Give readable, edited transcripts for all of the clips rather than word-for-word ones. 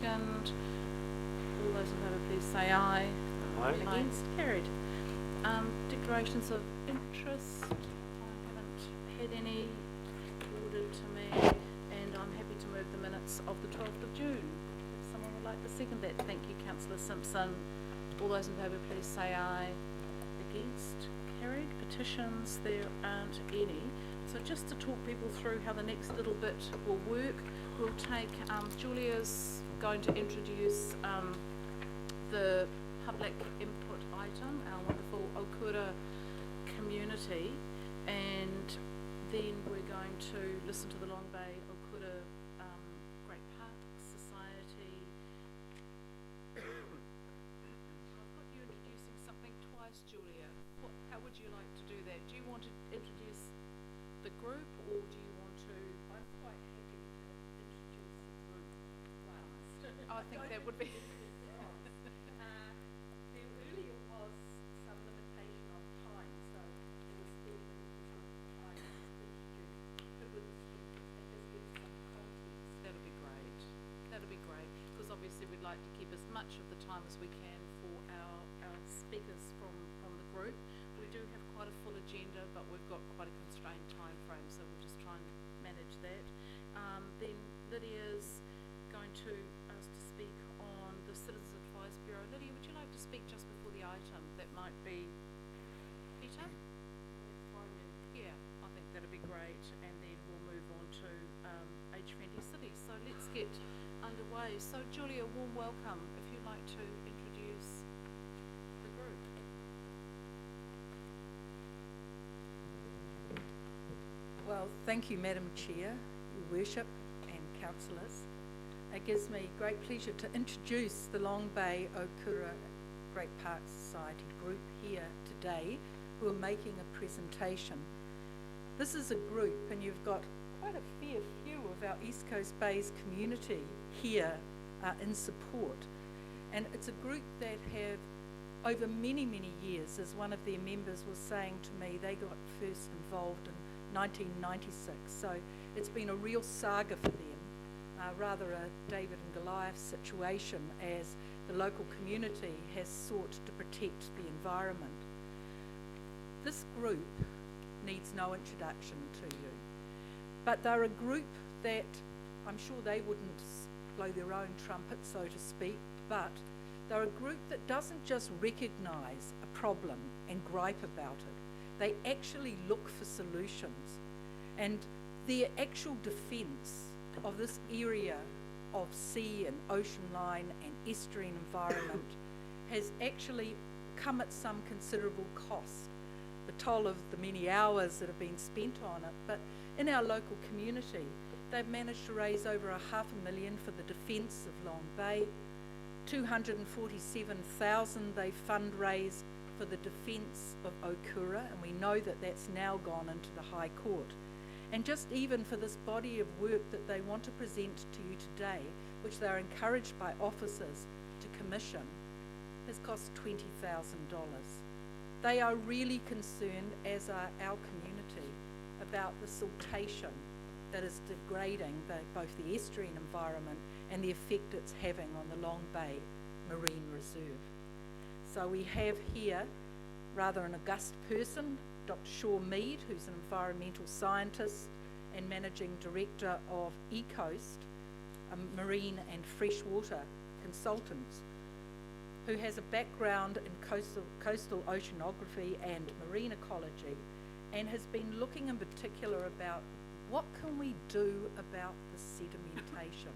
second? All those in favour, please say aye. Aye. Against? Carried. Declarations of interest. I haven't had any ordered to me, and I'm happy to move the minutes of the 12th of June. If someone would like to second that. Thank you, Councillor Simpson. All those in favour, please say aye. Against? Carried. Petitions, there aren't any. So just to talk people through how the next little bit will work, we'll take, Julia's going to introduce the public input item, our wonderful Okura community, and then we're going to listen to the Long Bay Okura Great Parks Society. I've got you introducing something twice, Julia. How would you like to do that? Do you want to introduce the group, or do you want to? I'm quite happy to introduce the group last. I think that would be. There earlier was some limitation on time, so there was still a little time to introduce who were the speakers and just give some context. That'll be great. That'll be great, because obviously we'd like to keep as much of the time as we can for our speakers from the group. We do have quite a full agenda, but we've got quite a constrained time frame, so we'll just try and manage that. Then Lydia's going to ask to speak on the Citizens Advice Bureau. Lydia, would you like to speak just before the item? That might be Peter? Yeah, I think that'd be great, and then we'll move on to age-friendly cities. So let's get underway. So Julia, warm welcome. If you'd like to introduce the group. Well, thank you, Madam Chair, Your Worship and councillors. It gives me great pleasure to introduce the Long Bay Okura Great Parks Society group here today, who are making a presentation. This is a group, and you've got quite a fair few of our East Coast Bays community here in support. And it's a group that have, over many, many years, as one of their members was saying to me, they got first involved in 1996. So it's been a real saga for them. Rather a David and Goliath situation, as the local community has sought to protect the environment. This group needs no introduction to you, but they're a group that, I'm sure they wouldn't blow their own trumpet, so to speak, but they're a group that doesn't just recognise a problem and gripe about it. They actually look for solutions, and their actual defence of this area of sea and ocean line and estuarine environment has actually come at some considerable cost. The toll of the many hours that have been spent on it, but in our local community, they've managed to raise over $500,000 for the defence of Long Bay, $247,000 they fundraised for the defence of Okura, and we know that that's now gone into the High Court. And just even for this body of work that they want to present to you today, which they're encouraged by officers to commission, has cost $20,000. They are really concerned, as are our community, about the siltation that is degrading both the estuarine environment and the effect it's having on the Long Bay Marine Reserve. So we have here rather an august person, Dr. Shaw Mead, who's an environmental scientist and managing director of ECOAST, a marine and freshwater consultant, who has a background in coastal oceanography and marine ecology, and has been looking in particular about what can we do about the sedimentation?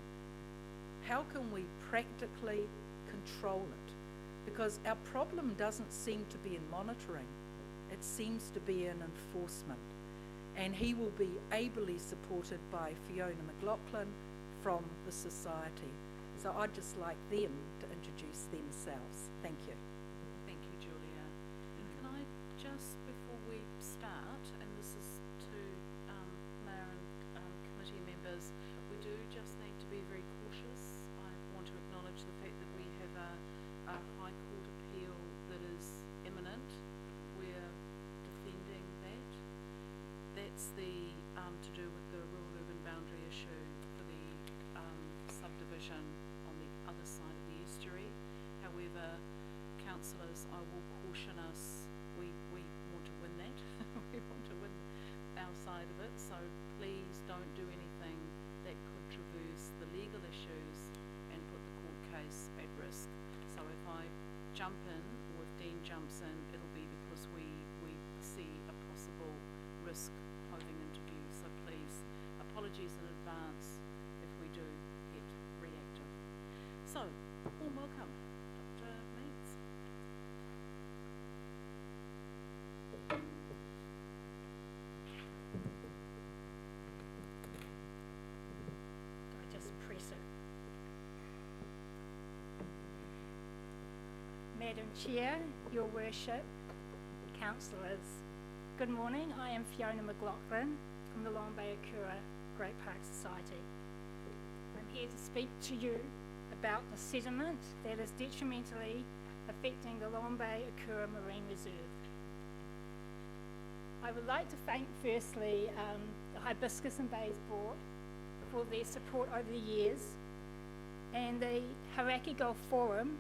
How can we practically control it? Because our problem doesn't seem to be in monitoring. It seems to be in enforcement. And he will be ably supported by Fiona McLaughlin from the Society. So I'd just like them to introduce themselves. Thank you. Thank you, Julia. And can I just, before we start, and this is to Mayor and committee members, we do just need to be very cautious. I want to acknowledge the fact that we have a High Court appeal that is imminent. We're defending that. That's the to do with the rural urban boundary issue for the subdivision on the jumps in, it'll be because we see a possible risk posing into view. So please, apologies in advance if we do get reactive. So, warm welcome, Dr. Meads. I just press it. Madam Chair, Your Worship, councillors, good morning. I am Fiona McLaughlin from the Long Bay Akura Great Park Society. I'm here to speak to you about the sediment that is detrimentally affecting the Long Bay Akura Marine Reserve. I would like to thank firstly the Hibiscus and Bays Board for their support over the years, and the Hauraki Gulf Forum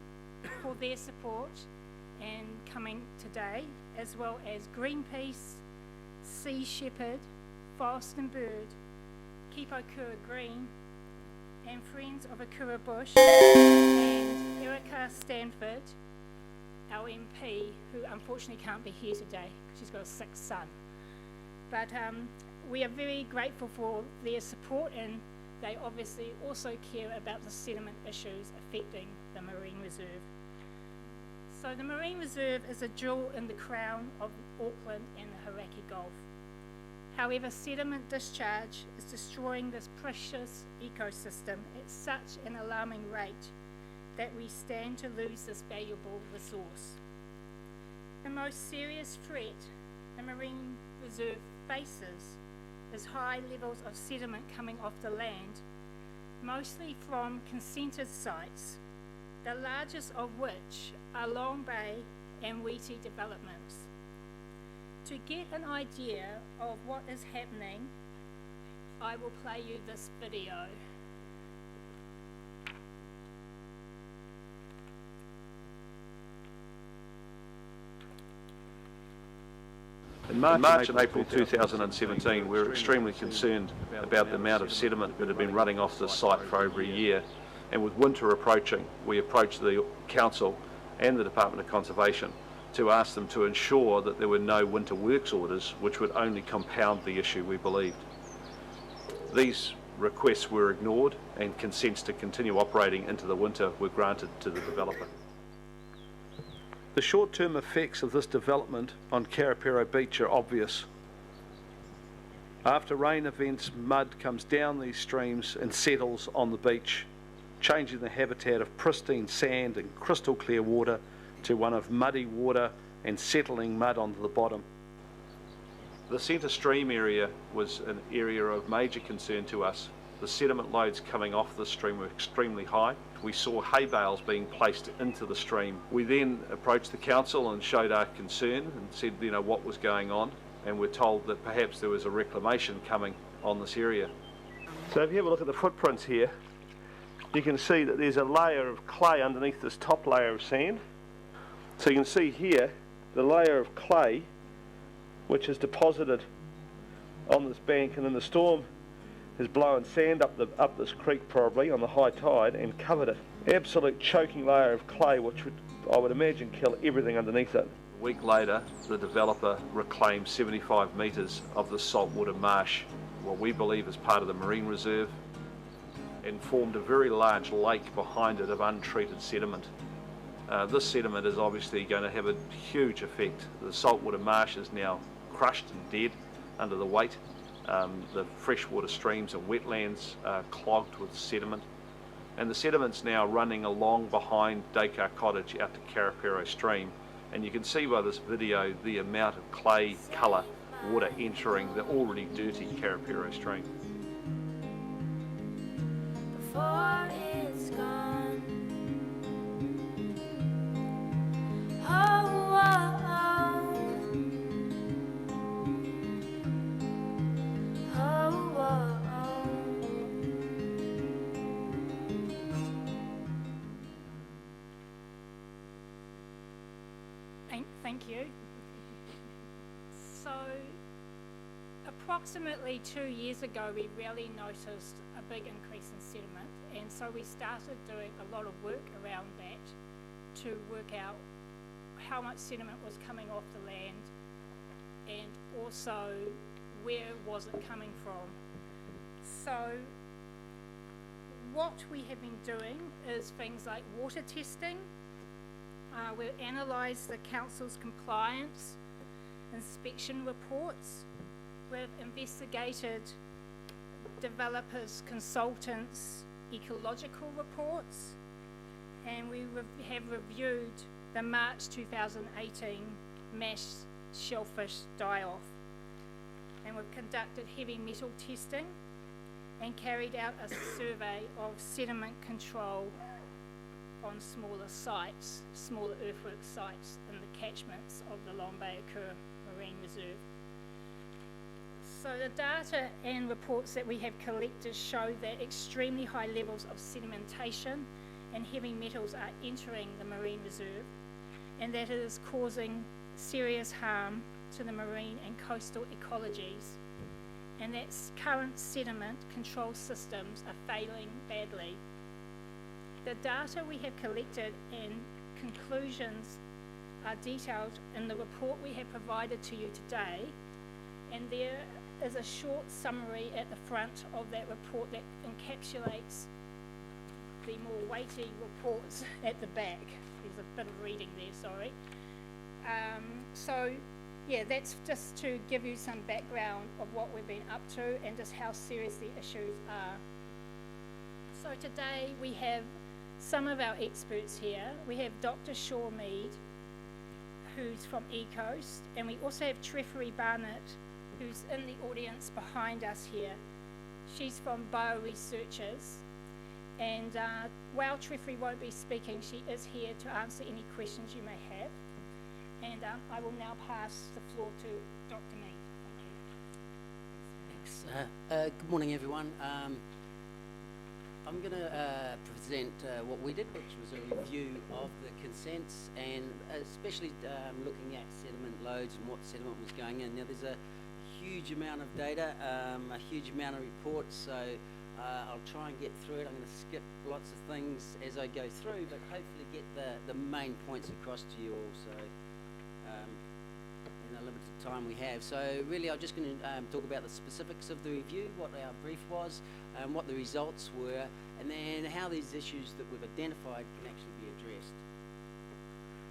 for their support and coming today, as well as Greenpeace, Sea Shepherd, Forest and Bird, Keep Akura Green, and Friends of Akura Bush, and Erica Stanford, our MP, who unfortunately can't be here today because she's got a sick son. But we are very grateful for their support, and they obviously also care about the sediment issues affecting the Marine Reserve. So the Marine Reserve is a jewel in the crown of Auckland and the Hauraki Gulf. However, sediment discharge is destroying this precious ecosystem at such an alarming rate that we stand to lose this valuable resource. The most serious threat the Marine Reserve faces is high levels of sediment coming off the land, mostly from consented sites, the largest of which are Long Bay and Weeti developments. To get an idea of what is happening, I will play you this video. In March and April 2017, we were extremely concerned about the amount of sediment that had been running off the site for over a year. And with winter approaching, we approached the Council and the Department of Conservation to ask them to ensure that there were no winter works orders, which would only compound the issue, we believed. These requests were ignored, and consents to continue operating into the winter were granted to the developer. The short-term effects of this development on Karapiro Beach are obvious. After rain events, mud comes down these streams and settles on the beach, changing the habitat of pristine sand and crystal clear water to one of muddy water and settling mud onto the bottom. The centre stream area was an area of major concern to us. The sediment loads coming off the stream were extremely high. We saw hay bales being placed into the stream. We then approached the council and showed our concern and said, what was going on, and we're told that perhaps there was a reclamation coming on this area. So if you have a look at the footprints here, you can see that there's a layer of clay underneath this top layer of sand. So you can see here the layer of clay which is deposited on this bank, and then the storm has blown sand up this creek probably on the high tide and covered it. Absolute choking layer of clay which would, I would imagine, kill everything underneath it. A week later, the developer reclaimed 75 metres of the saltwater marsh, what we believe is part of the Marine Reserve, and formed a very large lake behind it of untreated sediment. This sediment is obviously going to have a huge effect. The saltwater marsh is now crushed and dead under the weight. The freshwater streams and wetlands are clogged with sediment, and the sediment's now running along behind Dakar Cottage out to Karapiro Stream, and you can see by this video the amount of clay colour water entering the already dirty Karapiro Stream. Before it's gone. Oh, oh, oh. Oh, oh, oh. Thank you. So, approximately 2 years ago, we really noticed a big increase in sediment, and so we started doing a lot of work around that to work out how much sediment was coming off the land, and also where was it coming from. So what we have been doing is things like water testing. We've analysed the council's compliance inspection reports. We've investigated developers, consultants, ecological reports, and we have reviewed the March 2018 mass shellfish die-off. And we've conducted heavy metal testing and carried out a survey of sediment control on smaller sites, smaller earthwork sites in the catchments of the Long Bay Okura Marine Reserve. So the data and reports that we have collected show that extremely high levels of sedimentation and heavy metals are entering the marine reserve, and that it is causing serious harm to the marine and coastal ecologies, and that current sediment control systems are failing badly. The data we have collected and conclusions are detailed in the report we have provided to you today, and there is a short summary at the front of that report that encapsulates the more weighty reports at the back. There's a bit of reading there, sorry. So yeah, that's just to give you some background of what we've been up to and just how serious the issues are. So today we have some of our experts here. We have Dr. Shaw Mead, who's from ECOAST, and we also have Treffery Barnett, who's in the audience behind us here. She's from Bioresearchers, and while Treffery won't be speaking, she is here to answer any questions you may have. And I will now pass the floor to Dr. Mead. Thank you. Thanks. Good morning, everyone. I'm going to present what we did, which was a review of the consents, and especially looking at sediment loads and what sediment was going in. Now, there's a huge amount of data, a huge amount of reports, so I'll try and get through it. I'm going to skip lots of things as I go through, but hopefully get the main points across to you all. So in the limited time we have. So really I'm just going to talk about the specifics of the review, what our brief was, what the results were, and then how these issues that we've identified can actually be addressed.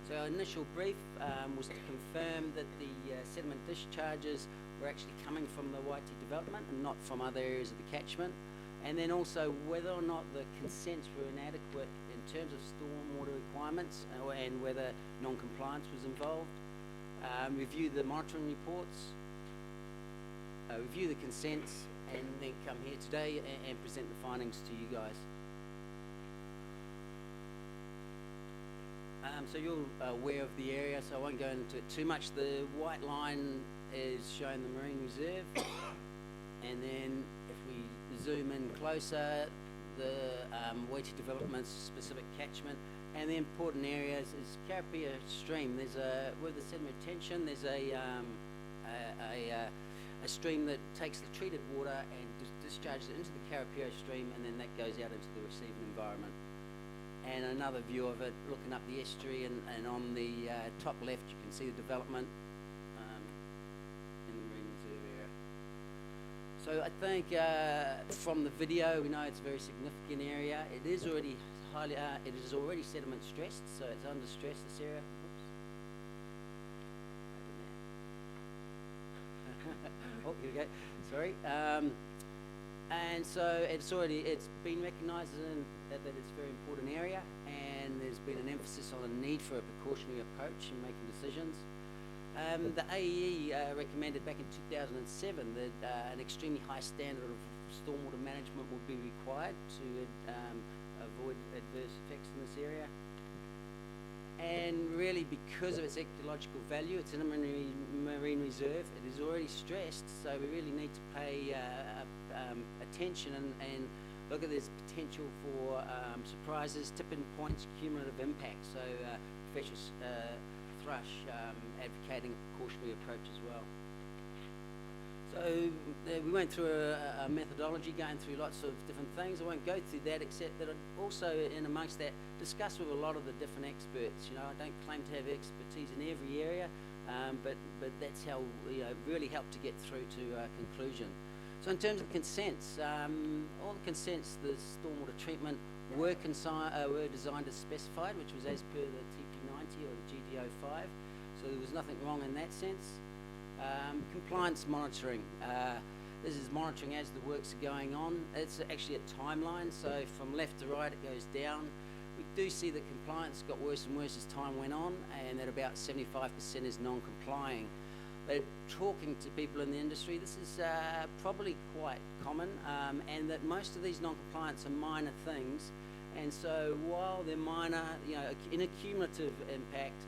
So our initial brief was to confirm that the sediment discharges were actually coming from the Waiti development and not from other areas of the catchment, and then also whether or not the consents were inadequate in terms of stormwater requirements and whether non-compliance was involved. Review the monitoring reports, review the consents, and then come here today and present the findings to you guys. So you're aware of the area, so I won't go into it too much. The white line is showing the marine reserve, and then if we zoom in closer, the Waiti development's specific catchment. And the important areas is Karapia stream. There's with the sediment retention, there's a stream that takes the treated water and discharges it into the Karapia stream, and then that goes out into the receiving environment. And another view of it, looking up the estuary, and on the top left you can see the development in the marine reserve area. So I think from the video we know it's a very significant area. It is already it is already sediment stressed, so it's under stress, this area. Oh, here we go. Sorry. And so it's been recognised that it's a very important area, and there's been an emphasis on the need for a precautionary approach in making decisions. The AEE recommended back in 2007 that an extremely high standard of stormwater management would be required to avoid adverse effects in this area. And really, because of its ecological value, it's in a marine reserve, it is already stressed, so we really need to pay attention and look at this potential for surprises, tipping points, cumulative impact. So Professor Thrush advocating a precautionary approach as well. So we went through a methodology, going through lots of different things. I won't go through that, except that I'd also, in amongst that, discuss with a lot of the different experts. You know, I don't claim to have expertise in but that's how, really helped to get through to conclusion. So in terms of consents, all the consents, the stormwater treatment were designed as specified, which was as per the TP90 or the GDO5, so there was nothing wrong in that sense. Compliance monitoring. This is monitoring as the works are going on. It's actually a timeline, so from left to right it goes down. We do see that compliance got worse and worse as time went on, and that about 75% is non-complying. But talking to people in the industry, this is probably quite common, and that most of these non-compliance are minor things. And so while they're minor, in a cumulative impact,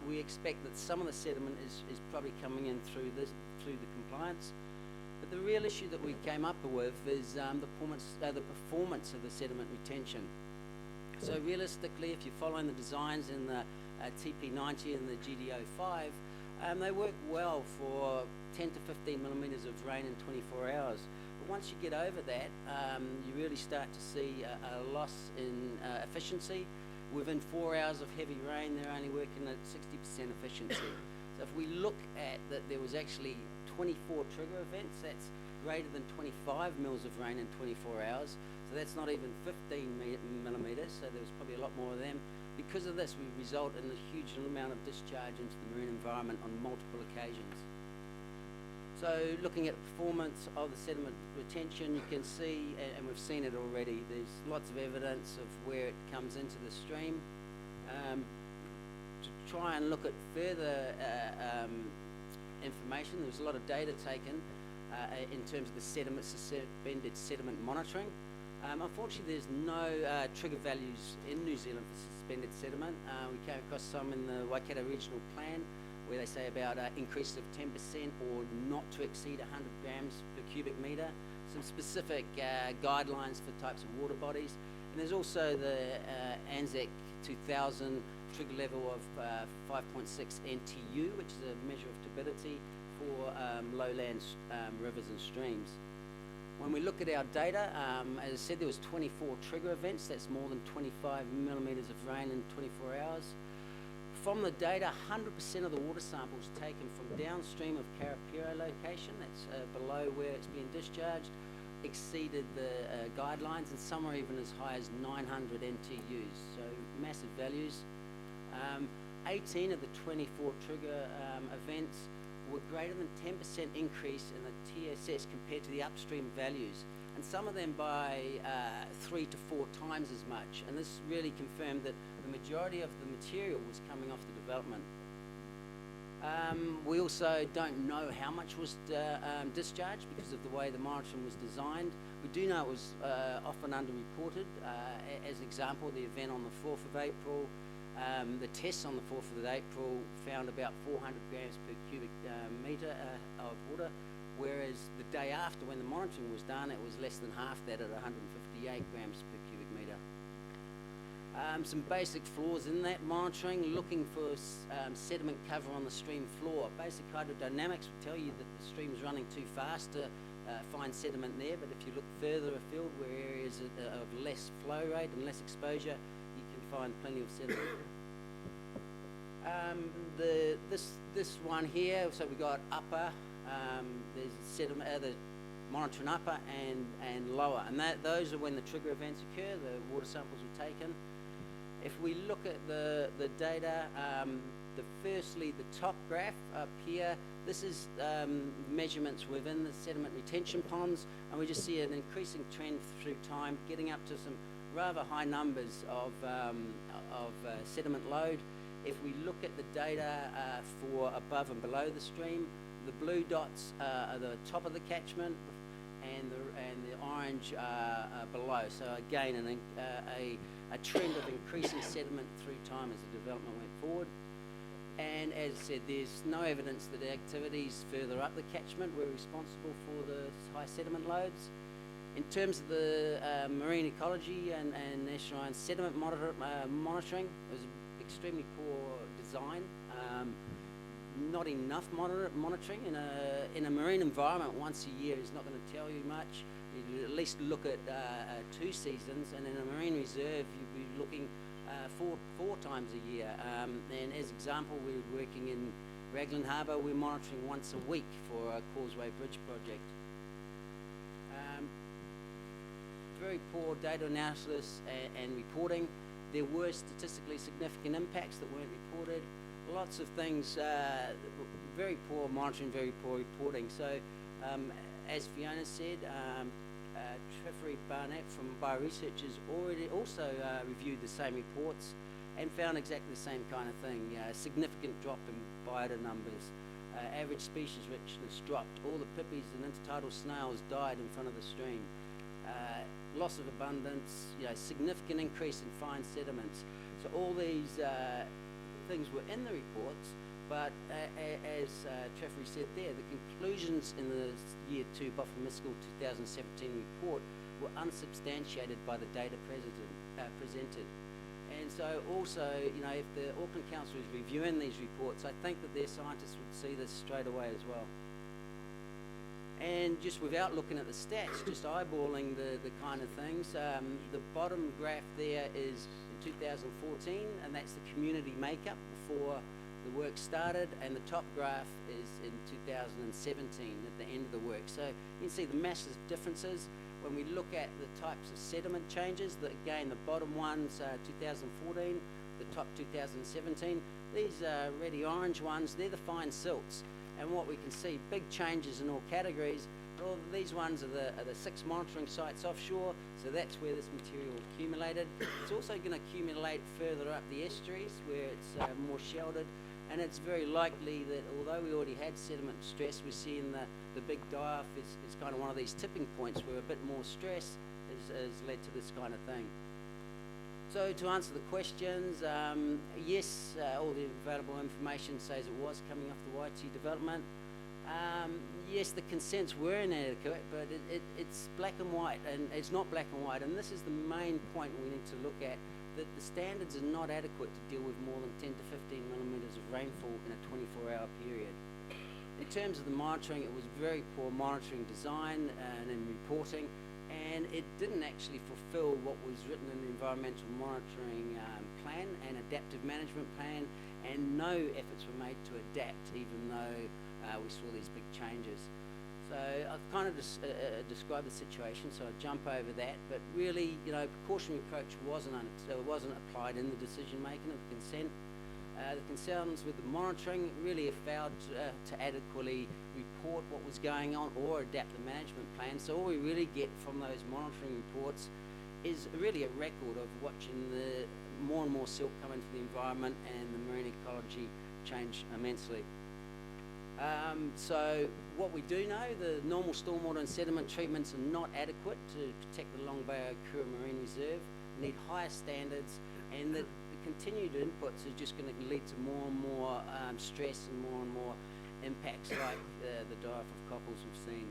we expect that some of the sediment is probably coming in through the compliance. But the real issue that we came up with is the performance of the sediment retention. So realistically, if you're following the designs in the TP90 and the GDO5, they work well for 10 to 15 millimetres of rain in 24 hours. But once you get over that, you really start to see a loss in efficiency. Within 4 hours of heavy rain, they're only working at 60% efficiency. So if we look at that, there was actually 24 trigger events, that's greater than 25 mils of rain in 24 hours. So that's not even 15 millimetres, so there was probably a lot more of them. Because of this, we result in a huge amount of discharge into the marine environment on multiple occasions. So looking at the performance of the sediment retention, you can see, and we've seen it already, there's lots of evidence of where it comes into the stream. To try and look at further information, there was a lot of data taken in terms of the suspended sediment monitoring. Unfortunately, there's no trigger values in New Zealand for suspended sediment. We came across some in the Waikato Regional Plan, where they say about increases of 10% or not to exceed 100 grams per cubic metre. Some specific guidelines for types of water bodies. And there's also the ANZAC 2000 trigger level of 5.6 NTU, which is a measure of turbidity for lowland rivers and streams. When we look at our data, as I said, there was 24 trigger events. That's more than 25 millimetres of rain in 24 hours. From the data, 100% of the water samples taken from downstream of Karapiro location, that's below where it's being discharged, exceeded the guidelines, and some are even as high as 900 NTUs, so massive values. 18 of the 24 trigger events were greater than 10% increase in the TSS compared to the upstream values, and some of them by 3 to 4 times as much, and this really confirmed that the majority of the material was coming off the development. We also don't know how much was discharged because of the way the monitoring was designed. We do know it was often underreported. As an example, the event on the 4th of April, the tests on the 4th of April found about 400 grams per cubic metre of water, whereas the day after, when the monitoring was done, it was less than half that at 158 grams per cubic metre. Some basic flaws in that monitoring, looking for sediment cover on the stream floor. Basic hydrodynamics will tell you that the stream's running too fast to find sediment there, but if you look further afield where areas of less flow rate and less exposure, you can find plenty of sediment. This one here, so we got upper, there's sediment, the monitoring upper and lower, and those are when the trigger events occur, the water samples were taken. If we look at the data, firstly the top graph up here, this is measurements within the sediment retention ponds, and we just see an increasing trend through time, getting up to some rather high numbers of sediment load. If we look at the data for above and below the stream, the blue dots are the top of the catchment, and the orange are below. So again, a trend of increasing sediment through time as the development went forward. And as I said, there's no evidence that activities further up the catchment were responsible for the high sediment loads. In terms of the marine ecology and National Island sediment monitoring, it was extremely poor design. Not enough monitoring. In a marine environment, once a year is not going to tell you much. You'd at least look at 2 seasons, and in a marine reserve, you'd be looking four times a year. And as example, we were working in Raglan Harbour, we're monitoring once a week for a Causeway Bridge project. Very poor data analysis and reporting. There were statistically significant impacts that weren't reported. Lots of things, very poor monitoring, very poor reporting. So, as Fiona said, Triffery Barnett from Bioresearch has already also reviewed the same reports and found exactly the same kind of thing. Significant drop in biota numbers. Average species richness dropped. All the pippies and intertidal snails died in front of the stream. Loss of abundance, significant increase in fine sediments. So all these things were in the reports, but as Triffery said there, the conclusions in the Year 2 Boffa-Miskell 2017 report were unsubstantiated by the data presented. And so also, if the Auckland Council is reviewing these reports, I think that their scientists would see this straight away as well. And just without looking at the stats, just eyeballing the kind of things, the bottom graph there is in 2014, and that's the community makeup before the work started, and the top graph is in 2017 at the end of the work. So you can see the massive differences. When we look at the types of sediment changes, again, the bottom ones, 2014, the top 2017, these reddy orange ones, they're the fine silts. And what we can see, big changes in all categories. All these ones are the 6 monitoring sites offshore, so that's where this material accumulated. It's also going to accumulate further up the estuaries where it's more sheltered, and it's very likely that although we already had sediment stress, we're seeing the big die-off is kind of one of these tipping points where a bit more stress has led to this kind of thing. So to answer the questions, yes, all the available information says it was coming off the YT development. Yes, the consents were inadequate, but it's black and white, and it's not black and white, and this is the main point we need to look at, that the standards are not adequate to deal with more than 10 to 15 millimetres of rainfall in a 24-hour period. In terms of the monitoring, it was very poor monitoring design and in reporting, and it didn't actually fulfil what was written in the environmental monitoring plan and adaptive management plan, and no efforts were made to adapt, even though we saw these big changes. So I've kind of described the situation, so I'll jump over that, but really, precautionary approach wasn't applied in the decision making of the consent. The concerns with the monitoring really have failed to adequately report what was going on or adapt the management plan. So all we really get from those monitoring reports is really a record of watching the more and more silt come into the environment and the marine ecology change immensely. So what we do know, the normal stormwater and sediment treatments are not adequate to protect the Long Bay Okura Marine Reserve. We need higher standards, and the continued inputs are just going to lead to more and more stress and more impacts like the die-off of cockles we've seen.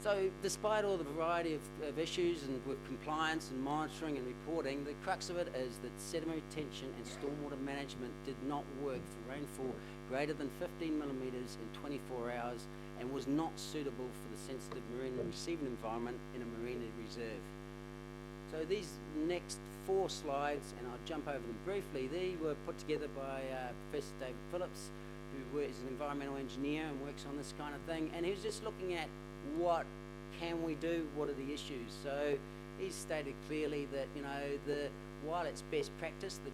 So despite all the variety of issues and with compliance and monitoring and reporting, the crux of it is that sediment retention and stormwater management did not work for rainfall greater than 15 millimetres in 24 hours and was not suitable for the sensitive marine receiving environment in a marine reserve. So these next 4 slides, and I'll jump over them briefly, they were put together by Professor David Phillips, who is an environmental engineer and works on this kind of thing, and he was just looking at what can we do, what are the issues. So he stated clearly that, while it's best practice, the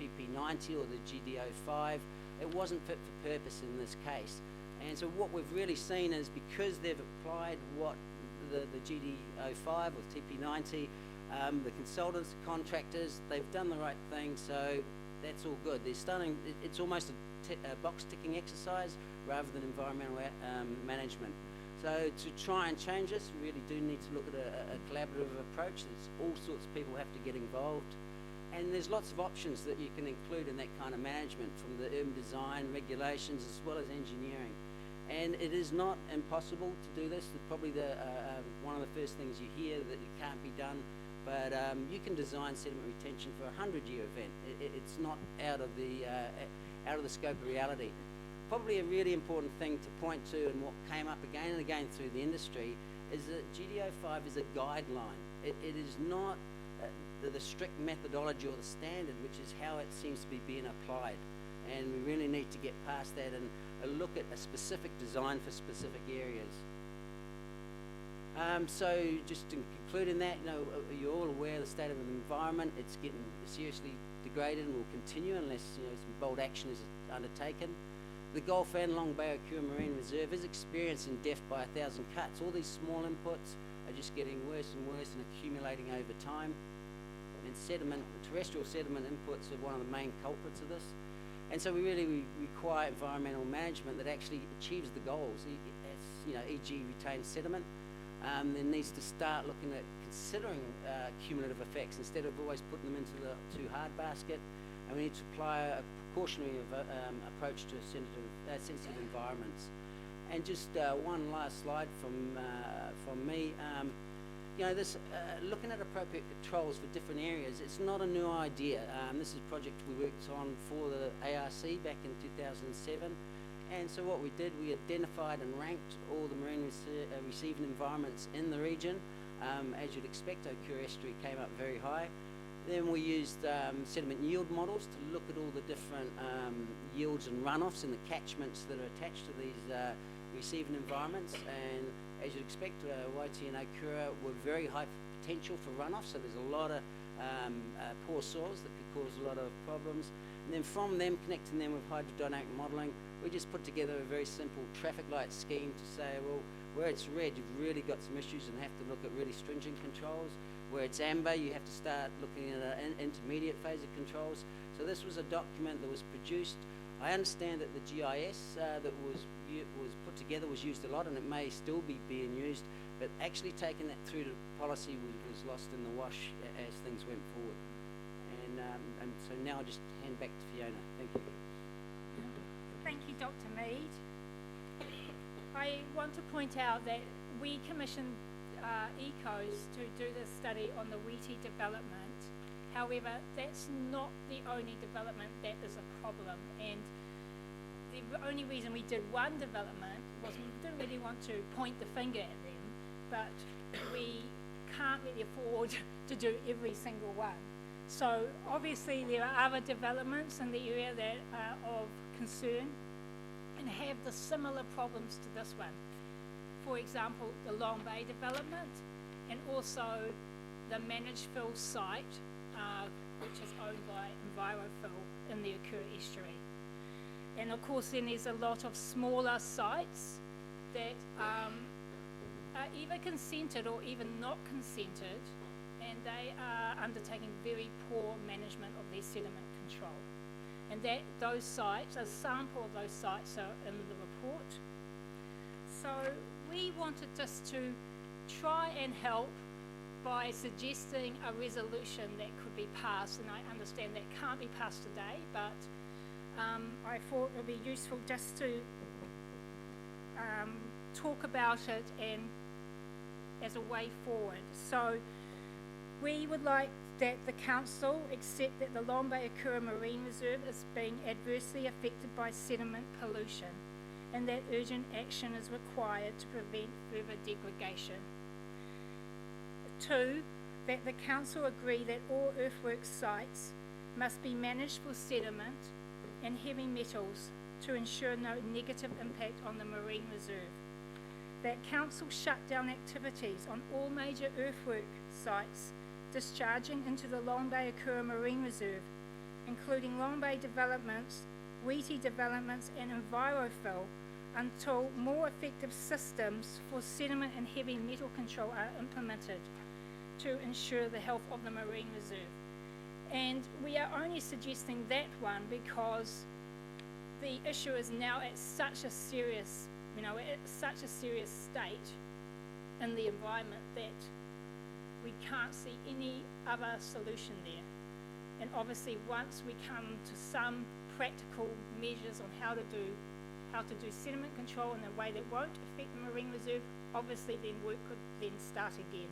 TP90 or the GD05, it wasn't fit for purpose in this case. And so what we've really seen is because they've applied what the GD05 or TP90, the consultants, the contractors, they've done the right thing, so that's all good. They're starting, it's almost a box ticking exercise rather than environmental management. So to try and change this, we really do need to look at a collaborative approach. There's all sorts of people have to get involved. And there's lots of options that you can include in that kind of management, from the urban design, regulations, as well as engineering. And it is not impossible to do this. Probably one of the first things you hear that it can't be done, but you can design sediment retention for a 100-year event. It's not out of the scope of reality. Probably a really important thing to point to, and what came up again and again through the industry, is that GD05 is a guideline. It is not the strict methodology or the standard, which is how it seems to be being applied. And we really need to get past that and look at a specific design for specific areas. So just in concluding that, you're all aware of the state of the environment. It's getting seriously degraded and will continue unless some bold action is undertaken. The Gulf and Long Bay Okura Marine Reserve is experiencing death by 1,000 cuts. All these small inputs are just getting worse and worse and accumulating over time. And sediment, terrestrial sediment inputs are one of the main culprits of this. And so we require environmental management that actually achieves the goals, e.g. retained sediment. There needs to start looking at considering cumulative effects instead of always putting them into the too hard basket. And we need to apply a precautionary approach to sensitive environments. And just one last slide from me. Looking at appropriate controls for different areas, it's not a new idea. This is a project we worked on for the ARC back in 2007. And so what we did, we identified and ranked all the marine receiving environments in the region. As you'd expect, Okura Estuary came up very high. Then we used sediment yield models to look at all the different yields and runoffs and the catchments that are attached to these receiving environments. And as you'd expect, Waiti and Okura were very high potential for runoff, so there's a lot of poor soils that could cause a lot of problems. And then from them, connecting them with hydrodynamic modelling, we just put together a very simple traffic light scheme to say, well, where it's red, you've really got some issues and have to look at really stringent controls. Where it's amber, you have to start looking at an intermediate phase of controls. So this was a document that was produced. I understand that the GIS that was put together was used a lot, and it may still be being used, but actually taking that through to policy was lost in the wash as things went forward. And so now I'll just hand back to Fiona. Thank you. Thank you, Dr. Mead. I want to point out that we commissioned ECOs to do this study on the Wheatie development. However, that's not the only development that is a problem, and the only reason we did one development was we didn't really want to point the finger at them, but we can't really afford to do every single one. So obviously there are other developments in the area that are of concern and have the similar problems to this one. For example, the Long Bay development and also the managed fill site, which is owned by EnviroFill in the Okura Estuary. And of course then there's a lot of smaller sites that are either consented or even not consented, and they are undertaking very poor management of their sediment control. And those sites, a sample of those sites are in the report. So we wanted just to try and help by suggesting a resolution that could be passed, and I understand that can't be passed today, but I thought it would be useful just to talk about it and as a way forward. So we would like that the council accept that the Long Bay Okura Marine Reserve is being adversely affected by sediment pollution, and that urgent action is required to prevent further degradation. 2, that the council agree that all earthworks sites must be managed for sediment and heavy metals to ensure no negative impact on the marine reserve. That council shut down activities on all major earthwork sites discharging into the Long Bay Okura Marine Reserve, including Long Bay developments, Wheatie developments and EnviroFill, until more effective systems for sediment and heavy metal control are implemented to ensure the health of the marine reserve. And we are only suggesting that one because the issue is now at such a serious, state in the environment that we can't see any other solution there. And obviously once we come to some practical measures on how to do sediment control in a way that won't affect the marine reserve, obviously then work could then start again.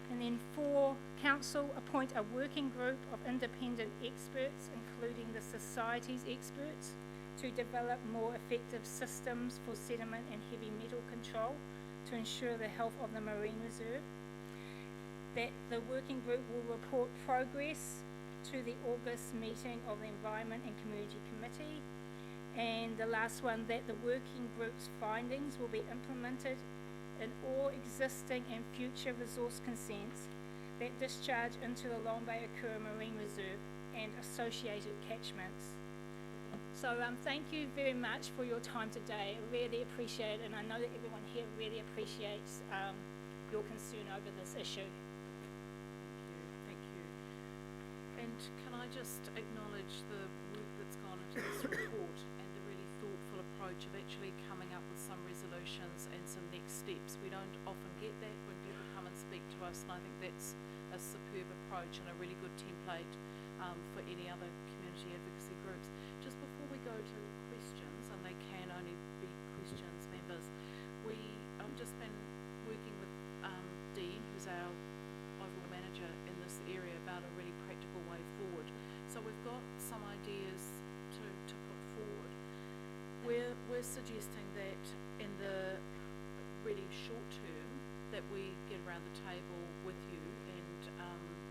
And then 4, council appoint a working group of independent experts, including the society's experts, to develop more effective systems for sediment and heavy metal control to ensure the health of the marine reserve. That the working group will report progress to the August meeting of the Environment and Community Committee, And the last one, that the working group's findings will be implemented in all existing and future resource consents that discharge into the Long Bay Okura Marine Reserve and associated catchments. So thank you very much for your time today. I really appreciate it, and I know that everyone here really appreciates your concern over this issue. Thank you. And can I just acknowledge the work that's gone into this report and the really thoughtful approach of actually coming up with some resolutions and some next steps. We don't often get that when people come and speak to us, and I think that's a superb approach and a really good template for any other community advocacy groups. Just before we go to questions, and they can only be questions, members, I've just been working with Dean, who's our overall manager in this area, about a really practical way forward. So we've got some ideas to put forward. We're suggesting that in the really short term that we get around the table with you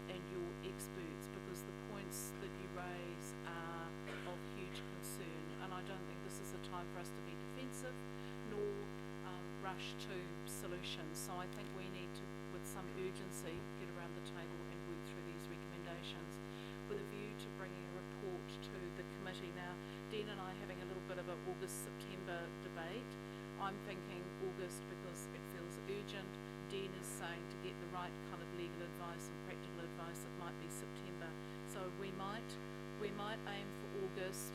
and your experts, because the points that you raise are of huge concern, and I don't think this is a time for us to be defensive nor rush to solutions. So I think we need to, with some urgency, get around the table and work through these recommendations with a view to bringing a report to the committee. Now, Dean and I are having a little bit of an August-September debate. I'm thinking August because it feels urgent. Dean is saying to get the right kind of legal advice and practical advice, it might be September. So we might aim for August,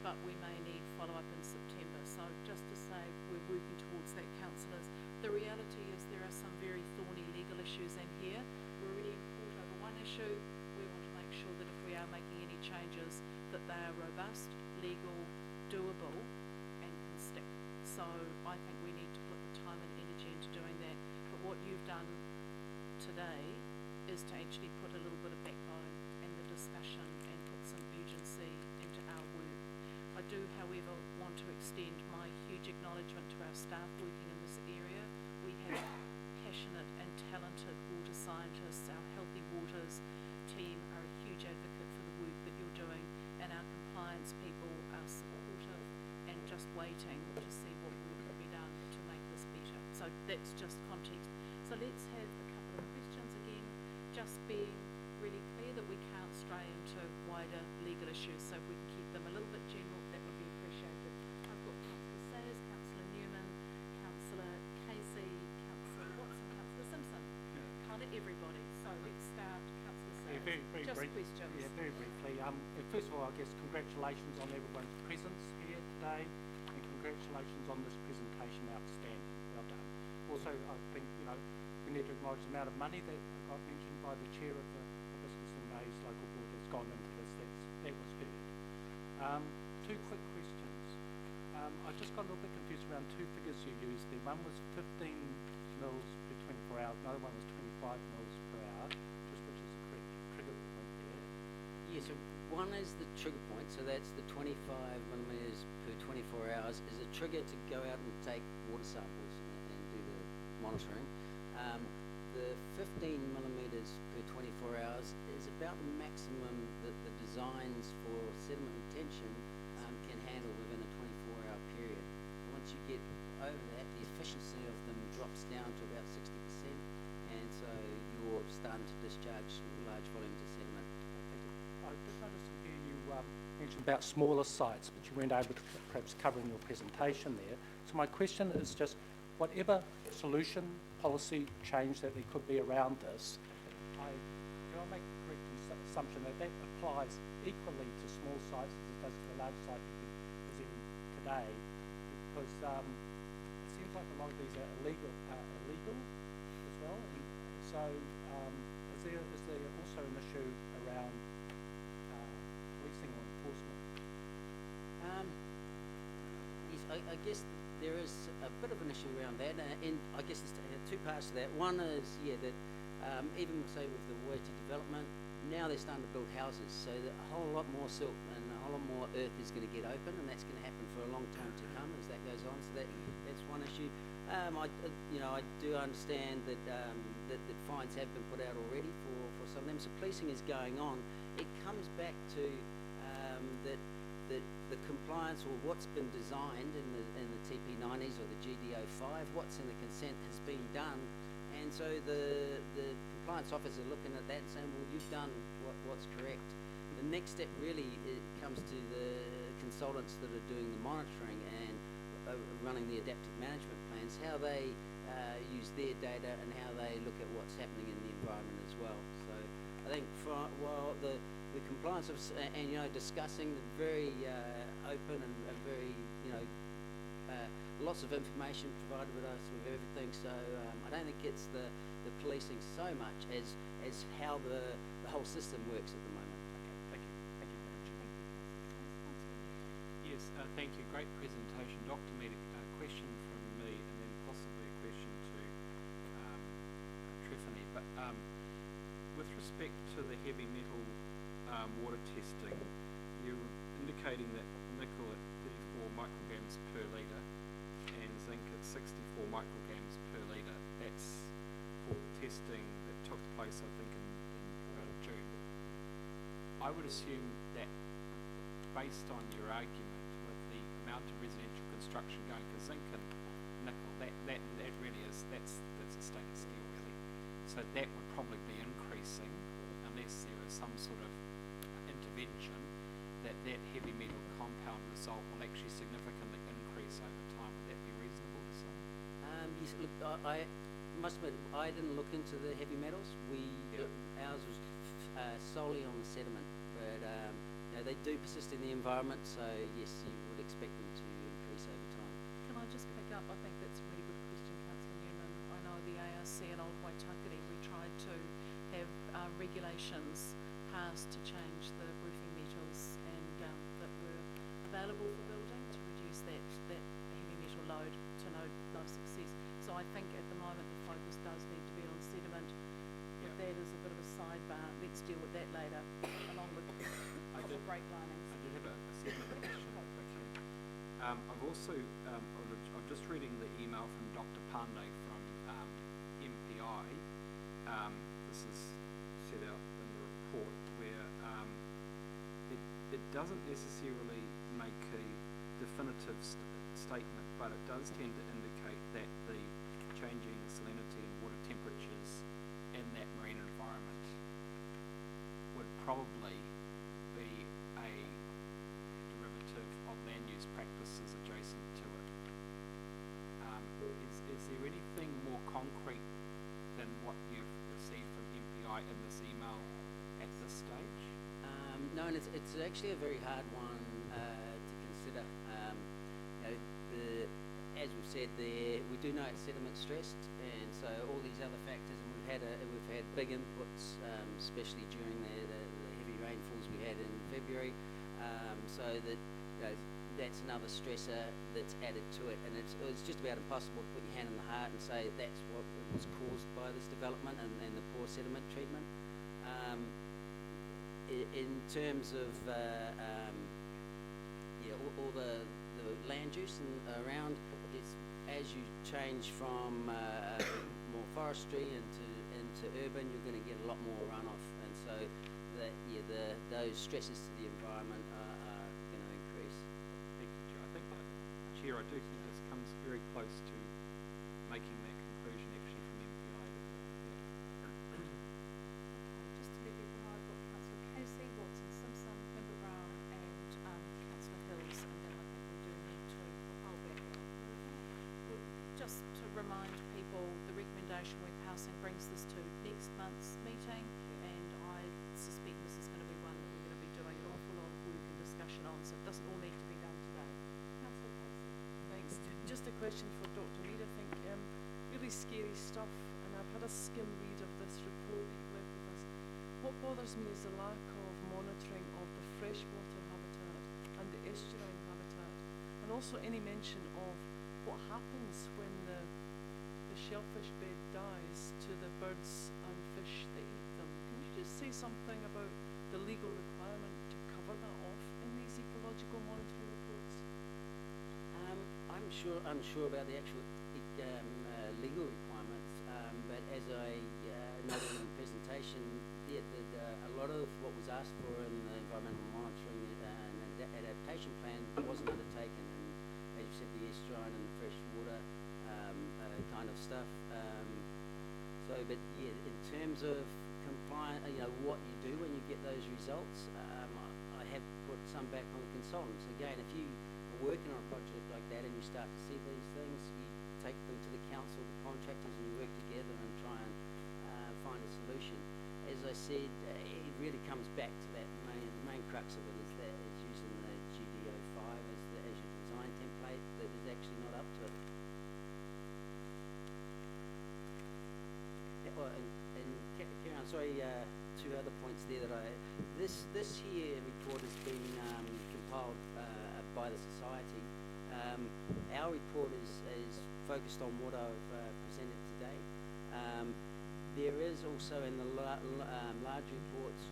but we may need follow-up in September. So just to say, we're working towards that, councillors. The reality is there are some very thorny legal issues in here. We're already in court over one issue. We want to make sure that if we are making any changes, that they are robust, legal, doable, and can stick. So I think we need to put the time and energy into doing that. But what you've done today is to actually put a little bit of backbone in the discussion and put some urgency into our work. I do, however, want to extend my huge acknowledgement to our staff working in this area. We have passionate and talented water scientists. Our Healthy Waters team are a huge advocate for the work that you're doing, and our compliance people are supportive and just waiting to see what work can be done to make this better. So that's just context. So let's have a couple of questions again, just being really clear that we can't stray into wider legal issues, so if we can keep them a little bit general, that would be appreciated. I've got Councillor Sayers, Councillor Newman, Councillor Casey, Councillor Watson, Councillor Simpson, kind of everybody. So let's start, Councillor Sayers. Yeah, very just brief. questions. Yeah, very briefly. First of all, I guess congratulations on everyone's presence here today, and congratulations on this presentation. Outstanding. Well done. Also, I think, we need to acknowledge the amount of money that got mentioned by the chair of the Hibiscus and Bays local board that's gone into this. That was heard. Two quick questions. I just got a little bit confused around two figures you used there. One was 15 mils per 24 hours, another one was 25 mils per hour, just which is the correct trigger point there. Yeah, so one is the trigger point, so that's the 25 millimetres per 24 hours is a trigger to go out and take water samples and do the monitoring. The 15 millimetres per 24 hours is about the maximum that the designs for sediment retention can handle within a 24-hour period. Once you get over that, the efficiency of them drops down to about 60%, and so you're starting to discharge large volumes of sediment. I did notice here you mentioned about smaller sites, but you weren't able to perhaps cover in your presentation there. So my question is just, whatever solution, policy change that there could be around this, can I make the correct assumption that that applies equally to small sites as it does to a large site that you're presenting today? Because it seems like a lot of these are illegal as well. And so is there also an issue around policing or enforcement? Yes, I guess there is a bit of an issue around that, and I guess there's two parts to that. One is, that even say with the Waiti development, now they're starting to build houses, so that a whole lot more silt and a whole lot more earth is going to get open, and that's going to happen for a long time to come as that goes on. So that's one issue. I do understand that that fines have been put out already for some of them. So policing is going on. It comes back to that the compliance or what's been designed in the TP90s or the GDO5, what's in the consent has been done, and so the compliance officer looking at that and saying, well, you've done what's correct. The next step really comes to the consultants that are doing the monitoring and running the adaptive management plans, how they use their data and how they look at what's happening in the environment as well. So I think while the compliance officer and discussing the very open and very lots of information provided with us with everything. So I don't think it's the policing so much as how the whole system works at the moment. Okay, thank you, Madam Chair. Yes, thank you. Great presentation, Dr. Mead. A question from me, and then possibly a question to Trifany. But with respect to the heavy metal water testing, you're indicating that nickel at 34 micrograms per litre and zinc at 64 micrograms per litre. That's for the testing that took place, I think, in around June. I would assume that, based on your argument with the amount of residential construction going for zinc and nickel, that really is that's a status steel really. So that would probably be increasing unless there is some sort of intervention that heavy metal compound result will actually significantly increase over time. Would that be reasonable to say? Yes, look, I must admit, I didn't look into the heavy metals. Ours was solely on the sediment, but they do persist in the environment, so yes, you would expect them to increase over time. Can I just pick up? I think that's a really good question, Councillor Newman. I know the ARC and Old Waitakere, we tried to have regulations passed to change the roofing metals and that were available for building to reduce that heavy metal load to no success. So I think at the moment the focus does need to be on sediment. But that is a bit of a sidebar. Let's deal with that later, along with copper brake linings. I did have a sediment question, if I can. I've also, I'm just reading the email from Dr. Pandey from MPI. This is set out in the report where it doesn't necessarily make a definitive statement, but it does tend to indicate that the changing salinity and water temperatures in that marine environment would probably be a derivative of land use practices adjacent to it. Is there anything more concrete than what you've received from MPI in this email at this stage? No, and it's actually a very hard one to consider. As we've said there, we do know it's sediment stressed, and so all these other factors, and we've had big inputs, especially during the heavy rainfalls we had in February. So that that's another stressor that's added to it, and it's just about impossible to put your hand on the heart and say that's what was caused by this development and the poor sediment treatment. In terms of all the land use and around, it's as you change from more forestry into urban, you're going to get a lot more runoff, and so those stresses to the environment are going to increase. Thank you, Chair. I think Chair, I do think this comes very close to making that conclusion actually from MPI. Just to let you know, I've got Councillor Casey, Watson Simpson, Member Brown and Councillor Hills, and then I think we do need to just to remind people, the recommendation we're passing brings this to next month's meeting, and I suspect this is going to be one that we're going to be doing an awful lot of work and discussion on, so it doesn't all need to be done today. Councillor Casey. Thanks. Just a question for Dr. Mead, I think. Really scary stuff, and I've had a skim read of this report you've left with us. What bothers me is the lack of monitoring of the freshwater habitat and the estuarine habitat, and also any mention of what happens when the shellfish bed dies to the birds and fish that eat them. Can you just say something about the legal requirement to cover that off in these ecological monitoring reports? I'm unsure about the actual legal requirements, but as I noted in the presentation, a lot of what was asked for in the environmental monitoring and adaptation plan wasn't undertaken, and as you said, the estuarine and the freshwater kind of stuff. But yeah, in terms of compliance, what you do when you get those results, I have put some back on the consultants. Again, if you are working on a project like that and you start to see these things, you take them to the council, the contractors, and you work together and try and find a solution. As I said, it really comes back to that main crux of it is that it's using the GDO5 as your design template that is actually not up to it. Karen, sorry, two other points there that this here report has been compiled by the society. Our report is focused on what I've presented today. There is also in the large reports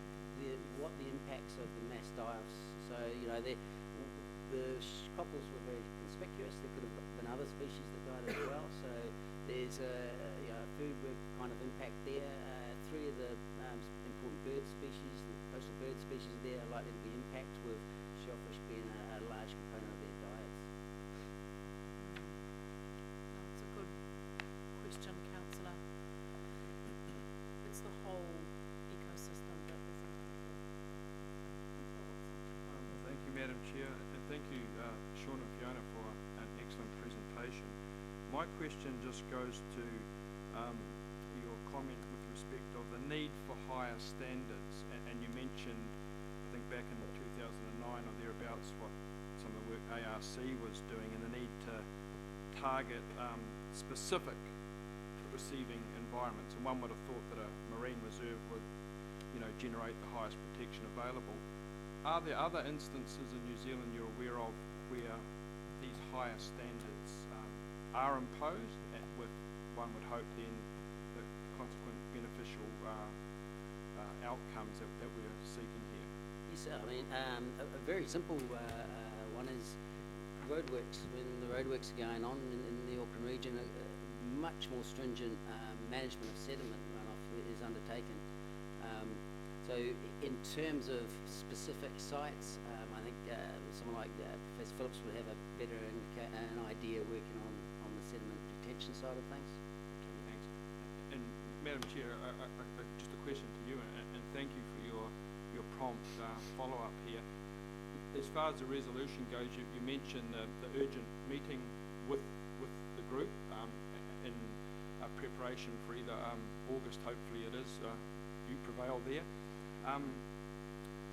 what the impacts of the mass die-offs. So the cockles were very conspicuous. There could have been other species that died as well. So there's a food web kind of impact there. Three of the important bird species, the coastal bird species there, are likely to be impacted, with shellfish being a large component of their diets. That's a good question, Councillor. It's the whole ecosystem that is impacted. Thank you, Madam Chair, and thank you, Sean and Fiona, for an excellent presentation. My question just goes to your comment with respect of the need for higher standards, and you mentioned, I think back in 2009 or thereabouts, what some of the work ARC was doing, and the need to target specific receiving environments. And one would have thought that a marine reserve would, generate the highest protection available. Are there other instances in New Zealand you're aware of where these higher standards are imposed, with one would hope then the consequent beneficial outcomes that we're seeking here? Yes, I mean, a very simple one is roadworks. When the roadworks are going on in the Auckland region, a much more stringent management of sediment runoff is undertaken. So in terms of specific sites, I think someone like Professor Phillips would have a better an idea working on the sediment detention side of things. Thanks. And Madam Chair, just a question to you, and thank you for your prompt follow-up here. As far as the resolution goes, you mentioned the urgent meeting with the group in preparation for either August, hopefully it is, you prevail there.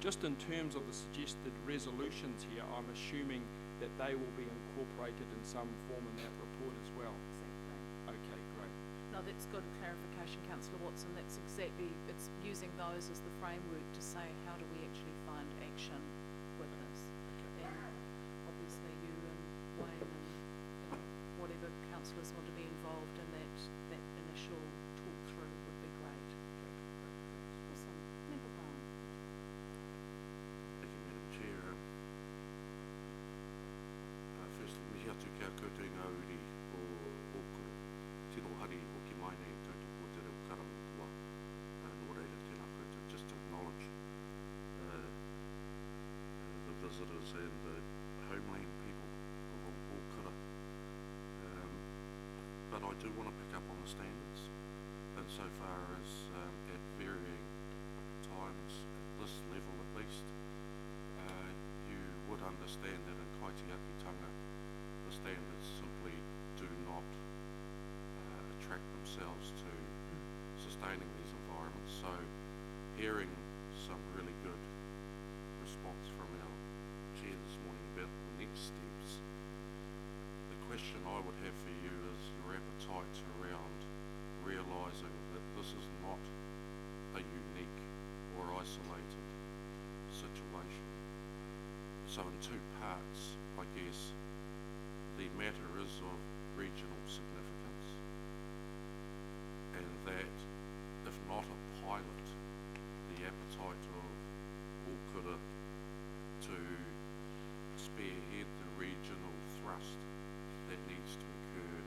Just in terms of the suggested resolutions here, I'm assuming that they will be incorporated in some form in that report as well. Exactly. Okay, great. No, that's good clarification, Councillor Watson. That's exactly, it's using those as the framework to say how do we actually find action with this. Okay. And obviously you and Wayne and whatever councillors want to be involved in that initial talk through would be great. Awesome. Member Brown. Thank you, Madam Chair. Firstly, mihi atu kia koutou ngā uri o Ōkura. Tino hari o ki mai nei koutou ko te reo karamotua. Nō reira tēnā koutou, just to acknowledge the visitors and the homeland people of Ōkura. But I do want to pick up on the standards, insofar as at varying times, at this level at least, you would understand that in Kaitiakitanga the standards simply do not attract themselves to sustaining these environments. So hearing some really good response from our chair this morning about the next steps, the question I would have for you is your appetite around realising that this is not a unique or isolated situation. So in two parts, I guess, the matter is of regional significance, and that, if not a pilot, the appetite of Ōkura to spearhead the regional thrust that needs to occur,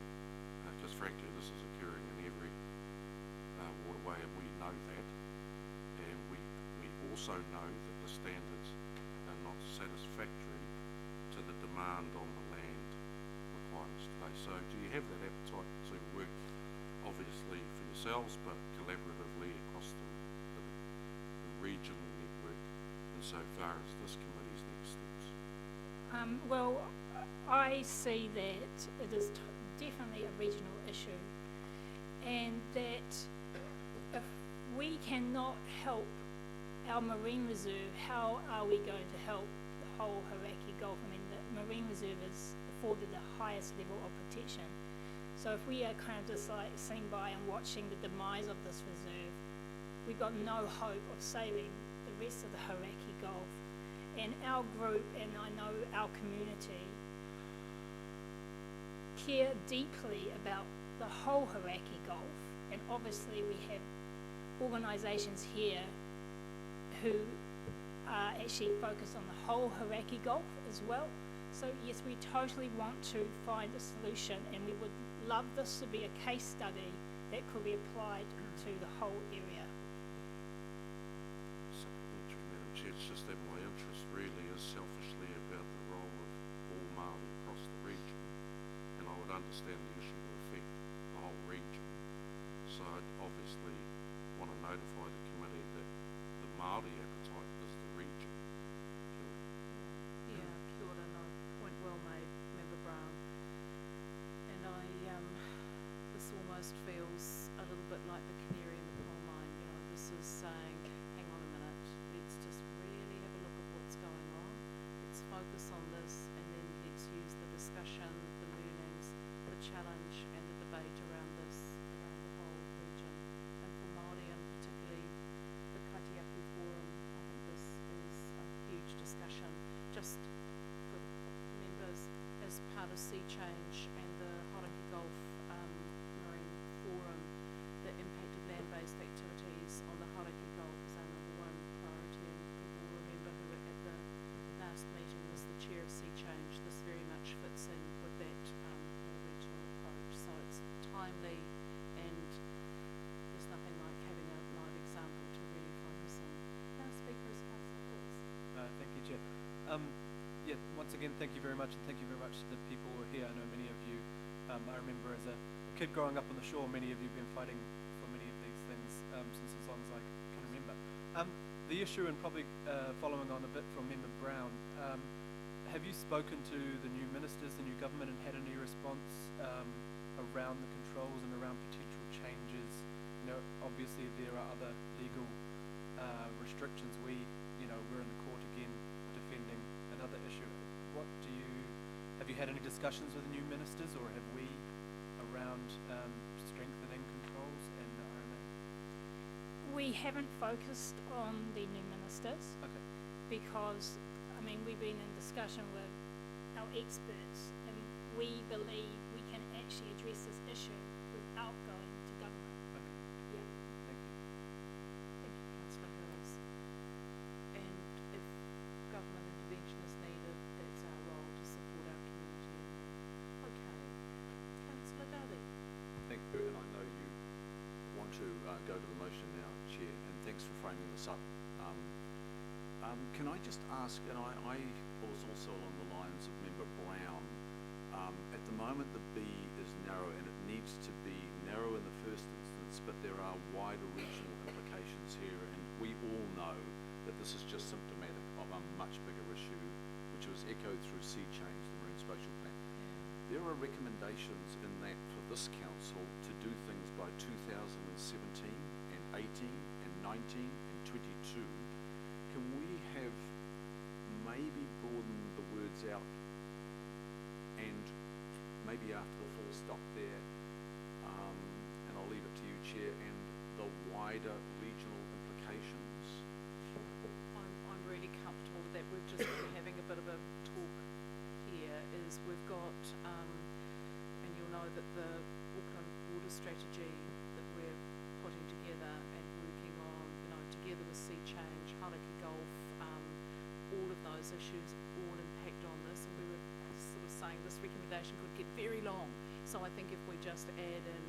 because frankly this is occurring in every waterway, and we know that, and we also know that the standards are not satisfactory ourselves, but collaboratively across the regional network insofar as this committee's next steps? Well, I see that it is definitely a regional issue, and that if we cannot help our marine reserve, how are we going to help the whole Hauraki Gulf? I mean, the marine reserve is afforded the highest level of protection. So if we are kind of just like sitting by and watching the demise of this reserve, we've got no hope of saving the rest of the Hauraki Gulf. And our group, and I know our community, care deeply about the whole Hauraki Gulf. And obviously we have organisations here who are actually focused on the whole Hauraki Gulf as well. So yes, we totally want to find a solution, and we would love this to be a case study that could be applied to the whole area. Supplementary, Madam Chair, it's just that my interest really is selfishly about the role of all Māori across the region, and I would understand the issue would affect the whole region. So I'd obviously want to notify the committee that the Māori appetite is the region. Yeah, kia ora, no, point well made, Member Brown. And this almost feels a little bit like the canary in the coal mine, you know, this is saying, hang on a minute, let's just really have a look at what's going on, let's focus on this, and then let's use the discussion, the learnings, the challenge, and the debate around this, around the whole region. And for Māori, and particularly the Kaitiaki Forum, I think this is a huge discussion, just for members as part of Sea Change and the Hauraki Gulf Marine Forum, the impact of land-based activities on the Hauraki Gulf is our #1 priority, and people will remember who were at the last meeting was the chair of Sea Change. This very much fits in with that more regional approach, so it's timely, and there's nothing like having a live example to really focus on. Last speaker is Councillor Phillips. Thank you, Chair. Yeah, once again, thank you very much, and thank you very much to the people who are here. I know many of you, I remember as a kid growing up on the shore, many of you have been fighting for many of these things since as long as I can remember. The issue, and probably following on a bit from Member Brown, have you spoken to the new ministers, the new government, and had any response around the controls and around potential changes? You know, obviously there are other legal restrictions. We're in the court again defending another issue. Have you had any discussions with the new ministers, or have we, around strengthening controls and the RMA? We haven't focused on the new ministers. Okay. Because, I mean, we've been in discussion with our experts, and we believe we can actually address this issue without going to government. Okay. Yeah. Thank you. Thank you, Councillor Hills. And if government intervention is needed, that's our role to support our community. Okay. Councillor Daly. Thank you, and I know you want to go to the motion now, Chair, and thanks for framing this up. Can I just ask, and I was also along the lines of Member Brown, at the moment the B is narrow, and it needs to be narrow in the first instance, but there are wider regional implications here, and we all know that this is just symptomatic of a much bigger issue, which was echoed through Sea Change, the Marine Spatial Plan. There are recommendations in that for this council to do things by 2017 and 18 and 19 and 22. Can we have maybe broadened the words out, and maybe after the full stop there, and I'll leave it to you, Chair, and the wider regional implications? I'm really comfortable with that. We've just been having a bit of a talk here, is we've got, and you'll know that the Auckland water strategy that we're putting together and working on, together with Sea Change, Hauraki Gulf, all of those issues all impact on this, and we were sort of saying this recommendation could get very long. So I think if we just add in,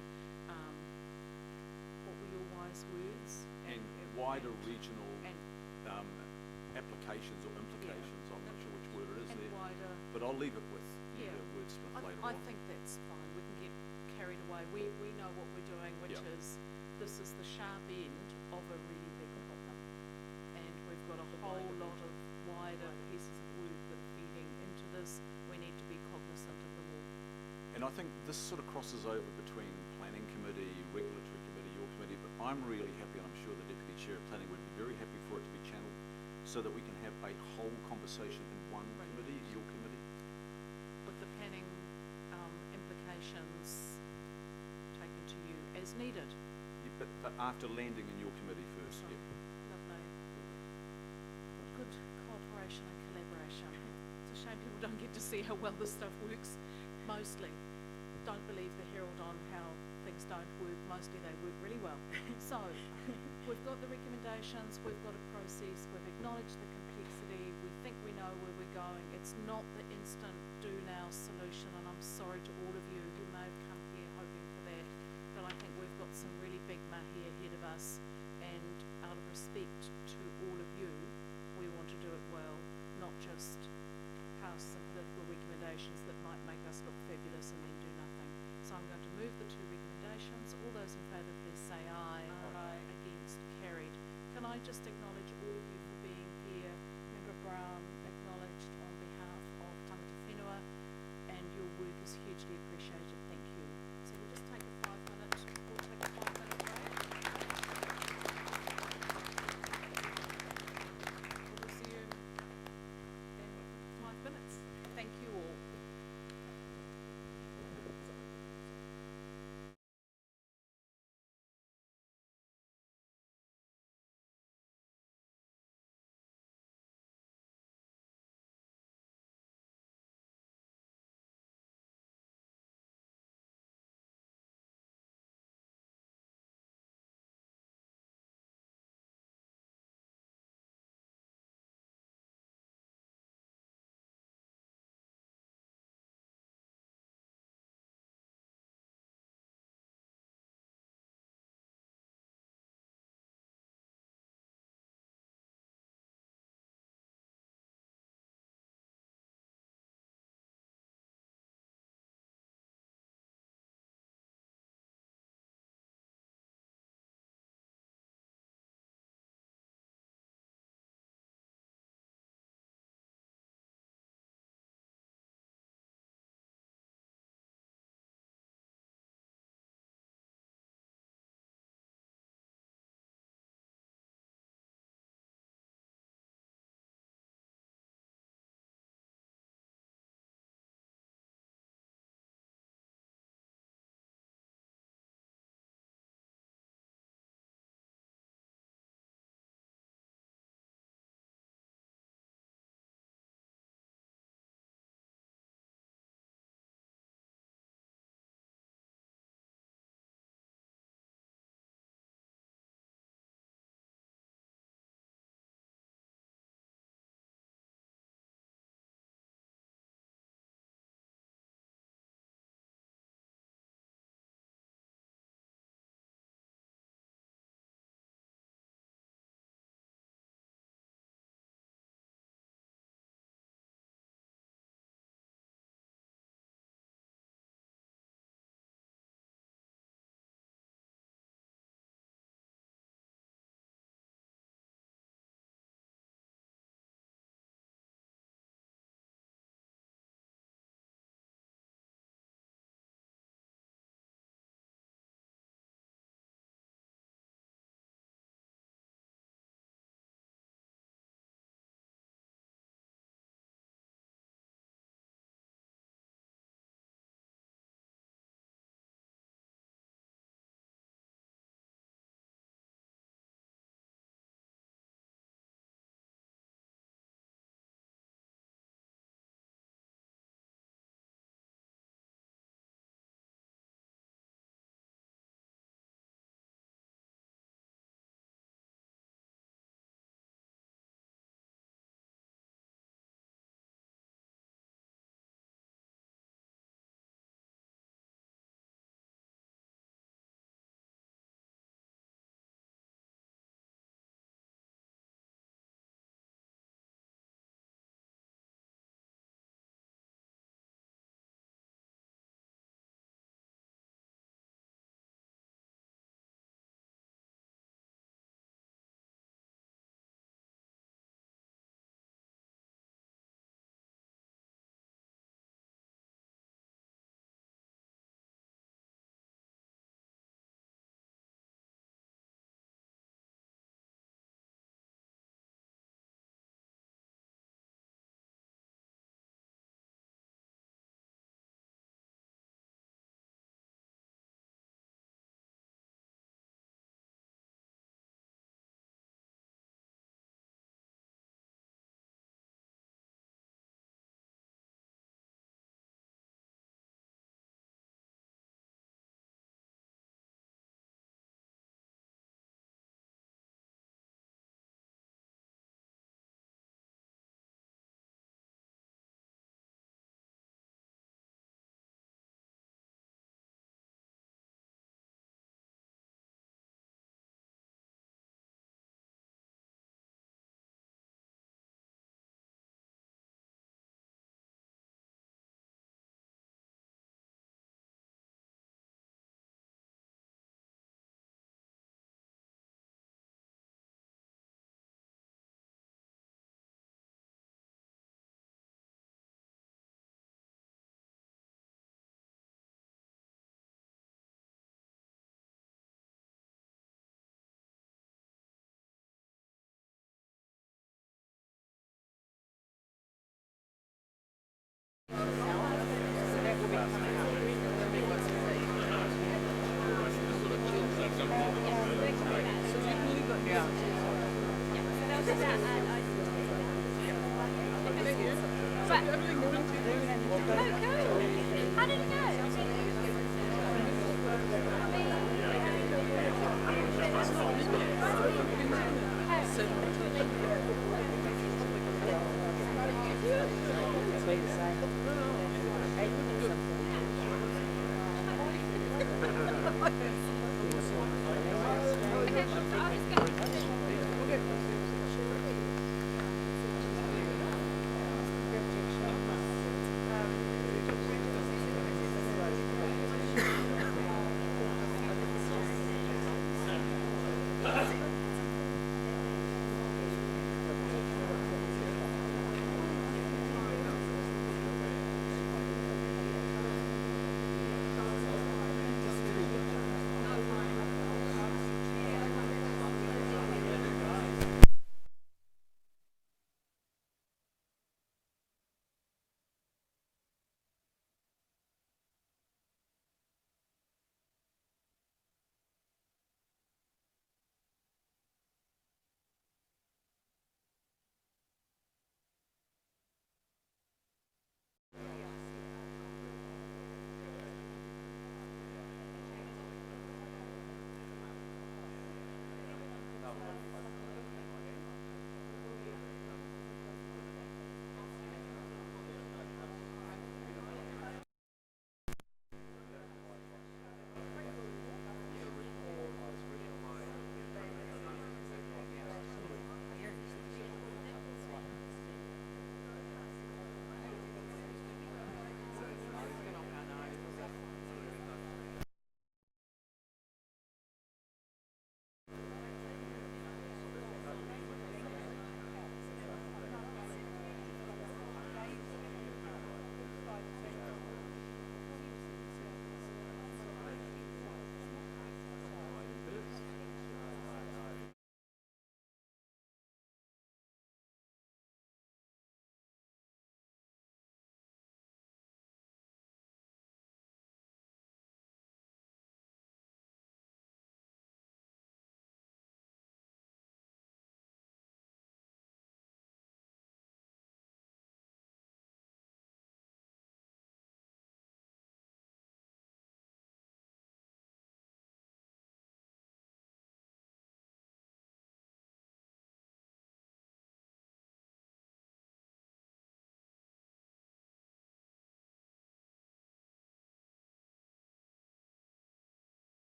what were your wise words? And wider regional applications or implications, I'm not sure which word it is and there. Wider, but I'll leave it with you, the wordsmith later I on. think that's fine. We can get carried away. We know what we're doing, which is this is the sharp end of a really big problem. And we've got a whole lot of wider pieces of work that are feeding into this. We need to be cognizant of them all. And I think this sort of crosses over between Planning Committee, Regulatory Committee, your committee, but I'm really happy, and I'm sure the Deputy Chair of Planning would be very happy for it to be channeled so that we can have a whole conversation in one committee, your committee. With the planning implications taken to you as needed. Yeah, but after landing in your committee first, yeah. Lovely. Good cooperation and collaboration. It's a shame people don't get to see how well this stuff works. Mostly. Don't believe the Herald on how things don't work. Mostly they work really well. So, we've got the recommendations, we've got a process, we've acknowledged the complexity, we think we know where we're going. It's not the instant do-now solution, and I'm sorry to all of you who may have come here hoping for that, but I think we've got some really big mahi ahead of us, and out of respect to all of you, we want to do it well, not just pass some political recommendations that might make us look fabulous and then do nothing. So I'm going to move the two recommendations. All those in favour, please say aye. Aye. Against, carried. Can I just acknowledge all of you for being here? Member Brown acknowledged on behalf of Tangata Whenua. How did it go?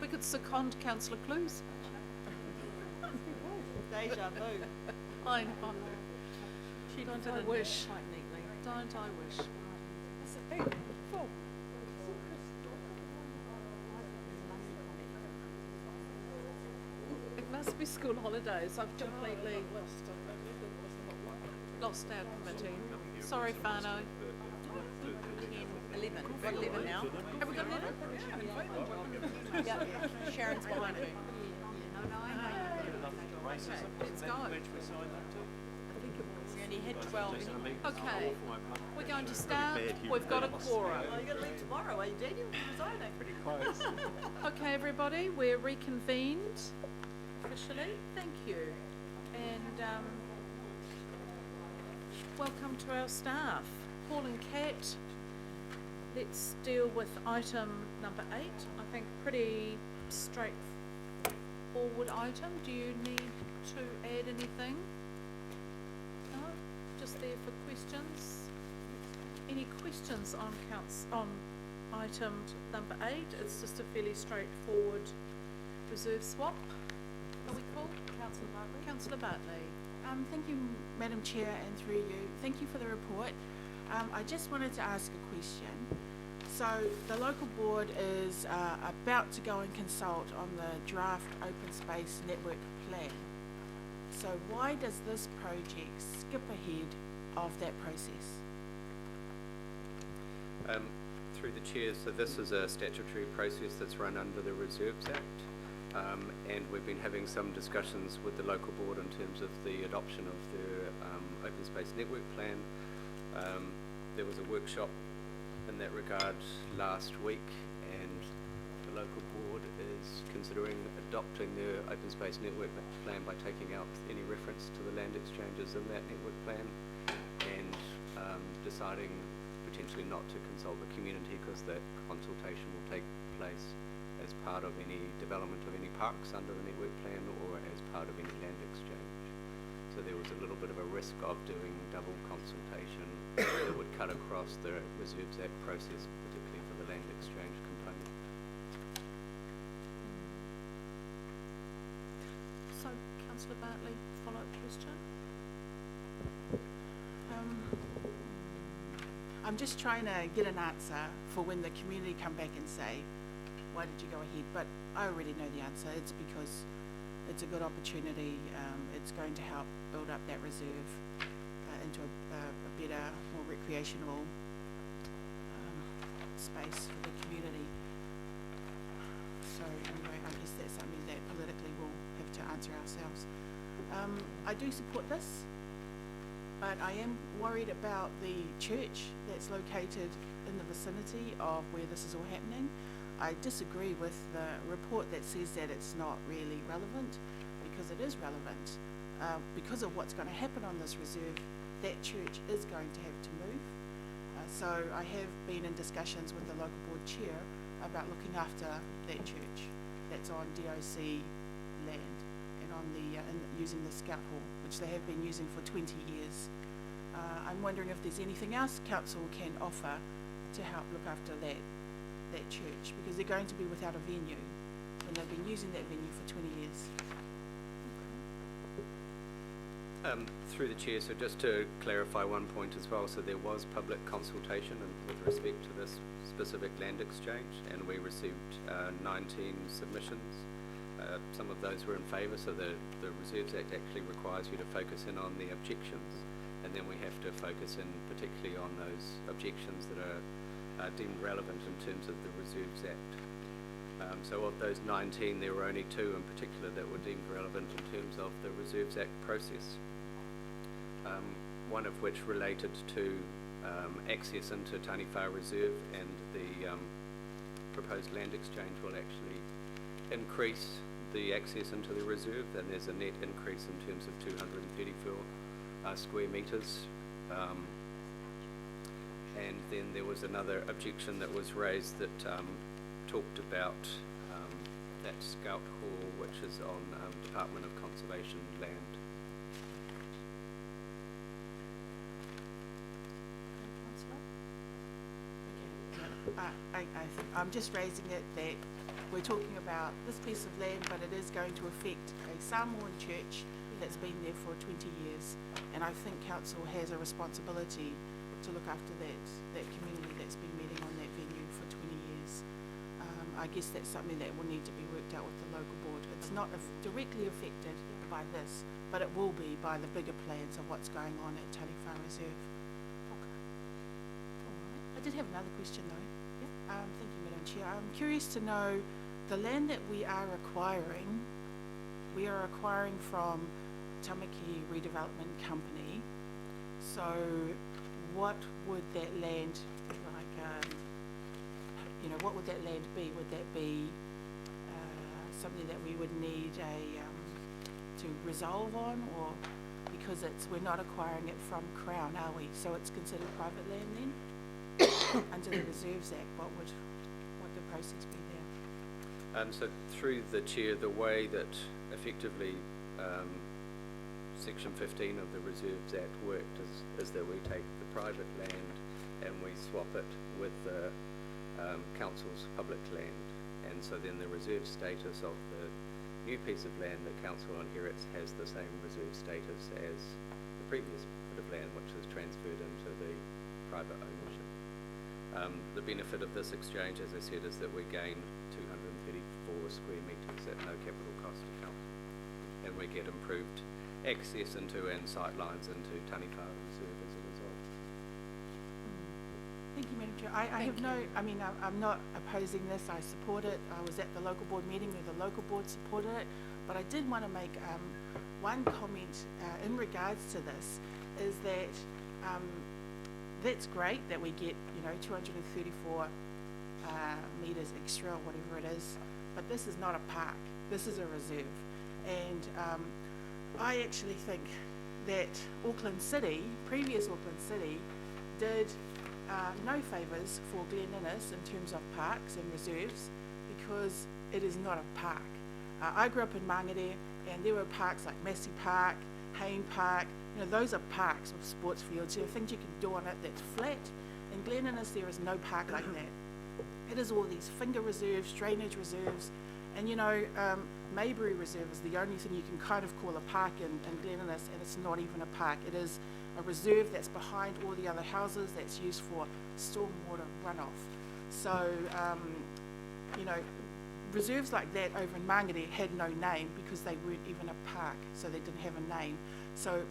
We could second councillor Clues. Deja vu. I know. She Don't fit I in wish? quite neatly. Don't I wish? Is it big? Full? It must be school holidays. I've completely lost our committee. Sorry, Fano. 11. We've got 11 now. Have we got 11? Yeah, Sharon's behind me. Let's go. We only had 12. Okay, we're going to start. We've got a quorum. Oh, you're going to leave tomorrow, are you, Daniel? You're resigning. Pretty close. Okay, everybody, we're reconvened officially. Thank you. And welcome to our staff. Paul and Kat, let's deal with item number 8. I think pretty straightforward item. Do you need to add anything? No? Just there for questions? Any questions on item number 8? It's just a fairly straightforward reserve swap. Are we cool? Councillor Bartley. Councillor Bartley. Thank you, Madam Chair, and through you. Thank you for the report. I just wanted to ask a question. So the local board is about to go and consult on the draft open space network plan. So why does this project skip ahead of that process? Through the chair, so this is a statutory process that's run under the Reserves Act. And we've been having some discussions with the local board in terms of the adoption of their open space network plan. There was a workshop in that regard last week, and the local board is considering adopting their open space network plan by taking out any reference to the land exchanges in that network plan, and deciding potentially not to consult the community because that consultation will take place as part of any development of any parks under the network plan or as part of any land exchange. So there was a little bit of a risk of doing double consultation that would cut across the Reserves Act process, particularly for the land exchange component. So, Councillor Bartley, follow-up question? I'm just trying to get an answer for when the community come back and say, why did you go ahead? But I already know the answer. It's because it's a good opportunity. It's going to help build up that reserve into a better, more recreational space for the community. So anyway, I guess that's something that politically we'll have to answer ourselves. I do support this, but I am worried about the church that's located in the vicinity of where this is all happening. I disagree with the report that says that it's not really relevant, because it is relevant. Because of what's going to happen on this reserve, that church is going to have to move. So I have been in discussions with the local board chair about looking after that church that's on DOC land and on the using the Scout Hall, which they have been using for 20 years. I'm wondering if there's anything else council can offer to help look after that church, because they're going to be without a venue when they've been using that venue for 20 years. Through the chair, so just to clarify one point as well, so there was public consultation with respect to this specific land exchange, and we received 19 submissions. Some of those were in favour, so the Reserves Act actually requires you to focus in on the objections, and then we have to focus in particularly on those objections that are deemed relevant in terms of the Reserves Act. So of those 19, there were only 2 in particular that were deemed relevant in terms of the Reserves Act process. One of which related to access into Taniwha Reserve, and the proposed land exchange will actually increase the access into the reserve, and there's a net increase in terms of 234 square metres. And then there was another objection that was raised that talked about that Scout Hall, which is on Department of Conservation land. I'm just raising it that we're talking about this piece of land, but it is going to affect a Samoan church that's been there for 20 years, and I think council has a responsibility to look after that community that's been meeting on that venue for 20 years. I guess that's something that will need to be worked out with the local board. It's not directly affected by this, but it will be by the bigger plans of what's going on at Tariwha Reserve. Okay. All right. I did have another question though. Yeah. Thank you, Madam Chair. I'm curious to know the land that we are acquiring from Tamaki Redevelopment Company. So what would that land, what would that land be? Would that be something that we would need to resolve on, or because we're not acquiring it from Crown, are we? So it's considered private land then? Under the Reserves Act, what would the process be there? So through the chair, the way that effectively Section 15 of the Reserves Act worked is that we take the private land and we swap it with the council's public land, and so then the reserve status of the new piece of land that council inherits has the same reserve status as the previous bit of land, which is transferred into the private ownership. The benefit of this exchange, as I said, is that we gain 234 square metres at no capital cost to council, and we get improved access into and sight lines into Taniwha Reserve as a result. Thank you, Madam Chair. I'm not opposing this. I support it. I was at the local board meeting where the local board supported it, but I did want to make one comment in regards to this, is that that's great that we get 234 metres extra or whatever it is, but this is not a park. This is a reserve, and I actually think that previous Auckland City, did no favours for Glen Innes in terms of parks and reserves, because it is not a park. I grew up in Mangere, and there were parks like Massey Park, Hayne Park. Those are parks with sports fields. There are things you can do on it that's flat. In Glen Innes, there is no park like that. It is all these finger reserves, drainage reserves, and Maybury Reserve is the only thing you can kind of call a park in Glen Innes, and it's not even a park. It is a reserve that's behind all the other houses, that's used for stormwater runoff. So, reserves like that over in Mangere had no name because they weren't even a park, so they didn't have a name. So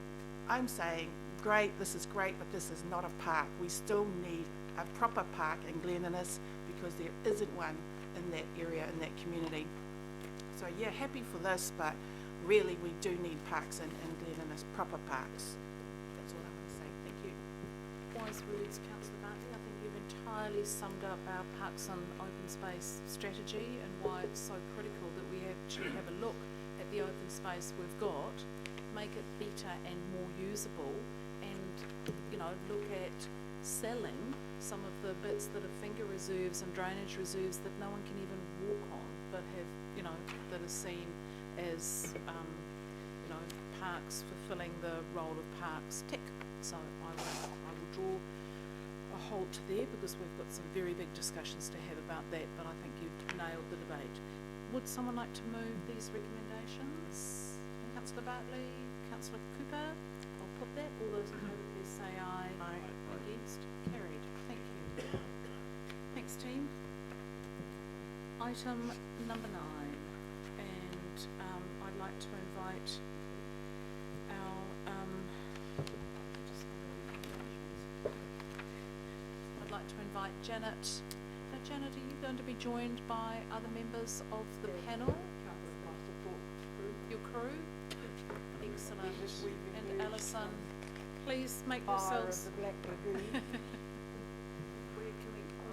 I'm saying, great, this is great, but this is not a park. We still need a proper park in Glen Innes because there isn't one in that area, in that community. So yeah, happy for this, but really we do need parks in Glen Innes, proper parks. That's all I want to say. Thank you. Wise words, Councillor Bartley. I think you've entirely summed up our parks and open space strategy and why it's so critical that we actually have a look at the open space we've got, make it better and more usable, and look at selling some of the bits that are finger reserves and drainage reserves that no one can even walk on, but have that are seen as parks fulfilling the role of parks tick. So I will draw a halt there because we've got some very big discussions to have about that, but I think you've nailed the debate. Would someone like to move these recommendations? Councillor Bartley, Councillor Cooper, I'll put that. All those in favour, please say aye. Aye. Against? Carried. Thank you. Thanks, team. Item number 9, and I'd like to invite Janet. Now, Janet, are you going to be joined by other members of the panel? Your crew? Excellent. And Alison, please make yourselves...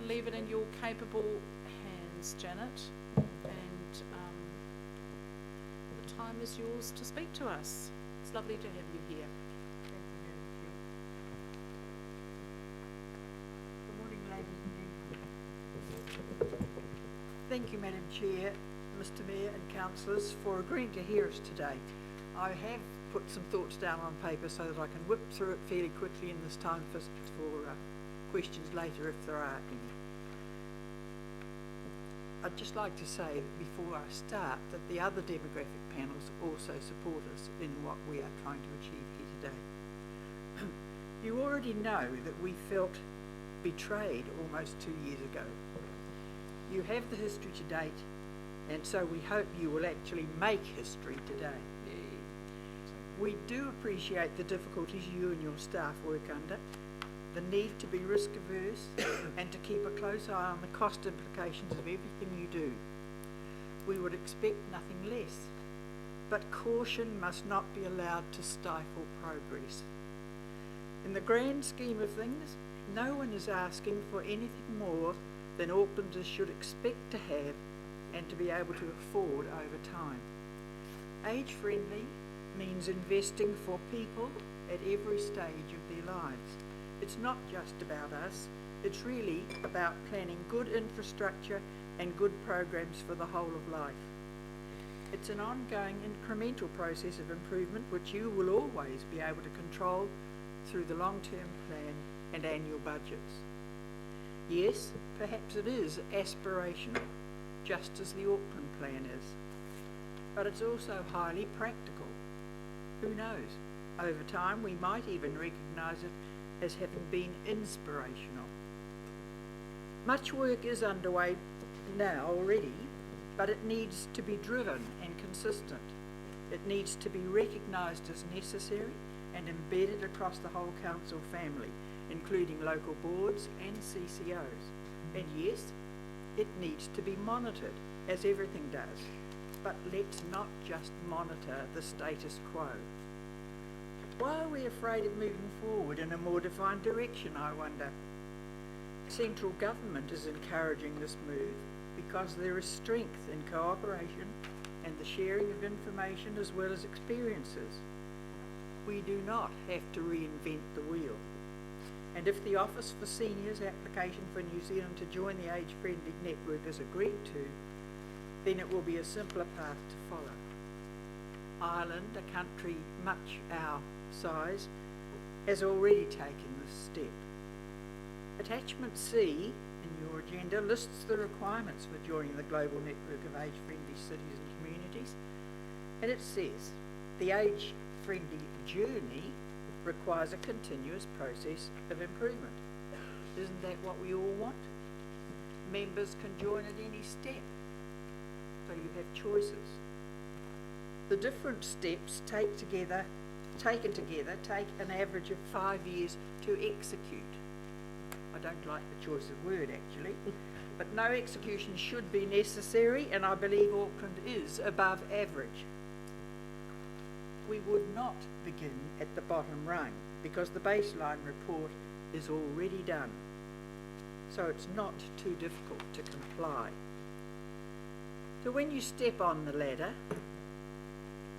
leave it in your capable hands, Janet. And the time is yours to speak to us. It's lovely to have you here. Thank you, Madam Chair, Mr Mayor and councillors for agreeing to hear us today. I have put some thoughts down on paper so that I can whip through it fairly quickly in this time for questions later if there are any. I'd just like to say before I start that the other demographic panels also support us in what we are trying to achieve here today. You already know that we felt betrayed almost 2 years ago. You have the history to date, and so we hope you will actually make history today. We do appreciate the difficulties you and your staff work under, the need to be risk averse and to keep a close eye on the cost implications of everything you do. We would expect nothing less, but caution must not be allowed to stifle progress. In the grand scheme of things, no one is asking for anything more than Aucklanders should expect to have and to be able to afford over time. Age-friendly means investing for people at every stage of their lives. It's not just about us, it's really about planning good infrastructure and good programs for the whole of life. It's an ongoing incremental process of improvement which you will always be able to control through the long-term plan and annual budgets. Yes, perhaps it is aspirational, just as the Auckland plan is, but it's also highly practical. Who knows? Over time, we might even recognise it as having been inspirational. Much work is underway now already, but it needs to be driven and consistent. It needs to be recognised as necessary and embedded across the whole council family, including local boards and CCOs. And yes, it needs to be monitored, as everything does. But let's not just monitor the status quo. Why are we afraid of moving forward in a more defined direction, I wonder? Central government is encouraging this move because there is strength in cooperation and the sharing of information as well as experiences. We do not have to reinvent the wheel. And if the Office for Seniors application for New Zealand to join the age-friendly network is agreed to, then it will be a simpler path to follow. Ireland, a country much our size, has already taken this step. Attachment C in your agenda lists the requirements for joining the global network of age-friendly cities and communities, and it says the age-friendly journey requires a continuous process of improvement. Isn't that what we all want? Members can join at any step, so you have choices. The different steps taken together take an average of 5 years to execute. I don't like the choice of word actually, but no execution should be necessary, and I believe Auckland is above average. We would not begin at the bottom rung because the baseline report is already done, so it's not too difficult to comply. So when you step on the ladder,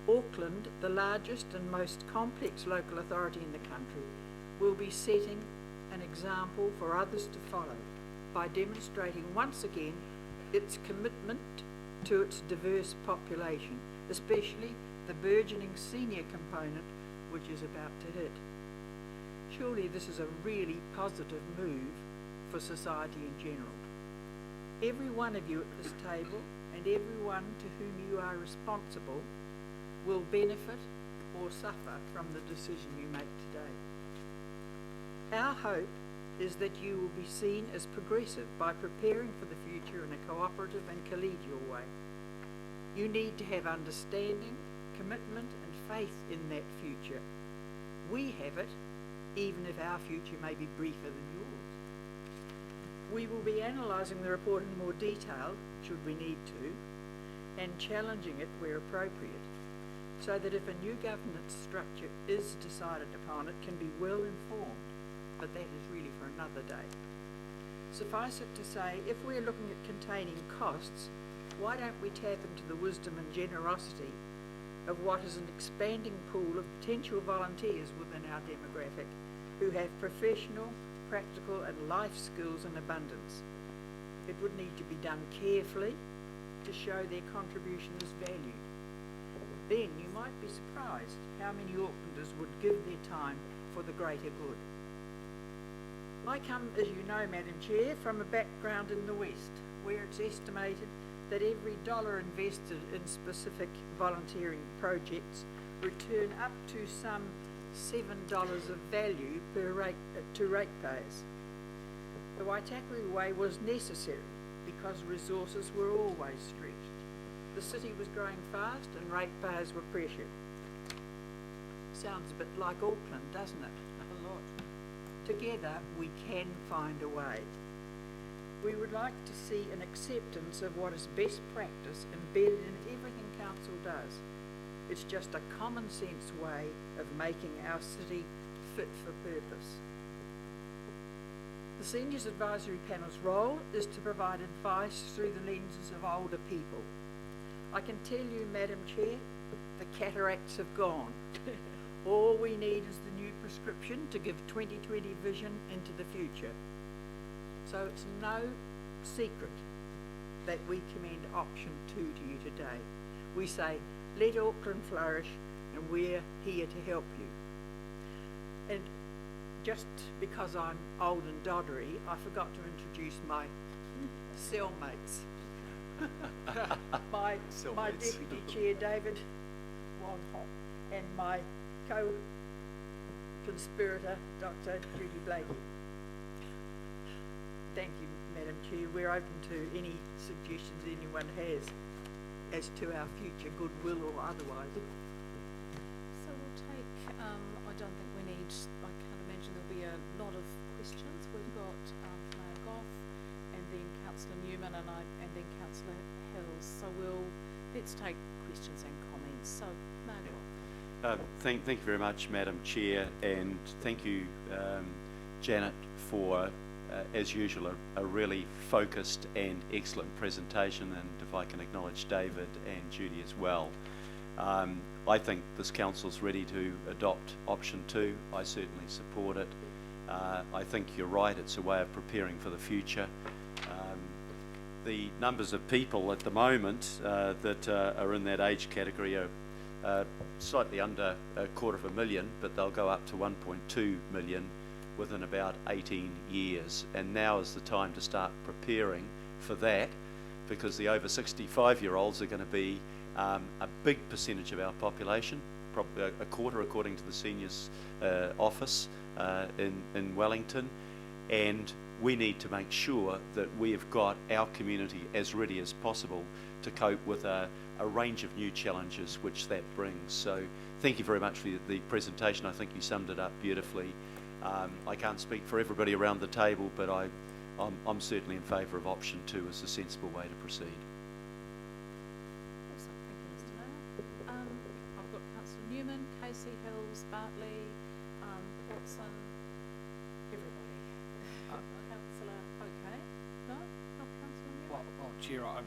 Auckland, the largest and most complex local authority in the country, will be setting an example for others to follow by demonstrating once again its commitment to its diverse population, especially the burgeoning senior component which is about to hit. Surely this is a really positive move for society in general. Every one of you at this table and everyone to whom you are responsible will benefit or suffer from the decision you make today. Our hope is that you will be seen as progressive by preparing for the future in a cooperative and collegial way. You need to have understanding, commitment and faith in that future. We have it, even if our future may be briefer than yours. We will be analysing the report in more detail, should we need to, and challenging it where appropriate, so that if a new governance structure is decided upon, it can be well informed, but that is really for another day. Suffice it to say, if we're looking at containing costs, why don't we tap into the wisdom and generosity of what is an expanding pool of potential volunteers within our demographic who have professional, practical and life skills in abundance. It would need to be done carefully to show their contribution is valued. Then you might be surprised how many Aucklanders would give their time for the greater good. I come, as you know, Madam Chair, from a background in the West. where it's estimated that every dollar invested in specific volunteering projects return up to some $7 of value to ratepayers. The Waitakere Way was necessary because resources were always stretched. The city was growing fast and ratepayers were pressured. Sounds a bit like Auckland, doesn't it? A lot. Together we can find a way. We would like to see an acceptance of what is best practice embedded in everything council does. It's just a common sense way of making our city fit for purpose. The Seniors Advisory Panel's role is to provide advice through the lenses of older people. I can tell you, Madam Chair, the cataracts have gone. All we need is the new prescription to give 20/20 vision into the future. So it's no secret that we commend option 2 to you today. We say, let Auckland flourish, and we're here to help you. And just because I'm old and doddery, I forgot to introduce my cellmates. my Deputy Chair, David Wanhop, and my co-conspirator, Dr. Judy Blakey. Thank you, Madam Chair. We're open to any suggestions anyone has as to our future goodwill or otherwise. So we'll take, I don't think we need, I can't imagine there'll be a lot of questions. We've got Mayor Goff and then Councillor Newman and then Councillor Hills. So let's take questions and comments. So Mayor Goff. Thank you very much, Madam Chair, and thank you, Janet, for as usual, a really focused and excellent presentation, and if I can acknowledge David and Judy as well. I think this council's ready to adopt option 2. I certainly support it. I think you're right, it's a way of preparing for the future. The numbers of people at the moment that are in that age category are slightly under 250,000, but they'll go up to 1.2 million within about 18 years, and now is the time to start preparing for that, because the over 65-year-olds are going to be a big percentage of our population, probably a quarter according to the seniors office in Wellington, and we need to make sure that we have got our community as ready as possible to cope with a range of new challenges which that brings. So thank you very much for the presentation. I think you summed it up beautifully. I can't speak for everybody around the table, but I'm certainly in favour of option 2 as a sensible way to proceed. Awesome, thank you, Mr. Mayor. I've got Councillor Newman, Casey, Hills, Bartley, Watson, everybody. Councillor, okay? No? Not Councillor Newman? Well, Chair, I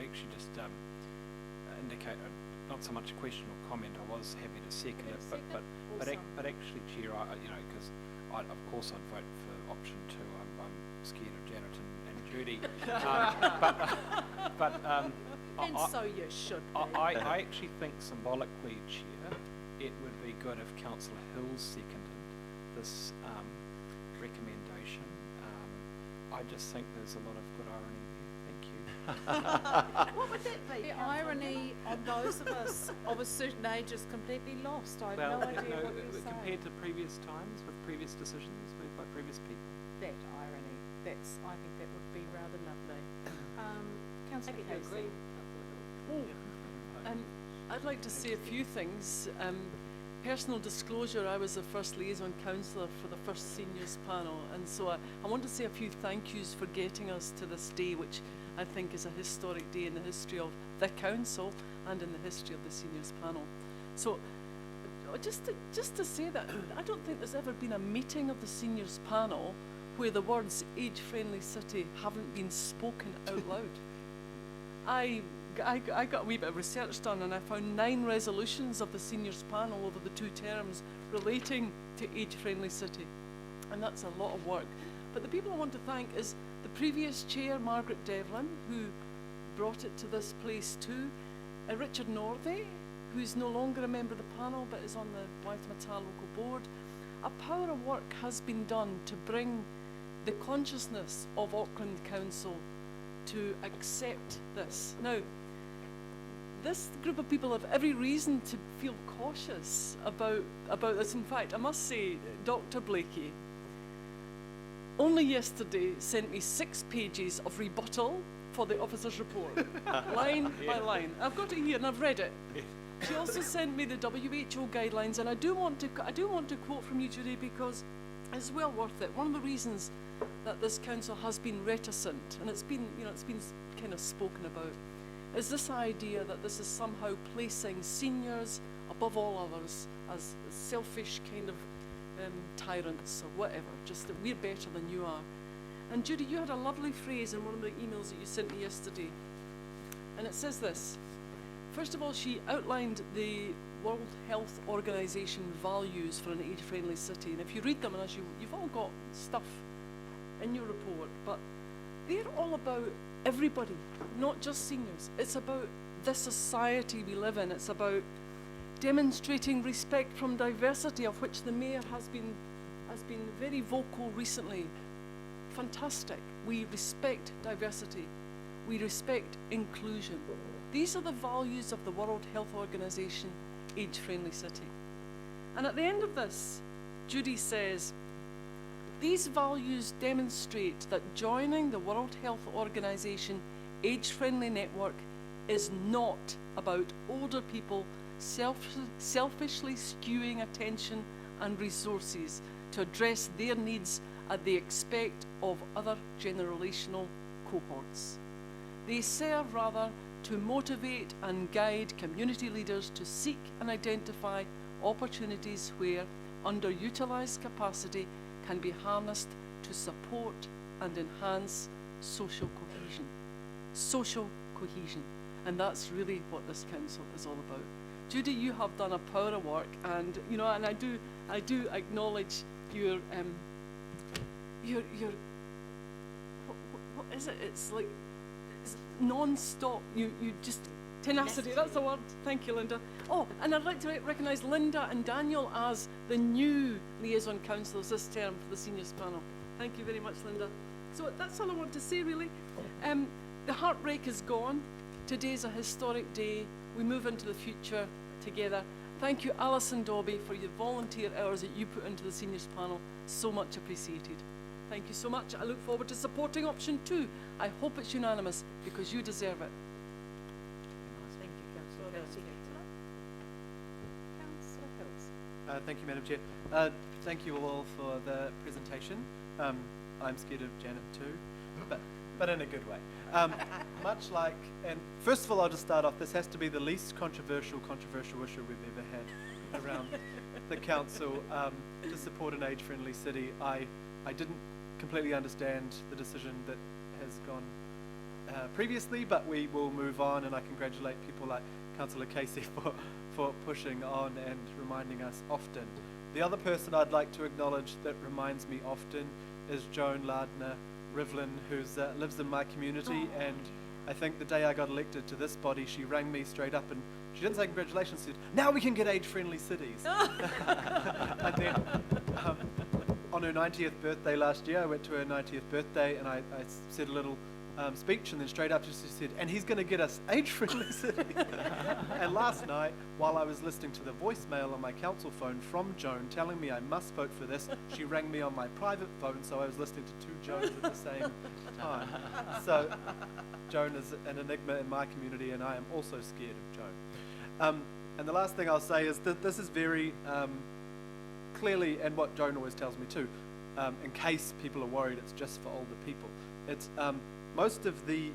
actually just indicate not so much a question or comment. I was happy to second it, but actually, Chair, because of course I'd vote for option 2. I'm scared of Janet and Judy, and so you should be. I actually think symbolically, Chair, it would be good if Councillor Hills seconded this recommendation. I just think there's a lot of good irony there. Thank you. What would that be? The irony on those of us of a certain age is completely lost. I have no idea what you're saying. Compared to previous times with previous decisions made by previous people. That irony, I think that would be rather lovely. Councillor Casey. I'd like to say a few things. Personal disclosure, I was the first liaison councillor for the first seniors panel, and so I want to say a few thank yous for getting us to this day, which I think is a historic day in the history of the council and in the history of the seniors panel. So just to say that I don't think there's ever been a meeting of the seniors panel where the words age-friendly city haven't been spoken out loud. I got a wee bit of research done, and I found 9 resolutions of the seniors panel over the 2 terms relating to age-friendly city, and that's a lot of work. But the people I want to thank is the previous chair, Margaret Devlin, who brought it to this place too, Richard Northey, who's no longer a member of the panel but is on the Waitemata local board. A power of work has been done to bring the consciousness of Auckland Council to accept this. Now, this group of people have every reason to feel cautious about this. In fact, I must say, Dr. Blakey only yesterday sent me 6 pages of rebuttal for the officer's report, line by line. I've got it here and I've read it. She also sent me the WHO guidelines, and I do want to quote from you, Judy, because it's well worth it. One of the reasons that this council has been reticent, and it's been kind of spoken about, is this idea that this is somehow placing seniors above all others as selfish kind of tyrants or whatever, just that we're better than you are. And Judy, you had a lovely phrase in one of the emails that you sent me yesterday, and it says this. First of all, she outlined the World Health Organization values for an age-friendly city, and if you read them, and as you've all got stuff in your report, but they're all about everybody, not just seniors. It's about the society we live in. It's about demonstrating respect from diversity, of which the mayor has been very vocal recently. Fantastic. We respect diversity. We respect inclusion. These are the values of the World Health Organization age-friendly city. And at the end of this, Judy says, these values demonstrate that joining the World Health Organization age-friendly network is not about older people selfishly skewing attention and resources to address their needs at the expense of other generational cohorts. They serve rather to motivate and guide community leaders to seek and identify opportunities where underutilised capacity can be harnessed to support and enhance social cohesion. Social cohesion. And that's really what this council is all about. Judy, you have done a power of work, and and I do acknowledge your what is it? It's like it's non-stop. You just tenacity. That's the word. Thank you, Linda. Oh, and I'd like to recognise Linda and Daniel as the new liaison councillors this term for the seniors panel. Thank you very much, Linda. So that's all I want to say, really. The heartbreak is gone. Today's a historic day. We move into the future together. Thank you, Alison Dobby, for your volunteer hours that you put into the seniors panel. So much appreciated. Thank you so much. I look forward to supporting option 2. I hope it's unanimous because you deserve it. Thank you, Councillor Casey. Councillor Hills. Thank you, Madam Chair. Thank you all for the presentation. I'm scared of Janet too, but in a good way. Much like, and first of all, I'll just start off, this has to be the least controversial issue we've ever had around the council to support an age-friendly city. I didn't completely understand the decision that has gone previously, but we will move on, and I congratulate people like Councillor Casey for pushing on and reminding us often. The other person I'd like to acknowledge that reminds me often is Joan Lardner Rivlin, who lives in my community, and I think the day I got elected to this body, she rang me straight up and she didn't say congratulations, she said, now we can get age-friendly cities. And then on her 90th birthday last year, I went to her 90th birthday and I said a little speech, and then straight up she said, and he's going to get us age-friendly cities. And last night, while I was listening to the voicemail on my council phone from Joan telling me I must vote for this, she rang me on my private phone, so I was listening to 2 Joans at the same time. So Joan is an enigma in my community, and I am also scared of Joan. And the last thing I'll say is that this is very clearly, and what Joan always tells me too, in case people are worried it's just for older people. It's most of the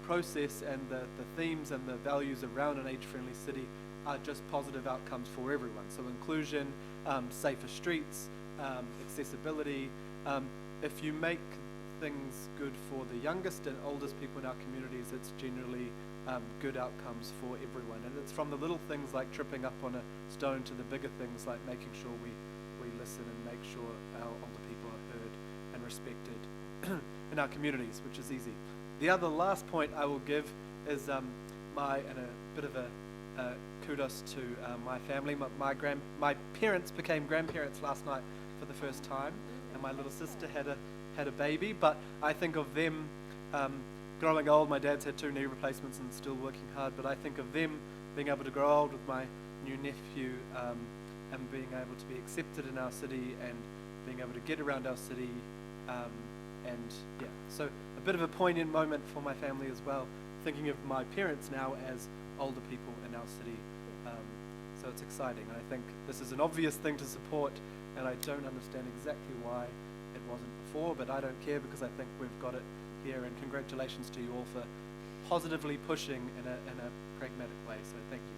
process and the themes and the values around an age-friendly city are just positive outcomes for everyone. So inclusion, safer streets, accessibility. If you make things good for the youngest and oldest people in our communities, it's generally good outcomes for everyone. And it's from the little things like tripping up on a stone to the bigger things like making sure we listen and make sure our older people are heard and respected in our communities, which is easy. The other last point I will give is a bit of a kudos to my family. My parents became grandparents last night for the first time, and my little sister had a baby. But I think of them growing old, my dad's had 2 knee replacements and still working hard, but I think of them being able to grow old with my new nephew and being able to be accepted in our city and being able to get around our city, and yeah, so a bit of a poignant moment for my family as well, thinking of my parents now as older people in our city. So it's exciting. I think this is an obvious thing to support, and I don't understand exactly why it wasn't before, but I don't care because I think we've got it here, and congratulations to you all for positively pushing in a pragmatic way, so thank you.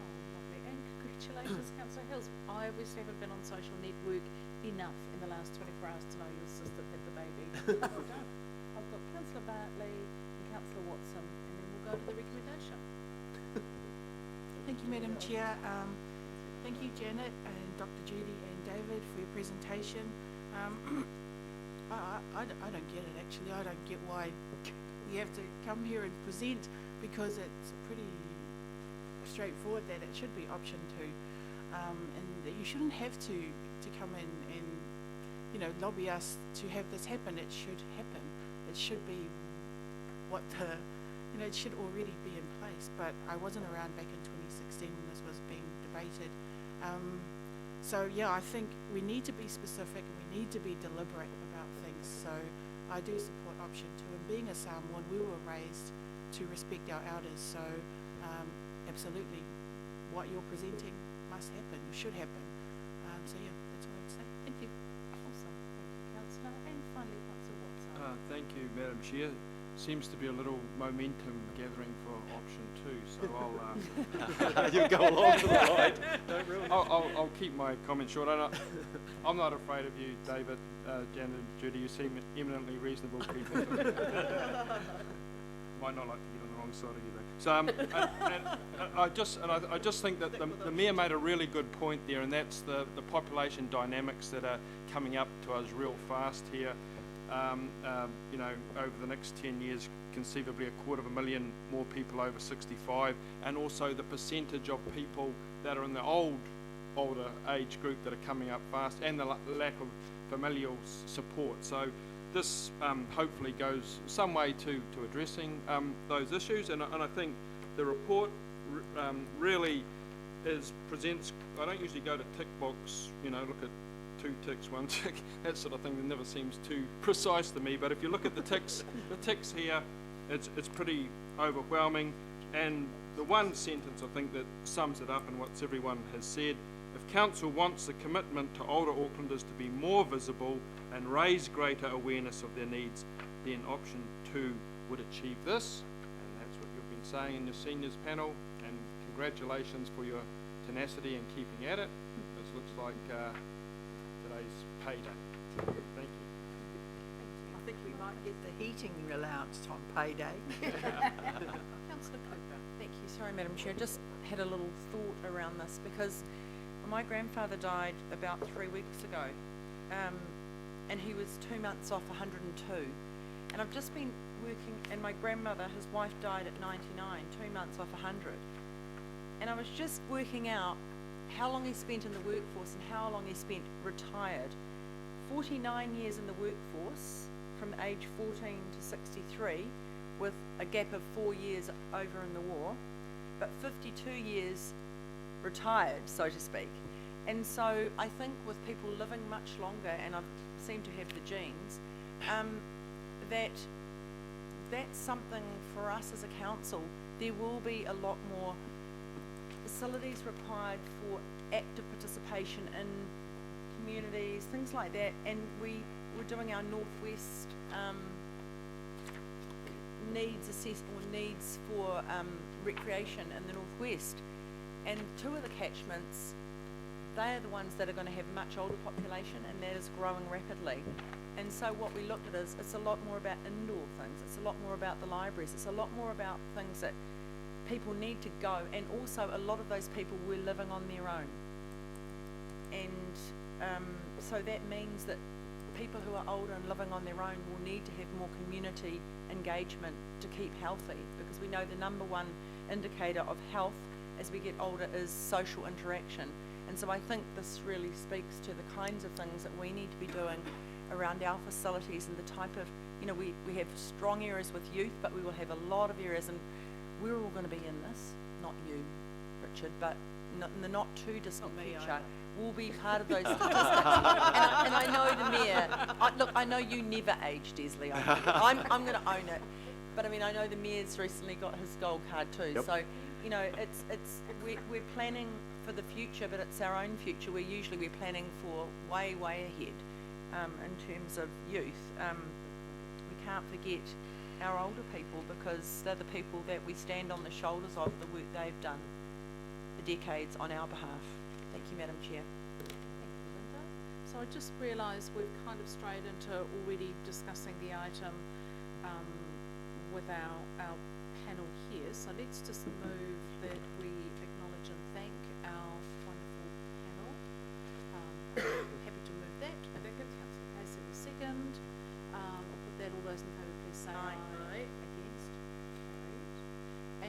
Oh, lovely. And congratulations, Councillor Hills. I obviously haven't been on social network enough in the last 24 hours to know your sister had the baby. Well done. I've got Councillor Bartley and Councillor Watson, and then we'll go to the recommendation. Thank you, Madam Chair. Thank you, Janet and Dr. Judy and David for your presentation. I don't get it, actually. I don't get why we have to come here and present, because it's pretty straightforward that it should be option 2, and that you shouldn't have to come in and, you know, lobby us to have this happen. It should happen. It should be what the, you know, it should already be in place. But I wasn't around back in 2016 when this was being debated. So yeah, I think we need to be specific and we need to be deliberate about things. So I do support option 2, and being a Samoan, we were raised to respect our elders. So absolutely, what you're presenting must happen, should happen. So yeah, that's all I have to say. Thank you. Awesome. Thank you, Councillor. And finally, Councillor Watson. Thank you, Madam Chair. Seems to be a little momentum gathering for option 2, so I'll You'll go along for the ride. Don't ruin it. I'll keep my comments short. I'm not afraid of you, David, Janet and Judy. You seem eminently reasonable people. Might not like to get on the wrong side of you though. So I just think that the Mayor made a really good point there, and that's the population dynamics that are coming up to us real fast here. You know, over the next 10 years, conceivably 250,000 more people over 65, and also the percentage of people that are in the older age group that are coming up fast, and the lack of familial support. So this hopefully goes some way to addressing those issues, and I think the report really presents. I don't usually go to tick box, you know, look at 2 ticks, 1 tick, that sort of thing. That never seems too precise to me. But if you look at the ticks here, it's pretty overwhelming. And the one sentence I think that sums it up and what everyone has said: if council wants the commitment to older Aucklanders to be more visible and raise greater awareness of their needs, then option 2 would achieve this. And that's what you've been saying in your seniors panel. And congratulations for your tenacity and keeping at it. This looks like today's payday. Thank you. I think we might get the heating allowance on payday. Councillor Cooper. Thank you. Sorry, Madam Chair. Just had a little thought around this, because my grandfather died about 3 weeks ago, and he was 2 months off 102. And I've just been working, and my grandmother, his wife, died at 99, 2 months off 100. And I was just working out how long he spent in the workforce and how long he spent retired. 49 years in the workforce from age 14 to 63, with a gap of 4 years over in the war, but 52 years retired, so to speak. And so I think with people living much longer, and I seem to have the genes, that's something for us as a council. There will be a lot more facilities required for active participation in communities, things like that. And we're doing our Northwest needs assessment, or needs for recreation in the Northwest. And 2 of the catchments, they are the ones that are going to have much older population, and that is growing rapidly. And so what we looked at is it's a lot more about indoor things, it's a lot more about the libraries, it's a lot more about things that people need to go, and also a lot of those people were living on their own. And so that means that people who are older and living on their own will need to have more community engagement to keep healthy, because we know the number 1 indicator of health as we get older is social interaction. And so I think this really speaks to the kinds of things that we need to be doing around our facilities and the type of, you know, we have strong areas with youth, but we will have a lot of areas, and we're all going to be in this, not you, Richard, but in the not too distant future, we'll be part of those statistics. and I know the Mayor, look, I know you never age, Desley, I'm going to own it. But I mean, I know the Mayor's recently got his gold card too. Yep. So, you know, we're planning for the future, but it's our own future. We're planning for way ahead in terms of youth. We can't forget our older people, because they're the people that we stand on the shoulders of the work they've done for decades on our behalf. Thank you, Madam Chair. Thank you, Linda. So I just realised we've kind of strayed into already discussing the item with our panel here. So let's just move that we acknowledge and thank our wonderful panel. Happy to move that. Councillor Casey will second. I'll put that. All those in favour, please say aye. Aye. Against? Carried.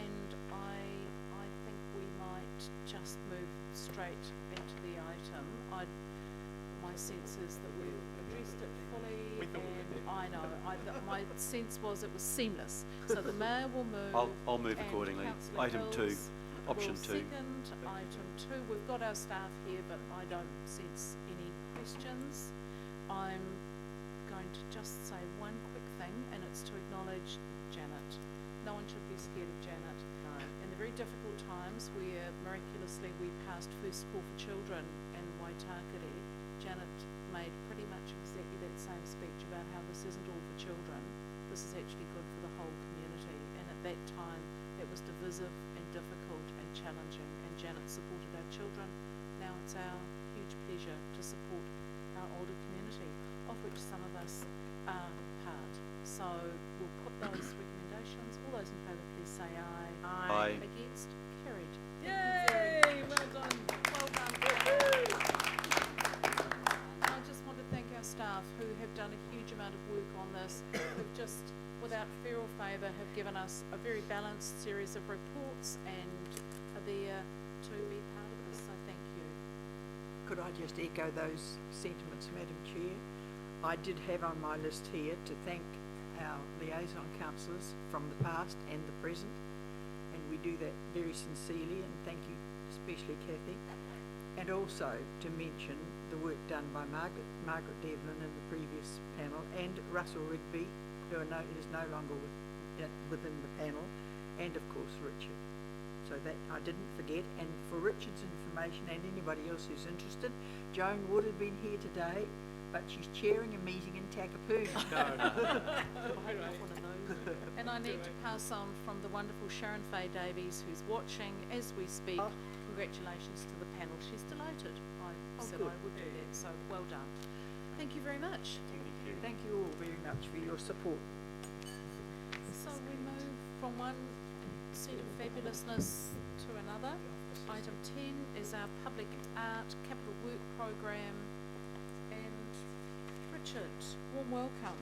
And I think we might just move straight into the item. My sense is that we've addressed it fully, and I know, my sense was it was seamless. So the Mayor will move. I'll move accordingly. Item 2, option 2. Second, item 2. We've got our staff here, but I don't sense any questions. I'm going to just say one quick thing, and it's to acknowledge Janet. No one should be scared of Janet. No. In the very difficult times where miraculously we passed First Call for Children in Waitakere, Janet made pretty much exactly that same speech about how this isn't all for children. This is actually good for the whole community. And at that time, it was divisive and difficult and challenging. And Janet supported our children. Now it's our huge pleasure to support our older community, of which some of us are part. So we'll put those recommendations. All those in favour, please say aye. Aye. Against? Carried. Yay! Well done. Well done. I just want to thank our staff who have done a huge amount of work on this, who've just, without fear or favour, have given us a very balanced series of reports and are there to be part of this, so thank you. Could I just echo those sentiments, Madam Chair? I did have on my list here to thank our liaison councillors from the past and the present, and we do that very sincerely, and thank you especially Kathy. And also to mention the work done by Margaret Devlin in the previous panel, and Russell Rigby, who is no longer within the panel, and of course Richard. So that I didn't forget. And for Richard's information and anybody else who's interested, Joan would have been here today, but she's chairing a meeting in Takapuna. And I need to pass on from the wonderful Sharon Faye Davies, who's watching as we speak. Congratulations to the panel. She's delighted. I said I would do that, so well done. Thank you very much. Thank you all very much for your support. So we move from one set of fabulousness to another. Item 10 is our Public Art Capital Work Programme. And Richard, warm welcome.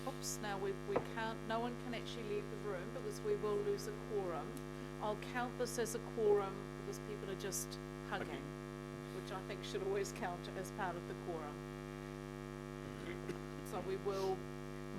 Oops, now we can't, no one can actually leave the room because we will lose a quorum. I'll count this as a quorum because people are just hugging, which I think should always count as part of the quorum. So we will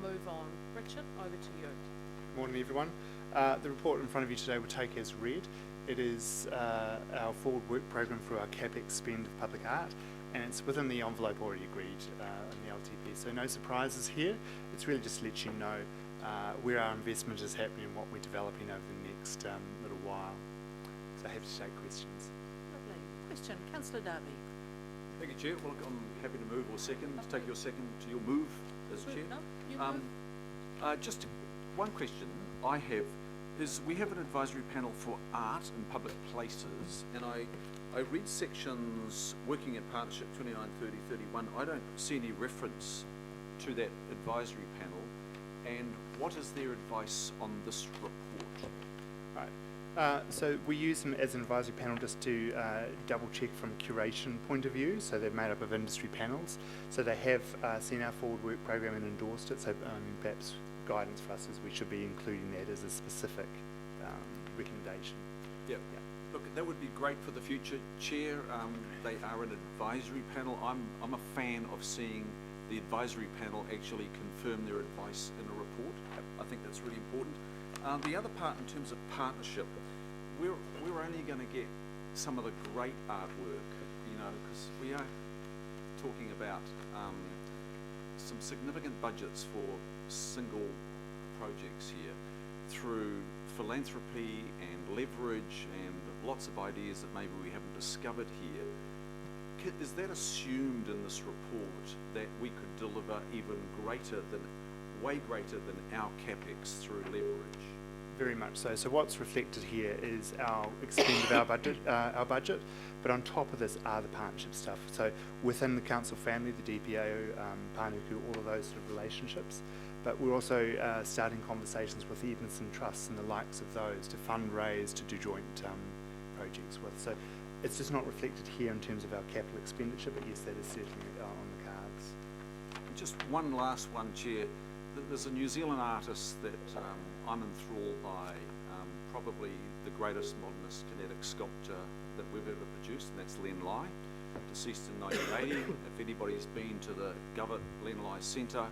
move on. Richard, over to you. Good morning, everyone. The report in front of you today will take as read. It is our forward work program for our CapEx spend of public art, and it's within the envelope already agreed in the LTP. So no surprises here. It's really just to let you know where our investment is happening and what we're developing over the next little while. So happy to take questions. Lovely. Question, Councillor Darby. Thank you, Chair. Well, I'm happy to move or second, to take your second to your move as Chair. No, you move. Just one question I have is we have an advisory panel for art in public places, and I read sections working in partnership 29, 30, 31. I don't see any reference to that advisory panel, and what is their advice on this report? Right. So we use them as an advisory panel just to double check from curation point of view. So they're made up of industry panels. So they have seen our forward work program and endorsed it. So perhaps guidance for us is we should be including that as a specific recommendation. Yep. Look, That would be great for the future, Chair. They are an advisory panel. I'm a fan of seeing the advisory panel actually confirm their advice in a report. I think that's really important. The other part, in terms of partnership, we're only going to get some of the great artwork, you know, because we are talking about some significant budgets for single projects here through philanthropy and leverage and lots of ideas that maybe we haven't discovered here. Is that assumed in this report that we could deliver even greater than, way greater than our capex through leverage? Very much so. So what's reflected here is our expend of our budget, but on top of this are the partnership stuff. So within the council family, the DPO, Panuku, all of those sort of relationships. But we're also starting conversations with the Edmondson Trusts and the likes of those to fundraise, to do joint projects with. So it's just not reflected here in terms of our capital expenditure, but yes, that is certainly on the cards. Just one last one, Chair. There's a New Zealand artist that I'm enthralled by, probably the greatest modernist kinetic sculptor that we've ever produced, and that's Len Lai, deceased in 1980. If anybody's been to the Govett Len Lai Centre,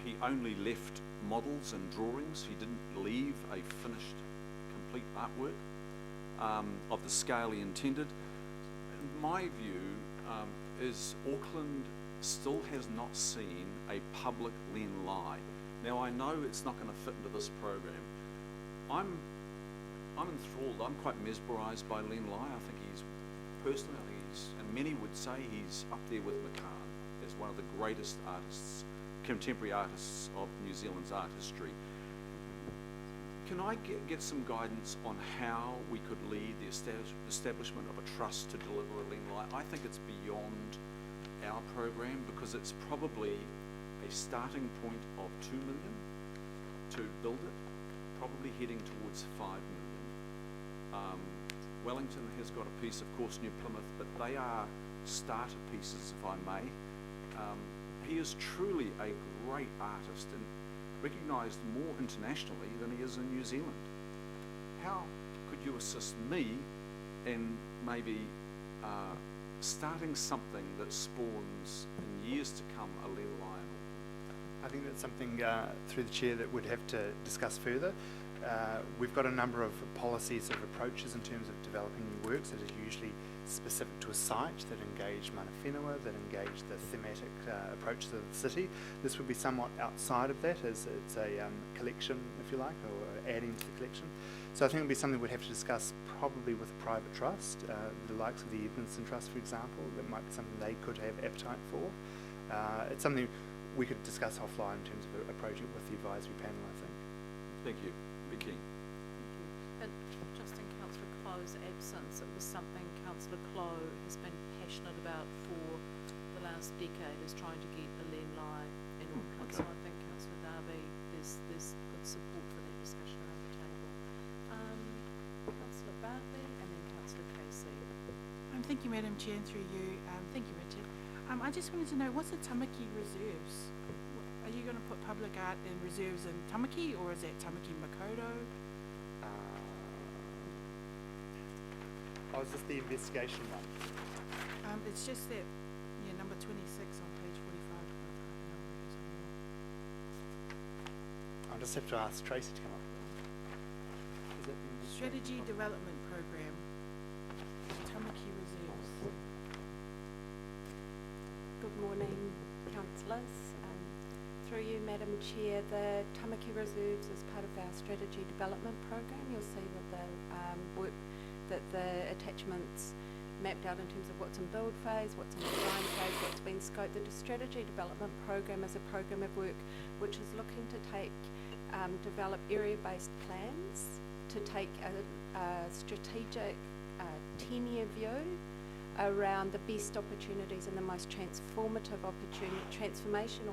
he only left models and drawings. He didn't leave a finished, complete artwork of the scale he intended. My view is Auckland still has not seen a public Len Lai. Now I know it's not going to fit into this program. I'm enthralled. I'm quite mesmerised by Len Lai. I think personally, I think and many would say he's up there with McCann as one of the greatest artists, contemporary artists of New Zealand's art history. Can I get some guidance on how we could lead the establishment of a trust to deliver a Len Lai? I think it's beyond our program because it's probably a starting point of 2 million to build it, probably heading towards 5 million. Wellington has got a piece, of course, New Plymouth, but they are starter pieces, if I may. He is truly a great artist and recognised more internationally than he is in New Zealand. How could you assist me in maybe starting something that spawns in years to come a Len Lai? I think that's something through the chair that we'd have to discuss further. We've got a number of policies of approaches in terms of developing new works that are usually specific to a site, that engage mana whenua, that engage the thematic approaches of the city. This would be somewhat outside of that, as it's a collection, if you like, or adding to the collection. So I think it would be something we'd have to discuss probably with a private trust, the likes of the Edmondson Trust, for example. That might be something they could have appetite for. It's something we could discuss offline in terms of a project with the advisory panel, I think. Thank you. Vicky. And just in Councillor Clo's absence, it was something Councillor Clo has been passionate about for the last decade, is trying to get a Len Lai in Auckland. So I think Councillor Darby, there's good support for that discussion around the table. Councillor Bartley and then Councillor Casey. Thank you, Madam Chair, and through you. Thank you, Richard. I just wanted to know, what's the Tamaki reserves? Are you going to put public art in reserves in Tamaki, or is that Tamaki Makoto? Oh, is this the investigation one? It's just that, number 26 on page 45. I'll just have to ask Tracy to come up. Is that the Strategy Development Program, Tamaki reserves. Good morning, councillors. Through you, Madam Chair, the Tamaki Reserves is part of our strategy development program. You'll see that the attachments mapped out in terms of what's in build phase, what's in design phase, what's been scoped. The strategy development program is a program of work which is looking to develop area-based plans to take a strategic 10-year view around the best opportunities and the most transformational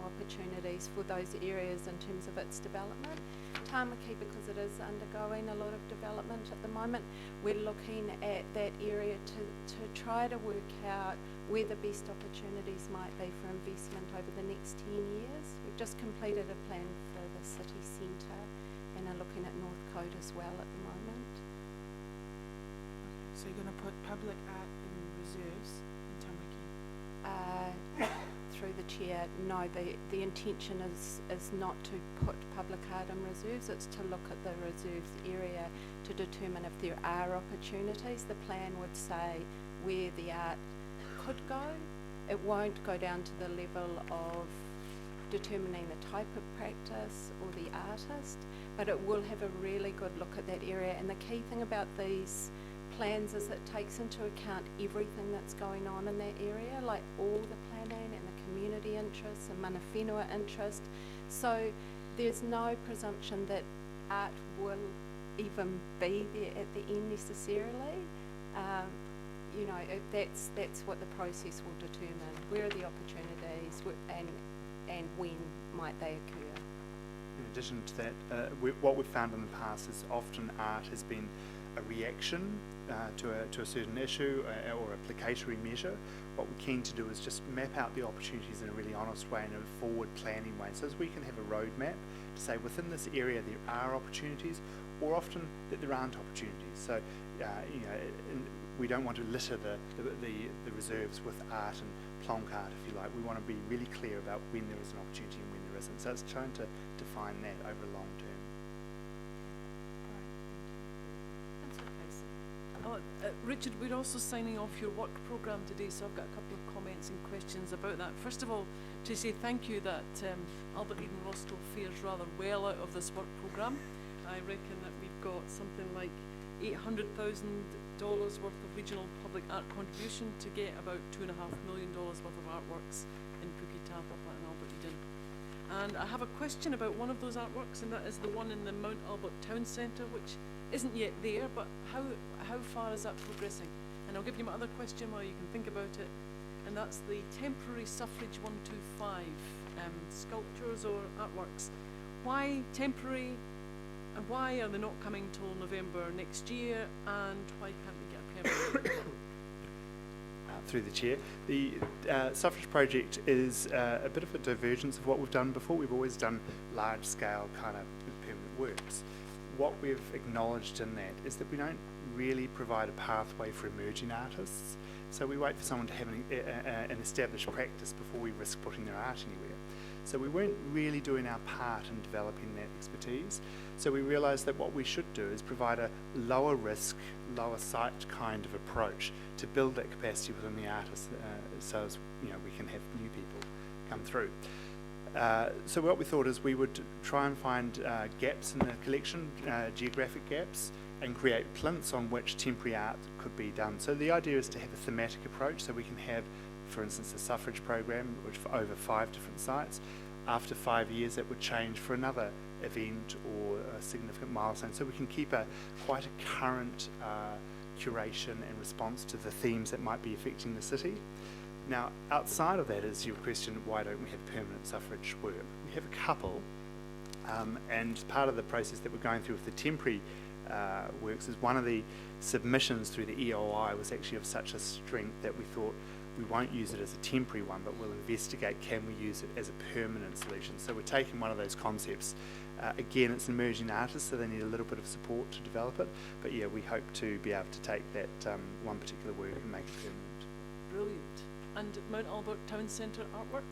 opportunities for those areas in terms of its development. Tamaki, because it is undergoing a lot of development at the moment, we're looking at that area to try to work out where the best opportunities might be for investment over the next 10 years. We've just completed a plan for the city centre and are looking at Northcote as well at the moment. So you're going to put public art in reserves in Tamaki? Through the chair, no, the intention is not to put public art in reserves, it's to look at the reserves area to determine if there are opportunities. The plan would say where the art could go. It won't go down to the level of determining the type of practice or the artist, but it will have a really good look at that area. And the key thing about these plans is it takes into account everything that's going on in that area, like all the planning and the community interests and mana whenua interest. So there's no presumption that art will even be there at the end necessarily. You know, that's what the process will determine. Where are the opportunities and when might they occur? In addition to that, what we've found in the past is often art has been a reaction to a certain issue or a placatory measure. What we're keen to do is just map out the opportunities in a really honest way, in a forward planning way, so as we can have a roadmap to say within this area there are opportunities, or often that there aren't opportunities. So you know, we don't want to litter the reserves with art and plonk art, if you like. We want to be really clear about when there is an opportunity and when there isn't. So it's trying to define that over a long term. Richard, we're also signing off your work programme today, so I've got a couple of comments and questions about that. First of all, to say thank you that Albert Eden Roscoe fares rather well out of this work programme. I reckon that we've got something like $800,000 worth of regional public art contribution to get about $2.5 million worth of artworks in Puketapa and Albert Eden. And I have a question about one of those artworks, and that is the one in the Mount Albert Town Centre, which isn't yet there, but how far is that progressing? And I'll give you my other question while you can think about it, and that's the temporary suffrage 125 sculptures or artworks. Why temporary, and why are they not coming till November next year, and why can't we get a permit? Through the chair, the suffrage project is a bit of a divergence of what we've done before. We've always done large-scale kind of permanent works. What we've acknowledged in that is that we don't really provide a pathway for emerging artists. So we wait for someone to have an established practice before we risk putting their art anywhere. So we weren't really doing our part in developing that expertise. So we realised that what we should do is provide a lower risk, lower sight kind of approach to build that capacity within the artists, so as we can have new people come through. So what we thought is we would try and find gaps in the collection, geographic gaps, and create plinths on which temporary art could be done. So the idea is to have a thematic approach, so we can have, for instance, a suffrage program, which for over 5 different sites. After 5 years, it would change for another event or a significant milestone. So we can keep quite a current curation and response to the themes that might be affecting the city. Now, outside of that is your question, why don't we have permanent suffrage work? We have a couple, and part of the process that we're going through with the temporary works is one of the submissions through the EOI was actually of such a strength that we thought we won't use it as a temporary one, but we'll investigate, can we use it as a permanent solution? So we're taking one of those concepts. Again, it's an emerging artist, so they need a little bit of support to develop it, but yeah, we hope to be able to take that one particular work and make it permanent. Brilliant. And Mount Albert Town Centre artwork?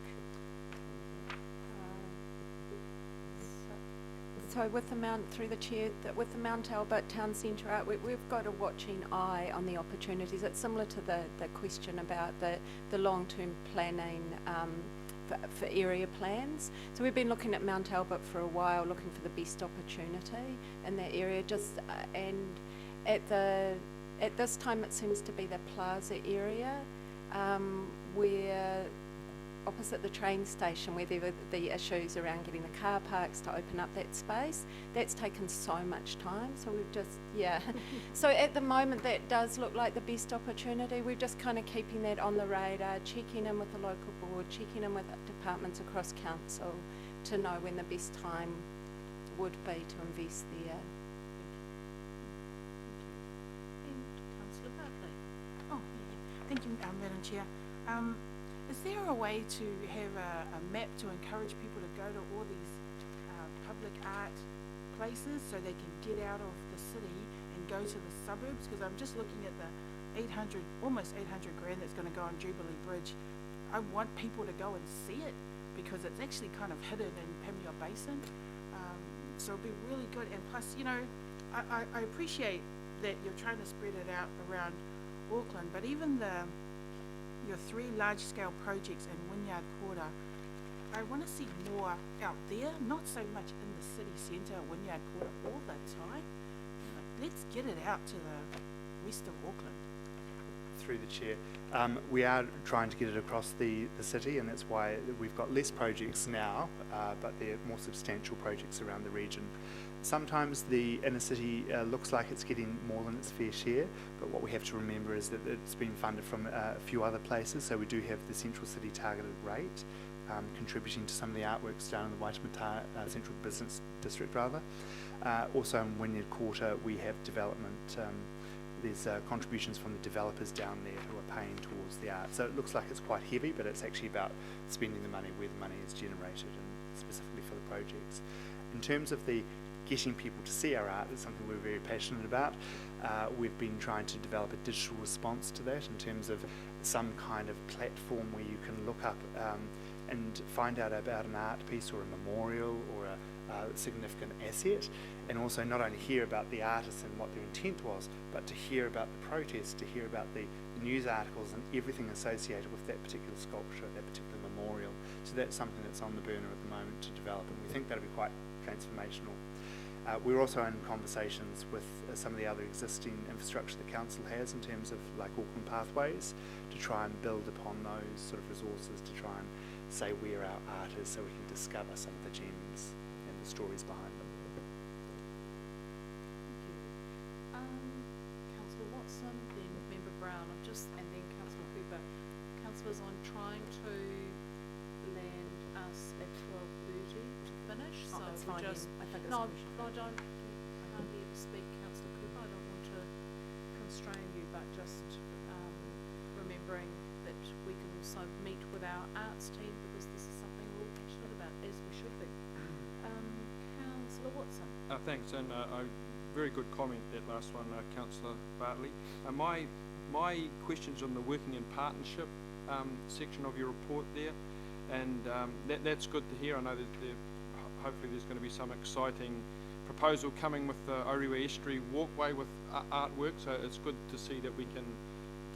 So with the Mount Albert Town Centre art, we've got a watching eye on the opportunities. It's similar to the question about the long-term planning for area plans. So we've been looking at Mount Albert for a while, looking for the best opportunity in that area. And at this time, it seems to be the plaza area, where opposite the train station, where there were the issues around getting the car parks to open up that space. That's taken so much time, so we've just, so at the moment that does look like the best opportunity. We're just kind of keeping that on the radar, checking in with the local board, checking in with departments across council to know when the best time would be to invest there. And Councillor Bartley. Oh, thank you, Madam Chair. Is there a way to have a map to encourage people to go to all these public art places so they can get out of the city and go to the suburbs, because I'm just looking at the almost 800 grand that's going to go on Jubilee Bridge. I want people to go and see it because it's actually kind of hidden in Pamir Basin. So it'll be really good. And plus, you know, I appreciate that you're trying to spread it out around Auckland, but even your 3 large-scale projects in Wynyard Quarter, I want to see more out there, not so much in the city centre, Wynyard Quarter, all the time. Let's get it out to the west of Auckland. Through the chair, we are trying to get it across the city, and that's why we've got less projects now, but they're more substantial projects around the region. Sometimes the inner city looks like it's getting more than its fair share, but what we have to remember is that it's been funded from a few other places. So we do have the central city targeted rate contributing to some of the artworks down in the Waitemata Central Business District rather. Also in Wynyard Quarter we have development, there's contributions from the developers down there who are paying towards the art. So it looks like it's quite heavy, but it's actually about spending the money where the money is generated and specifically for the projects. In terms of the getting people to see our art, it's something we're very passionate about. We've been trying to develop a digital response to that in terms of some kind of platform where you can look up and find out about an art piece or a memorial or a significant asset, and also not only hear about the artist and what their intent was, but to hear about the protest, to hear about the news articles and everything associated with that particular sculpture, that particular memorial. So that's something that's on the burner at the moment to develop, and we think that'll be quite transformational. We're also in conversations with some of the other existing infrastructure the council has in terms of like Auckland Pathways to try and build upon those sort of resources to try and say where our art is so we can discover some of the gems and the stories behind them. Thank you. Councillor Watson, then Member Brown, and then Councillor Cooper. Councillors, I'm trying to land us at 12:30 to finish, so that's we fine, just... I think No, that's I don't, you can't hear to speak, Councillor Cooper, I don't want to constrain you, but just remembering that we can also meet with our arts team because this is something we're all passionate about, as we should be. Councillor Watson. Thanks, and a very good comment, that last one, Councillor Bartley. My question's on the working in partnership section of your report there, and that's good to hear. I know that hopefully there's going to be some exciting proposal coming with the Orewa Estuary walkway with artwork, so it's good to see that we can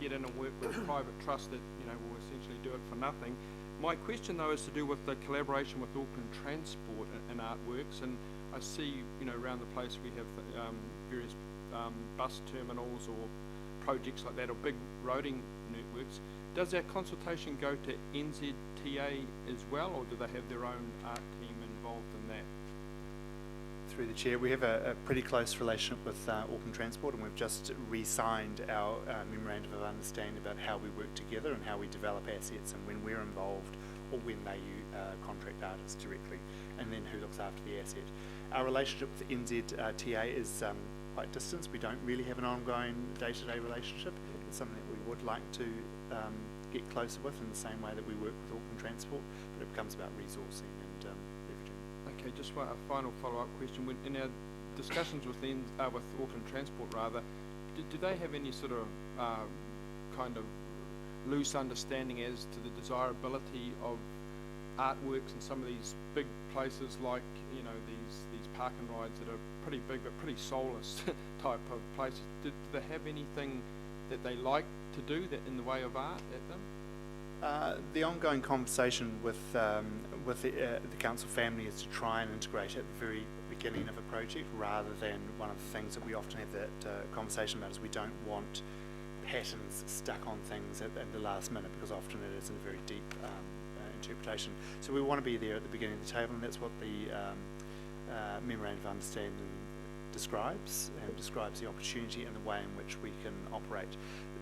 get in and work with private trust that, you know, will essentially do it for nothing. My question though is to do with the collaboration with Auckland Transport and artworks, and I see, you know, around the place we have various bus terminals or projects like that, or big roading networks. Does our consultation go to NZTA as well, or do they have their own art team involved in that? Through the chair, we have a pretty close relationship with Auckland Transport, and we've just re-signed our memorandum of understanding about how we work together and how we develop assets and when we're involved or when they contract artists directly, and then who looks after the asset. Our relationship with NZTA is quite distant. We don't really have an ongoing day-to-day relationship. It's something that we would like to get closer with in the same way that we work with Auckland Transport, but it becomes about resourcing and leveraging. Okay, just a final follow-up question. In our discussions with Auckland Transport, rather, do they have any sort of kind of loose understanding as to the desirability of artworks in some of these big places, like, you know, these park and rides that are pretty big but pretty soulless type of places? Do they have anything that they like to do that in the way of art at them? The ongoing conversation with the council family is to try and integrate at the very beginning of a project, rather than one of the things that we often have that conversation about is we don't want patterns stuck on things at the last minute, because often it isn't a very deep interpretation. So we want to be there at the beginning of the table, and that's what the memorandum of understanding describes, and describes the opportunity and the way in which we can operate.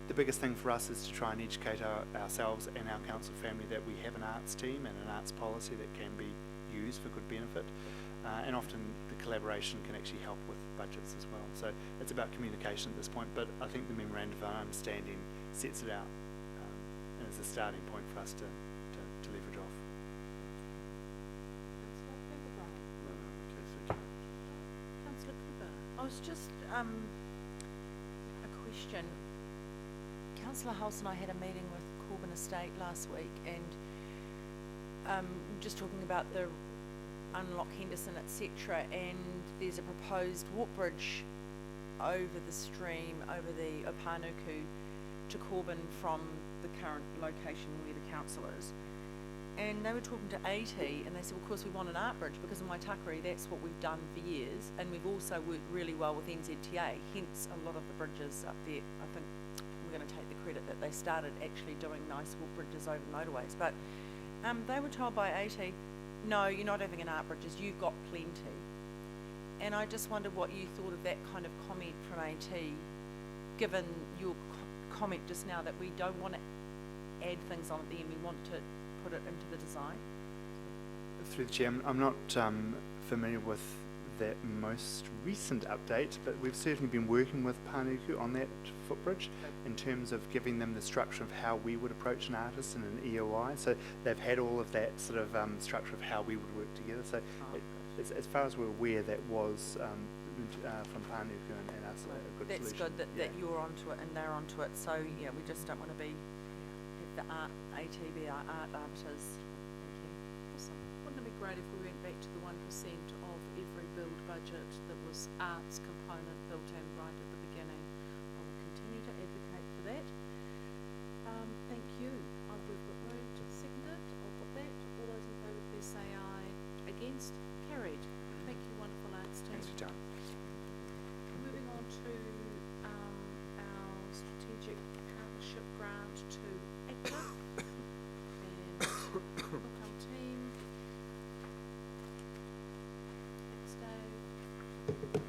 The biggest thing for us is to try and educate ourselves and our council family that we have an arts team and an arts policy that can be used for good benefit, and often the collaboration can actually help with budgets as well. So it's about communication at this point, but I think the memorandum of understanding sets it out and is a starting point for us to leverage off. Councillor Cooper, I was just question. Councillor House and I had a meeting with Corbin Estate last week, and just talking about the Unlock Henderson, etc. And there's a proposed walk bridge over the stream, over the Opanuku to Corbin from the current location where the council is. And they were talking to AT, and they said, well, of course we want an art bridge because in Waitakere that's what we've done for years, and we've also worked really well with NZTA, hence a lot of the bridges up there. I think we're going to take the credit that they started actually doing nice walk bridges over motorways. But they were told by AT, no, you're not having an art bridges, you've got plenty. And I just wondered what you thought of that kind of comment from AT, given your comment just now that we don't want to add things on at the end, we want to put it into the design. Through the Chair, I'm not familiar with that most recent update, but we've certainly been working with Panuku on that footbridge in terms of giving them the structure of how we would approach an artist in an EOI. So they've had all of that sort of structure of how we would work together. So as far as we're aware, that was from Panuku and us a good That's solution. good that you're onto it and they're onto it. So yeah, we just don't want to have the art ATB, our art arbiters. Awesome. Wouldn't it be great if we went back to the 1% of every build budget that was arts component built in right at the beginning? I will continue to advocate for that. Thank you. We've got moved, seconded. I'll put that. All those in favour, please say aye. Against? Carried. Thank you, wonderful arts team. Thanks for your time. Moving on to our strategic partnership grant to Active. And welcome team. Thanks, Dave.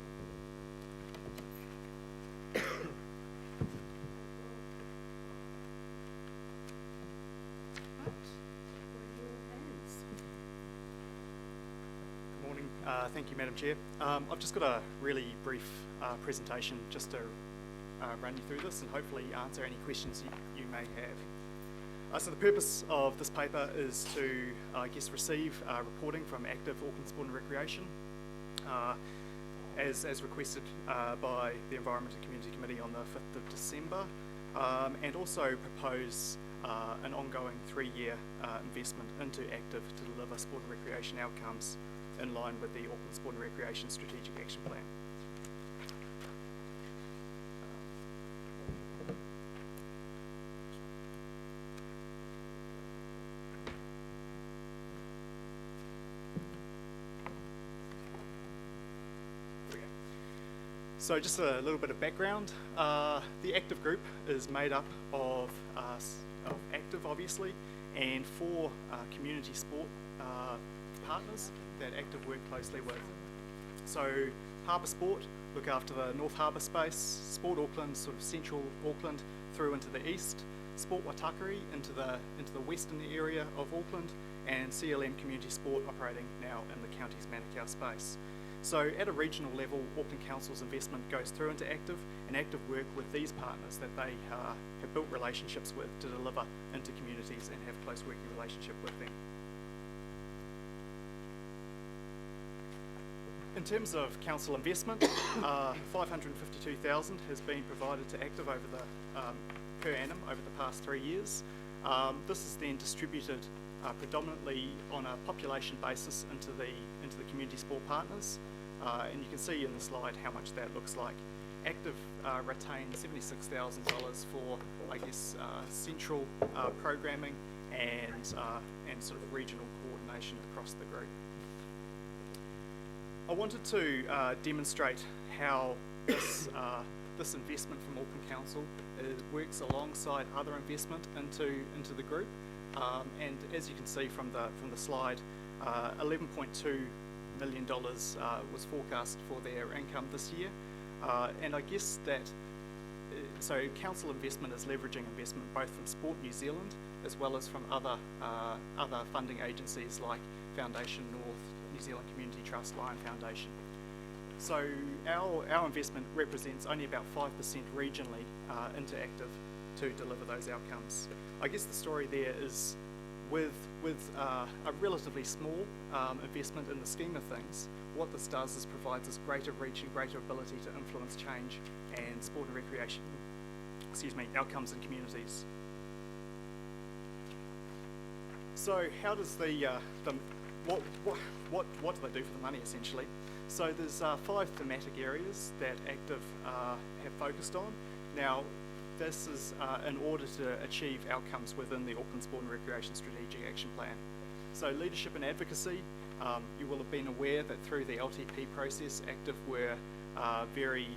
Good morning. Thank you, Madam Chair. I've just got a really brief presentation just to run you through this and hopefully answer any questions you may have. So the purpose of this paper is to, receive reporting from Active Auckland Sport and Recreation as requested by the Environment and Community Committee on the 5th of December, and also propose an ongoing 3-year investment into Active to deliver sport and recreation outcomes in line with the Auckland Sport and Recreation Strategic Action Plan. So just a little bit of background. The Active Group is made up of Active, obviously, and 4 community sport partners that Active work closely with. So Harbour Sport look after the North Harbour space, Sport Auckland, sort of central Auckland through into the east, Sport Waitakere into the western area of Auckland, and CLM Community Sport operating now in the county's Manukau space. So at a regional level, Auckland Council's investment goes through into Active, and Active work with these partners that they have built relationships with to deliver into communities and have close working relationship with them. In terms of council investment, $552,000 has been provided to Active over the per annum over the past 3 years. This is then distributed predominantly on a population basis into the community sport partners, and you can see in the slide how much that looks like. Active retained $76,000 for, central programming and sort of regional coordination across the group. I wanted to demonstrate how this investment from Auckland Council works alongside other investment into the group. And as you can see from the slide, $11.2 million was forecast for their income this year. And I guess that, so council investment is leveraging investment both from Sport New Zealand as well as from other funding agencies like Foundation North, New Zealand Community Trust, Lion Foundation. So our investment represents only about 5% regionally into Active to deliver those outcomes. I guess the story there is with a relatively small investment in the scheme of things, what this does is provides us greater reach and greater ability to influence change and sport and recreation outcomes in communities. So how does what do they do for the money essentially? So there's 5 thematic areas that Active have focused on. Now this is in order to achieve outcomes within the Auckland Sport and Recreation Strategic Action Plan. So leadership and advocacy, you will have been aware that through the LTP process, Active were very,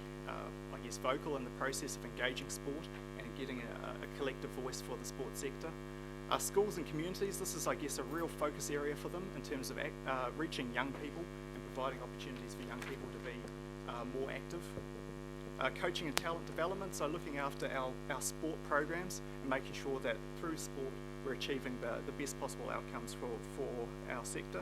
vocal in the process of engaging sport and getting a collective voice for the sports sector. Schools and communities, this is, a real focus area for them in terms of reaching young people and providing opportunities for young people to be more active. Coaching and talent development, so looking after our sport programs and making sure that through sport we're achieving the best possible outcomes for our sector.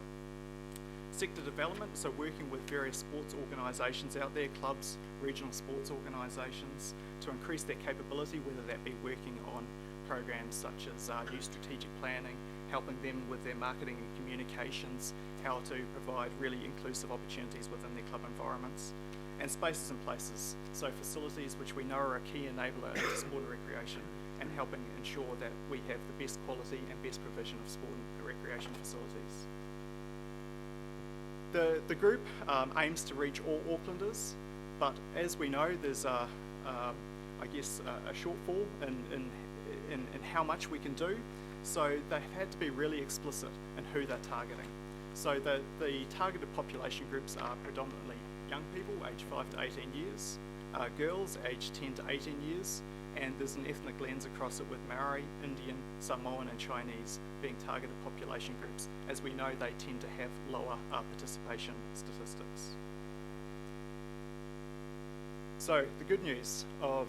Sector development, so working with various sports organisations out there, clubs, regional sports organisations, to increase their capability, whether that be working on programs such as new strategic planning, helping them with their marketing and communications, how to provide really inclusive opportunities within their club environments, and spaces and places, so facilities which we know are a key enabler to sport and recreation, and helping ensure that we have the best quality and best provision of sport and recreation facilities. The group aims to reach all Aucklanders, but as we know, there's a shortfall in how much we can do. So they've had to be really explicit in who they're targeting. So the targeted population groups are predominantly young people aged 5 to 18 years, girls aged 10 to 18 years, and there's an ethnic lens across it with Maori, Indian, Samoan and Chinese being targeted population groups. As we know, they tend to have lower participation statistics. So the good news of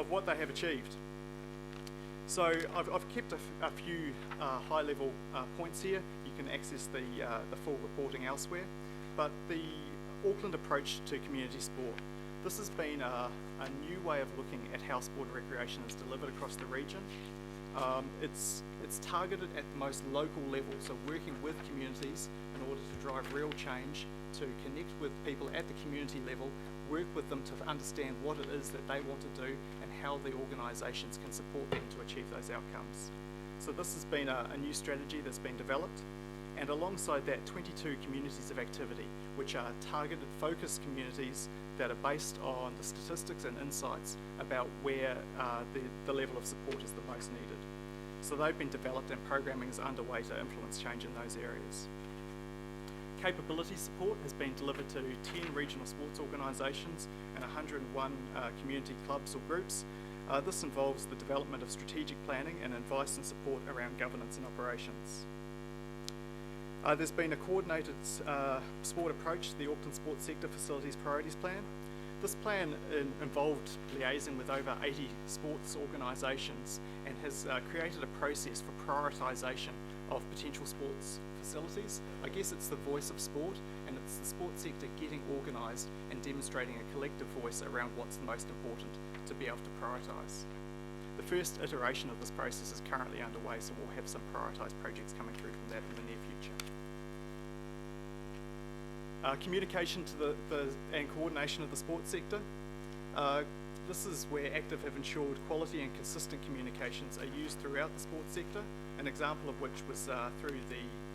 what they have achieved. So I've kept a few high-level points here. You can access the full reporting elsewhere. But the Auckland approach to community sport, this has been a new way of looking at how sport and recreation is delivered across the region. It's targeted at the most local level, so working with communities in order to drive real change, to connect with people at the community level, work with them to understand what it is that they want to do and how the organisations can support them to achieve those outcomes. So this has been a new strategy that's been developed, and alongside that 22 communities of activity, which are targeted focused communities that are based on the statistics and insights about where the level of support is the most needed. So they've been developed and programming is underway to influence change in those areas. Capability support has been delivered to 10 regional sports organisations and 101 community clubs or groups. This involves the development of strategic planning and advice and support around governance and operations. There's been a coordinated sport approach to the Auckland Sports Sector Facilities Priorities Plan. This plan involved liaising with over 80 sports organisations and has created a process for prioritisation of potential sports facilities. I guess it's the voice of sport, and it's the sports sector getting organised and demonstrating a collective voice around what's the most important to be able to prioritise. The first iteration of this process is currently underway, so we'll have some prioritised projects coming through from that in the near future. Communication to and coordination of the sports sector. This is where Active have ensured quality and consistent communications are used throughout the sports sector, an example of which was through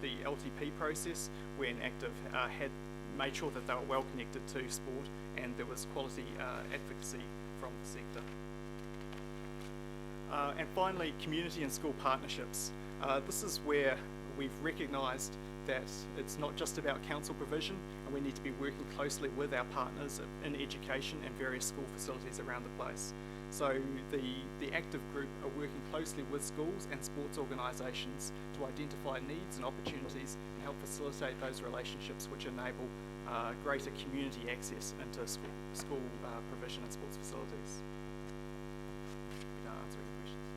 the LTP process, when Active had made sure that they were well connected to sport and there was quality advocacy from the sector. And finally, community and school partnerships. This is where we've recognised that it's not just about council provision, and we need to be working closely with our partners in education and various school facilities around the place. So the Active group are working closely with schools and sports organisations to identify needs and opportunities and help facilitate those relationships which enable greater community access into school provision and sports facilities. Can I answer any questions?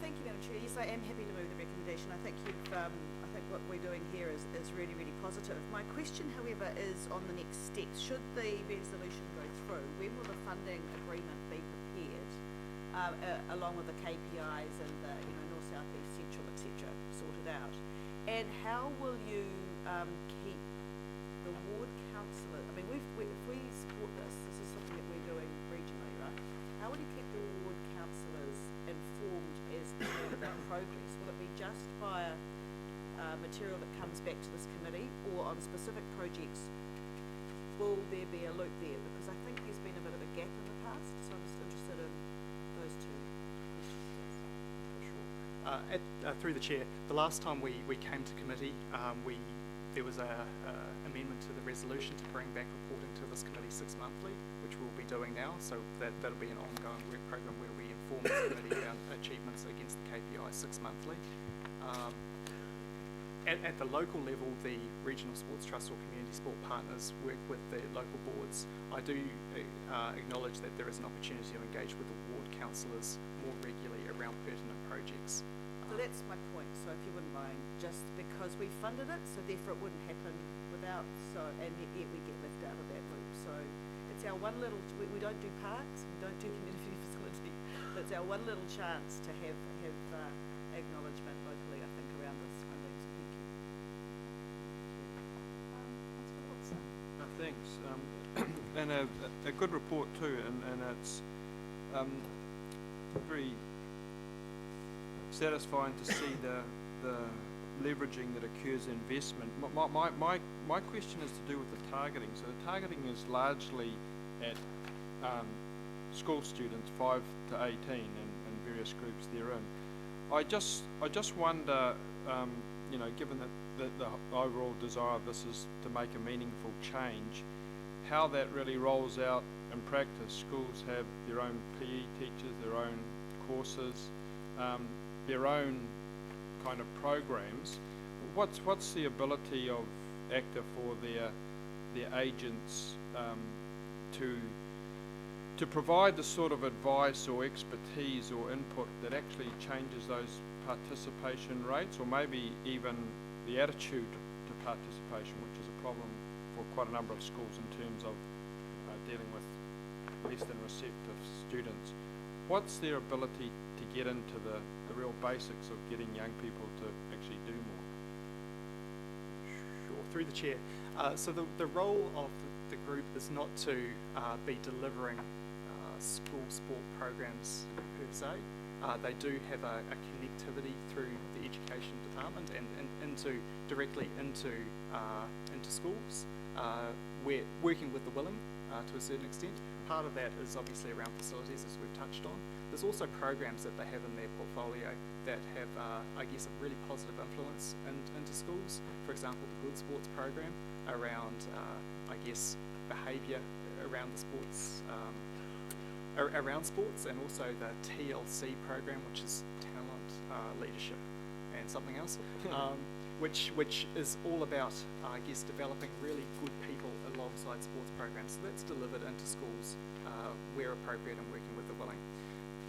Thank you, Madam Chair. Yes, I am happy to move the recommendation. I think I think what we're doing here is really, really positive. My question, however, is on the next steps. Should the resolution go through, when will the funding agreement be prepared, along with the KPIs and the North, South, East, Central, etc. sorted out? And how will you keep the ward councillor? I mean, if we support this is something that we're doing regionally, right? How will you keep the ward councillors informed as to that progress? Will it be just via material that comes back to this committee, or on specific projects will there be a loop there? Because I think there's been a bit of a gap in the past, so I'm just interested in those two questions. Sure. Through the chair, the last time we came to committee, there was a amendment to the resolution to bring back reporting to this committee 6 monthly, which we'll be doing now. So that'll be an ongoing work program where we inform the committee about achievements against the KPI 6 monthly. At the local level, the regional sports trust or community sport partners work with the local boards. I do acknowledge that there is an opportunity to engage with the ward councillors more regularly around pertinent projects. So that's my point. So if you wouldn't mind, just because we funded it, so therefore it wouldn't happen without, and yet we get left out of that loop. So it's our one little, we don't do parks, we don't do community facility. It's our one little chance to have acknowledgement locally, I think, around this funding. So thank you. Thanks. And a good report too, and it's very satisfying to see the leveraging that occurs in investment. My question is to do with the targeting. So the targeting is largely at school students 5 to 18 and various groups therein. I just wonder, given that the overall desire of this is to make a meaningful change, how that really rolls out in practice. Schools have their own PE teachers, their own courses, their own kind of programs. What's the ability of ACTA for their agents to provide the sort of advice or expertise or input that actually changes those participation rates, or maybe even the attitude to participation, which is a problem for quite a number of schools in terms of dealing with less than receptive students? What's their ability to get into the real basics of getting young people to actually do more? Sure, through the chair. So the role of the group is not to be delivering school sport programs per se. They do have a connectivity through the education department and directly into schools. We're working with the willing to a certain extent. Part of that is obviously around facilities, as we've touched on. There's also programs that they have in their portfolio that have, I guess, a really positive influence into schools. For example, the Good Sports program around, I guess, behaviour around the sports, and also the TLC program, which is talent, leadership, and something else, which is all about, I guess, developing really good people alongside sports programs. So that's delivered into schools where appropriate and working with the willing.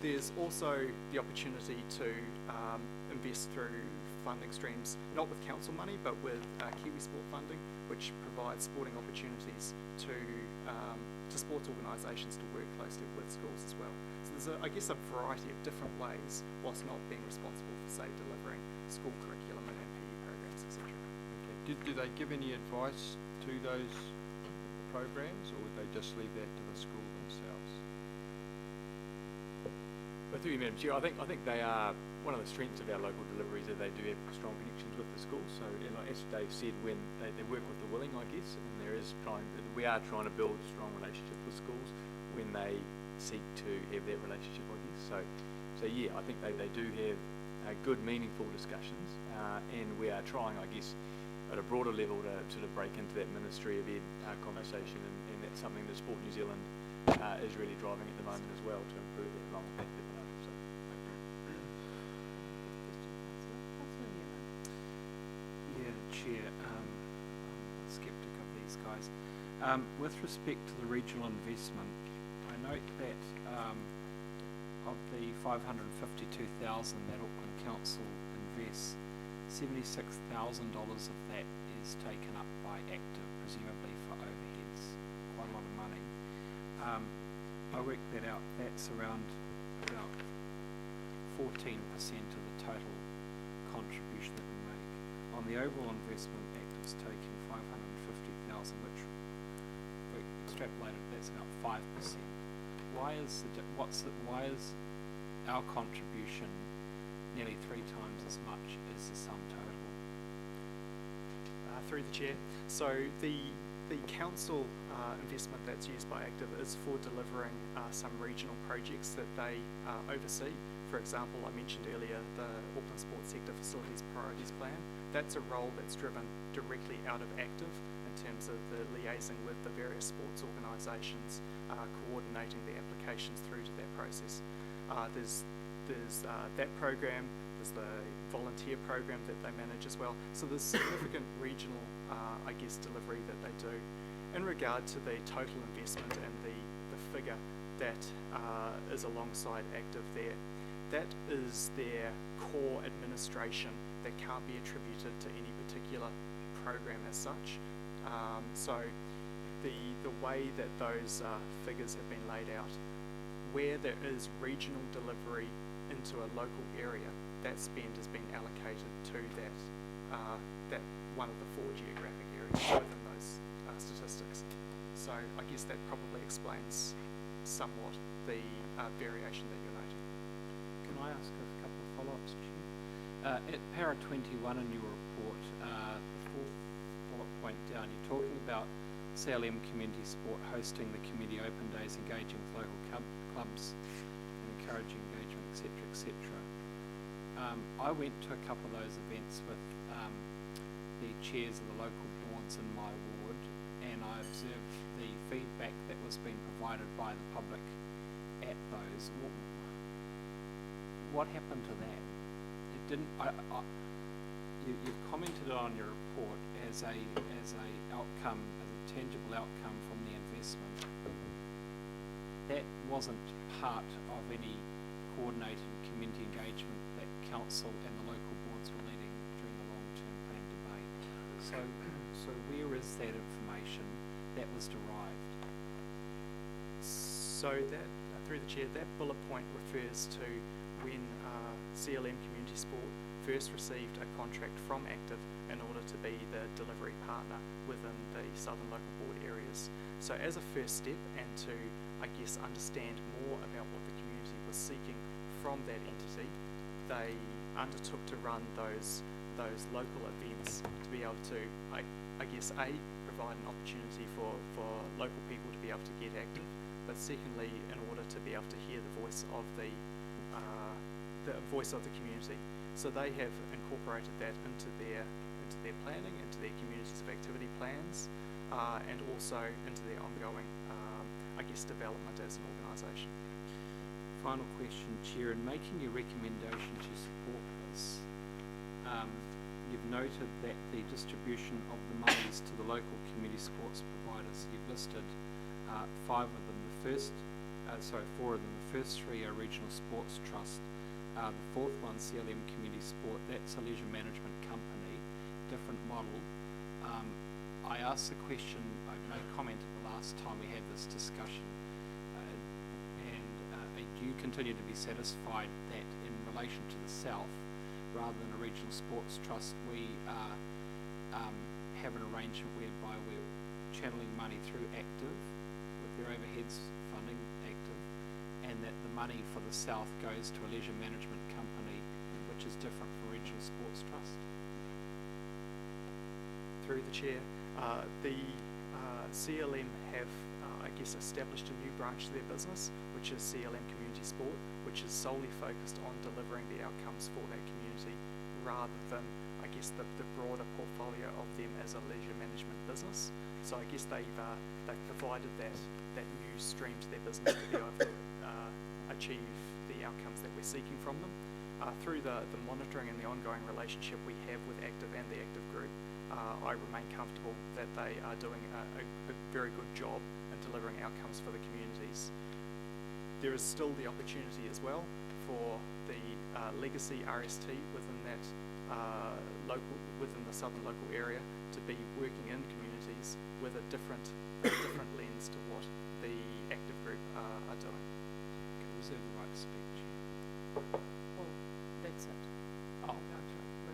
There's also the opportunity to invest through funding streams, not with council money, but with Kiwi Sport funding, which provides sporting opportunities to sports organisations to work closely with schools as well. So there's, I guess, a variety of different ways, whilst not being responsible for, say, delivering school curriculum and PE programs, etc. Okay. Do they give any advice to those programs, or would they just leave that to the school themselves? Well, through you, Madam Chair, I think they are one of the strengths of our local deliveries, that they do have strong connections with the schools. So, and as Dave said, when they work with the willing, I guess, and we are trying to build strong relationships with schools when they seek to have that relationship, I guess. So yeah, I think they do have good, meaningful discussions, and we are trying, I guess, at a broader level to sort of break into that Ministry of Ed conversation, and that's something that Sport New Zealand is really driving at the moment as well, to improve that along with that. Chair, I'm sceptic of these guys. With respect to the regional investment, I note that of the $552,000 that Auckland Council invests, $76,000 of that is taken up by Active, presumably for overheads. Quite a lot of money. I worked that out. That's around about 14% of the total contribution that we make. On the overall investment, Active's taking 550,000, which we extrapolated, that's about 5%. Why is our contribution nearly 3 times as much as the sum total? Through the chair. So the council investment that's used by Active is for delivering some regional projects that they oversee. For example, I mentioned earlier the Auckland Sports Sector Facilities Priorities Plan. That's a role that's driven directly out of Active in terms of the liaising with the various sports organisations, coordinating the applications through to that process. There's that program, there's the volunteer program that they manage as well. So there's significant regional, delivery that they do. In regard to the total investment and the figure that is alongside Active there, that is their core administration that can't be attributed to any particular program as such. So the way that those figures have been laid out, where there is regional delivery into a local area, that spend is being allocated to that one of the 4 geographic areas within those statistics. So I guess that probably explains somewhat the variation that you're noting. Can I ask a couple of follow-ups, Chair? At para 21 in your report, the 4th bullet point down, you're talking about CLM Community Sport hosting the community open days, engaging with local clubs, and encouraging engagement, etc., etc. I went to a couple of those events with the chairs of the local boards in my ward, and I observed the feedback that was being provided by the public at those. What happened to that? It didn't. You commented on your report as a outcome, as a tangible outcome from the investment. That wasn't part of any coordinated community engagement that council and the local boards were leading during the long-term plan debate. So where is that information that was derived? So that, through the chair, that bullet point refers to when CLM Community Sport first received a contract from Active in order to be the delivery partner within the Southern Local Board areas. So as a first step, and to, understand more about what the community was seeking from that entity, they undertook to run those local events to be able to, provide an opportunity for local people to be able to get active, but secondly, in order to be able to hear the voice of the community. So they have incorporated that into their planning, into their communities of activity plans, and also into their ongoing, development as an organisation. Final question, Chair. In making your recommendation to support this, you've noted that the distribution of the monies to the local community sports providers, you've listed 4 of them. The first 3 are Regional Sports Trust. The 4th one, CLM Community Sport, that's a leisure management company, different model. I asked the question, I made a comment at the last time we had this discussion, and do you continue to be satisfied that in relation to the South, rather than a Regional Sports Trust, we have an arrangement whereby we're channeling money through Active, with their overheads funding Active, and that the money for the South goes to a leisure management company, which is different from Regional Sports Trust? Through the chair, the CLM have, established a new branch to their business, which is CLM Community Sport, which is solely focused on delivering the outcomes for that community, rather than, the broader portfolio of them as a leisure management business. So they've provided that new stream to their business to be able to achieve the outcomes that we're seeking from them. Through the monitoring and the ongoing relationship we have with Active and the Active Group, I remain comfortable that they are doing a very good job in delivering outcomes for the communities. There is still the opportunity as well for the legacy RST within that within the Southern local area to be working in communities with a different lens to what the Active Group are doing. Reserve the right to speak, Chair. Well, that's it. Oh, okay.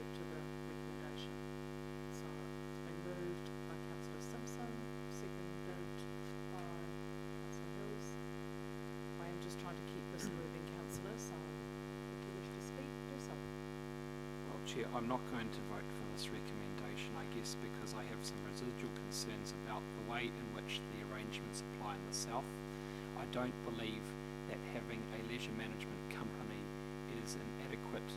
Chair, I'm not going to vote for this recommendation, I guess, because I have some residual concerns about the way in which the arrangements apply in the south. I don't believe that having a leisure management company is an adequate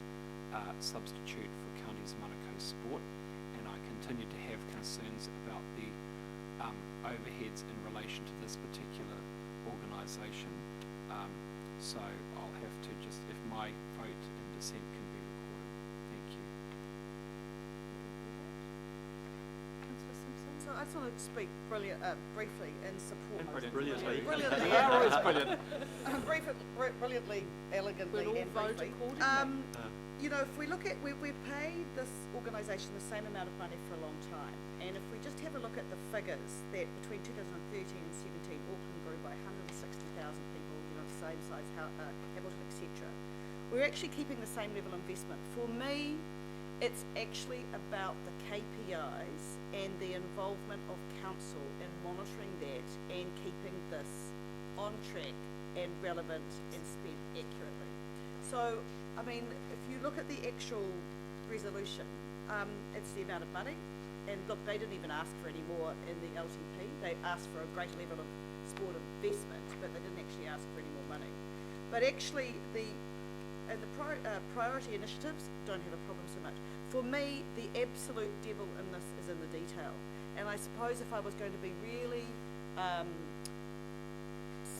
substitute for Counties Manukau Sport, and I continue to have concerns about the overheads in relation to this particular organisation. So I'll have to just, if my vote in dissent can be recorded. Thank you. Councillor Simpson? So I just want to speak briefly in support. Brilliantly. Brilliantly. You are always brilliant. Brilliantly, elegantly, We'll all and vote briefly. accordingly. You know, if we look at, we've paid this organisation the same amount of money for a long time, and if we just have a look at the figures, that between 2013 and 17, Auckland grew by 160,000 people, you know, the same size, Hamilton, etc. We're actually keeping the same level of investment. For me, it's actually about the KPIs and the involvement of council in monitoring that and keeping this on track and relevant and spent accurately. So, I mean, if you look at the actual resolution, it's the amount of money, and look, they didn't even ask for any more in the LTP. They asked for a greater level of sport investment, but they didn't actually ask for any more money. But actually, the priority initiatives don't have a problem so much. For me, the absolute devil in this is in the detail. And I suppose if I was going to be really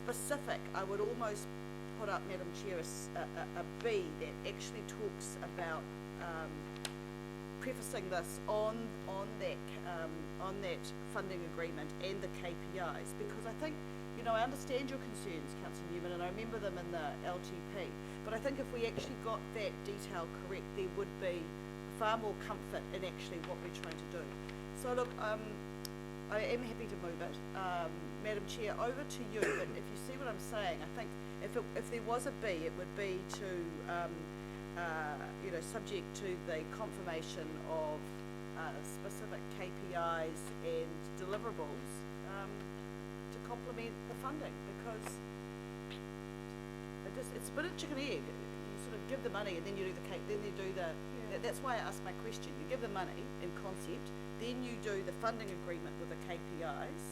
specific, I would almost put up, Madam Chair, a B that actually talks about prefacing this on that funding agreement and the KPIs, because I think, you know, I understand your concerns, Councillor Newman, and I remember them in the LTP, but I think if we actually got that detail correct, there would be far more comfort in actually what we're trying to do. So look, I am happy to move it. Madam Chair, over to you, but if you see what I'm saying, I think if there was a B, it would be to, you know, subject to the confirmation of specific KPIs and deliverables to complement the funding, because it's a bit of chicken egg. You sort of give the money and then you do the cake, then you do the. That's why I asked my question. You give the money in concept, then you do the funding agreement with the KPIs.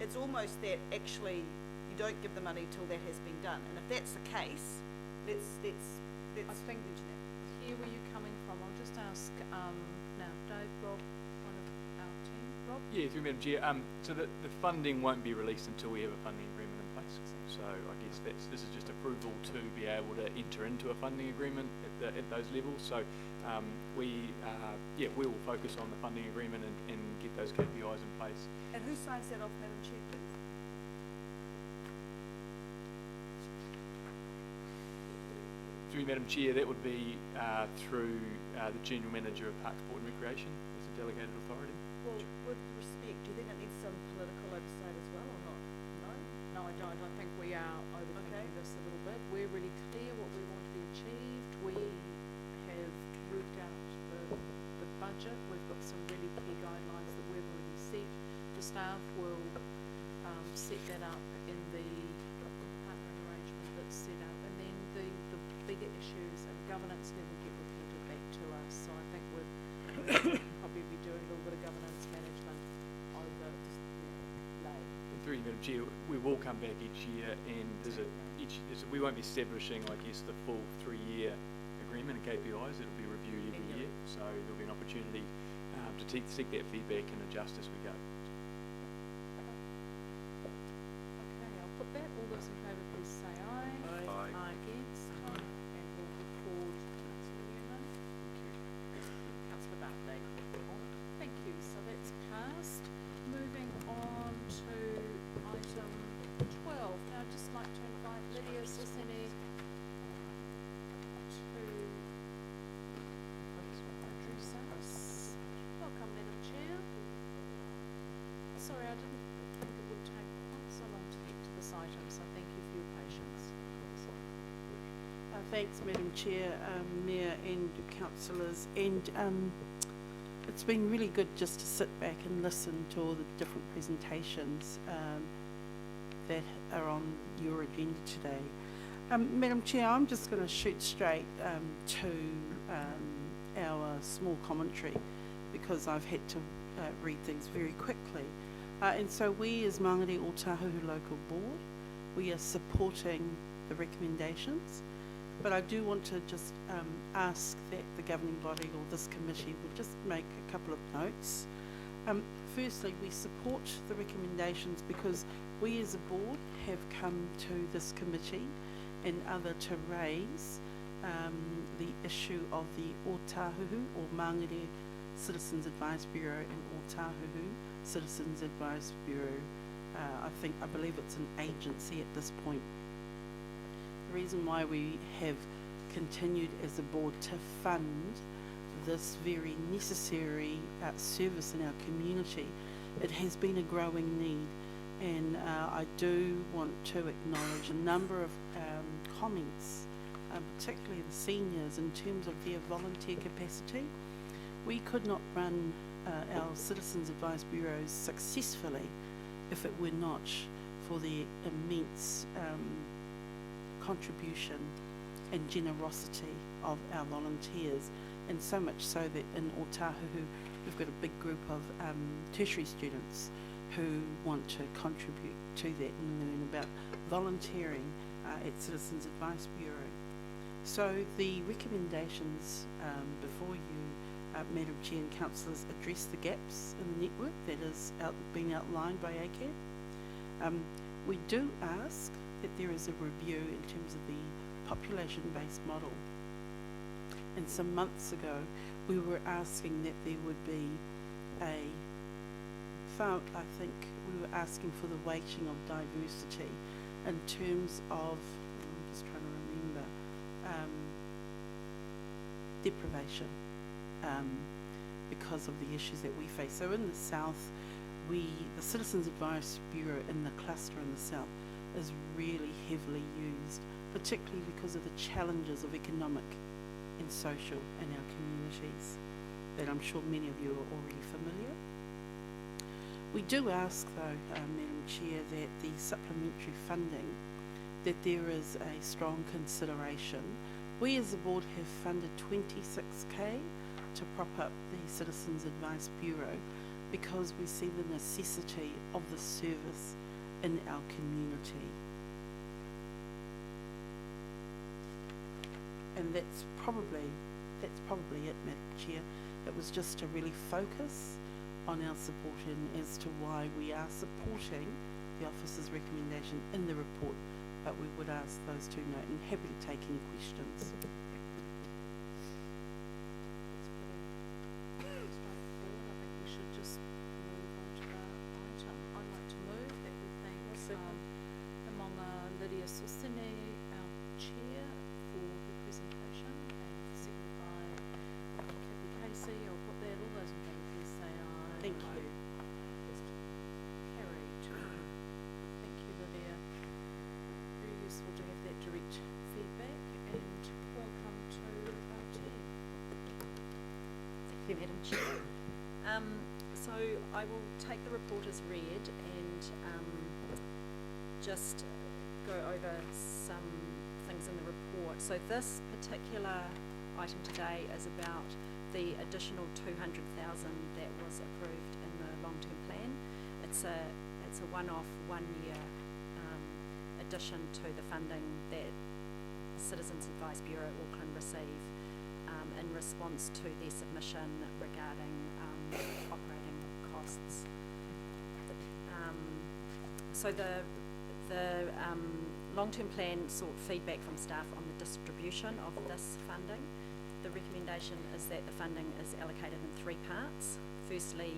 It's almost that actually you don't give the money till that has been done. And if that's the case, let's I think mention that. Here where you're coming from, I'll just ask now, Dave, Rob, one of our team. Rob? Yeah, through Madam Chair. So the funding won't be released until we have a funding agreement in place. So I guess this is just approval to be able to enter into a funding agreement at those levels. So we will focus on the funding agreement and get those KPIs in place. And who signs that off, Madam Chair, please? Through Madam Chair, that would be through the General Manager of Parks, Sport and Recreation as a delegated authority. Well, with respect, do you think it needs some political oversight as well, or not? No? No, I don't. I think we are overthinking this a little bit. We're really clear what we want to be achieved. We have worked out the budget. We've got some really clear guidelines that we've already set. The staff will set that up in the partnering arrangement that's set up, and then the bigger issues and governance level get reported back to us. So I think we'll probably be doing a little bit of governance management over late. And through you, Madam Chair, we will come back each year, and we won't be establishing, I guess, the full 3-year agreement and KPIs. It'll be reviewed every year, so there'll be an opportunity to seek that feedback and adjust as we go. Okay, I'll put that. All those in favour, please say aye. Aye. Aye against. And we'll record Councillor Newman. Councillor Bartley. Thank you. So that's passed. Moving on to item 12. Now I'd just like to invite Lydia Sissini to address us. Welcome, Madam Chair. Sorry, I didn't think it would take quite so long to get to this item, so thank you for your patience. Thanks, Madam Chair, Mayor and councillors, and it's been really good just to sit back and listen to all the different presentations that are on your agenda today. Madam Chair, I'm just going to shoot straight to our small commentary because I've had to read things very quickly. And so we as Māngere Ōtāhuhu Local Board, we are supporting the recommendations, but I do want to just ask that the governing body or this committee would just make a couple of notes. Firstly, we support the recommendations because we as a board have come to this committee and other to raise the issue of the Ōtāhuhu or Māngere Citizens Advice Bureau and Ōtāhuhu Citizens Advice Bureau. I believe it's an agency at this point. The reason why we have continued as a board to fund this very necessary service in our community, it has been a growing need, and I do want to acknowledge a number of comments, particularly the seniors, in terms of their volunteer capacity. We could not run our Citizens Advice Bureaus successfully if it were not for the immense contribution and generosity of our volunteers, and so much so that in Ōtāhuhu we've got a big group of tertiary students who want to contribute to that and learn about volunteering at Citizens Advice Bureau. So the recommendations before you, Madam Chair and Councillors, address the gaps in the network that is being outlined by ACAB. We do ask that there is a review in terms of the population-based model. And some months ago, we were asking that there would be I think we were asking for the weighting of diversity in terms of, I'm just trying to remember, deprivation, because of the issues that we face. So in the south, the Citizens Advice Bureau in the cluster in the south is really heavily used, particularly because of the challenges of economic and social in our communities that I'm sure many of you are already familiar. We do ask though, Madam Chair, that the supplementary funding, that there is a strong consideration. We as a board have funded 26k to prop up the Citizens Advice Bureau because we see the necessity of the service in our community. And that's probably it, Madam Chair. It was just to really focus on our support as to why we are supporting the officer's recommendation in the report, but we would ask those to note, and happy to take any questions. Thank you. Carried. Thank you, Lydia. Very useful to have that direct feedback, and welcome to our team. Thank you, Madam Chair. So I will take the report as read and just go over some things in the report. So this particular item today is about the additional 200,000 that was approved in the long-term plan. It's a one-off, one-year addition to the funding that Citizens Advice Bureau Auckland receive in response to their submission regarding operating costs. So the long-term plan sought feedback from staff on the distribution of this funding. The recommendation is that the funding is allocated in three parts. Firstly,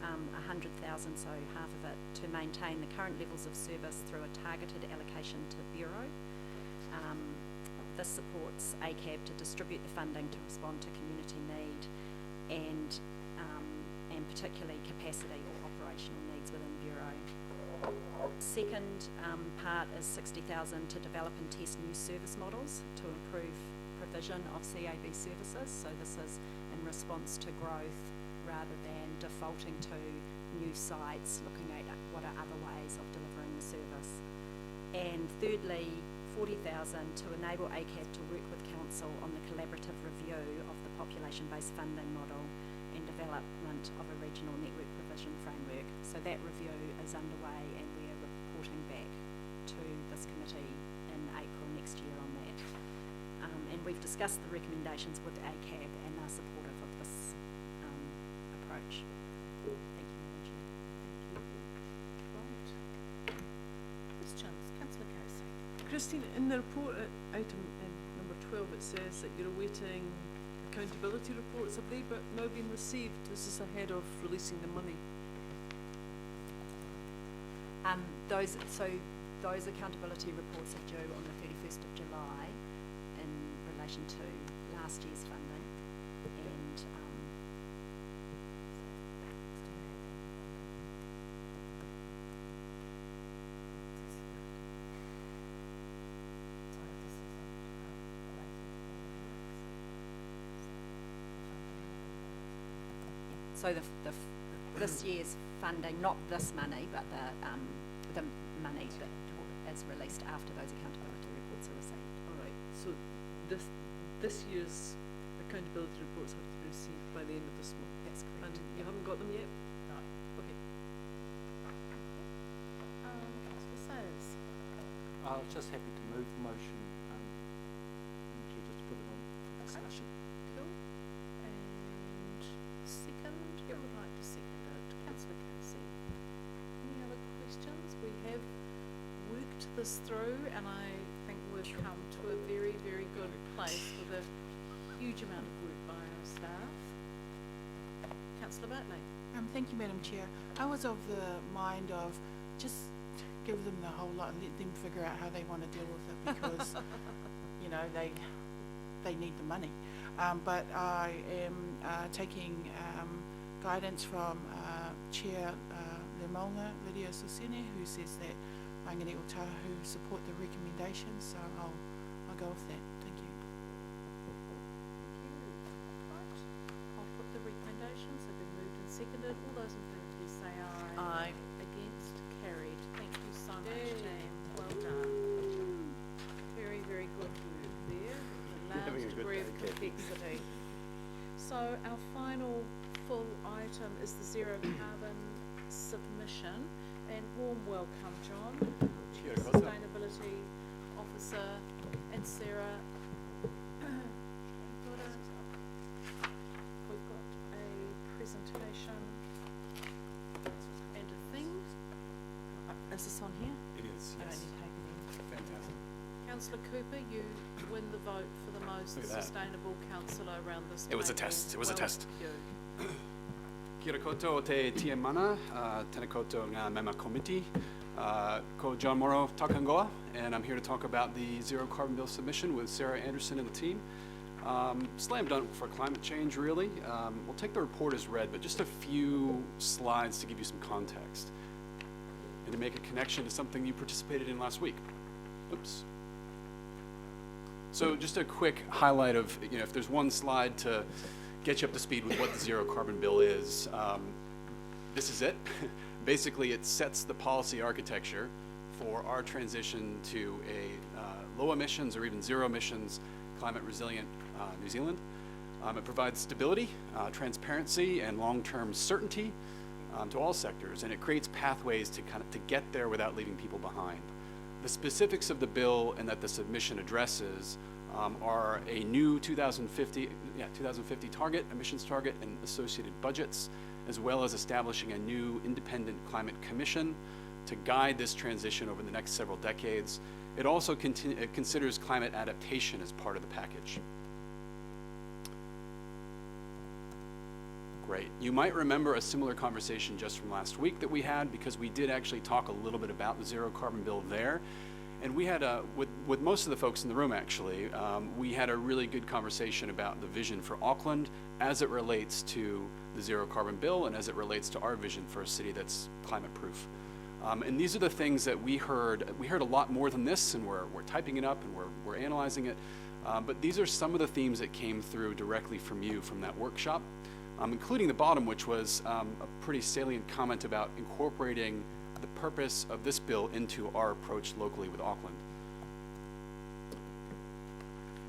100,000, so half of it, to maintain the current levels of service through a targeted allocation to Bureau. This supports ACAB to distribute the funding to respond to community need and particularly capacity or operational needs within Bureau. Second part is 60,000 to develop and test new service models to improve provision of CAB services. So this is in response to growth rather than defaulting to new sites, looking at what are other ways of delivering the service. And thirdly, 40,000 to enable ACAB to work with council Council on the collaborative review of the population-based funding model and development of a regional network provision framework. So that review is underway, and we are reporting back to this committee in April next year on that. And we've discussed the recommendations with ACAB and are supportive of this approach. Thank you, Madam Chair. Right. Questions? Councillor Casey. Christine, in the report item in number 12, it says that you're awaiting accountability reports. Have they now been received? This is ahead of releasing the money. Those accountability reports are due on the 31st of July in relation to last year's funding, and so this year's funding, not this money, but the money that is released after those accountability reports are received. All right. So this year's accountability reports have to be received by the end of this month. That's correct. And you haven't got them yet? No. Okay. Councillor Sayers. I was just happy to move the motion, Chair, just to put it on for discussion. Cool. And second, who would like to second it? Councillor Casey. Any other questions? We have worked this through, and I think we've come to a very, very good place with a huge amount of work by our staff. Councillor Bartley. Thank you, Madam Chair. I was of the mind of just give them the whole lot and let them figure out how they want to deal with it, because you know they need the money. But I am taking guidance from Chair Lemonga, Lydia Susene, who says that Whanganui o Tahu support the recommendations, so I'll go with that. Thank you. Right. I'll put the recommendations. Have been moved and seconded. All those in favour, please say aye. Aye. Against? Carried. Thank you so much, team. Well done. Very, very good work there. With a large degree of complexity. So our final full item is the zero carbon submission, and warm welcome, John, Chief Sustainability Officer, and Sarah. We've got a presentation and a thing. Is this on here? It is, I don't yes. need paper then. Fantastic. Councillor Cooper, you win the vote for the most Look at that. sustainable councillor around this It was a table. test, it was a Well test. done. Kia ora koutou o te tia mana, tēnā koutou ngā mema komiti. Ko John Morrow Takangoa, and I'm here to talk about the zero carbon bill submission with Sarah Anderson and the team. Slam dunk for climate change, really. We'll take the report as read, but just a few slides to give you some context and to make a connection to something you participated in last week. Oops. So just a quick highlight of, if there's one slide to get you up to speed with what the zero carbon bill is, this is it. Basically, it sets the policy architecture for our transition to a low emissions or even zero emissions climate resilient New Zealand. It provides stability, transparency, and long-term certainty to all sectors, and it creates pathways to get there without leaving people behind. The specifics of the bill and that the submission addresses are a new 2050 target, emissions target, and associated budgets, as well as establishing a new independent climate commission to guide this transition over the next several decades. It also considers climate adaptation as part of the package. Great. You might remember a similar conversation just from last week that we had, because we did actually talk a little bit about the zero carbon bill there. And we had, with most of the folks in the room actually, we had a really good conversation about the vision for Auckland as it relates to the zero carbon bill and as it relates to our vision for a city that's climate proof. And these are the things that we heard. We heard a lot more than this, and we're typing it up and we're analyzing it. But these are some of the themes that came through directly from you from that workshop, including the bottom, which was a pretty salient comment about incorporating the purpose of this bill into our approach locally with Auckland.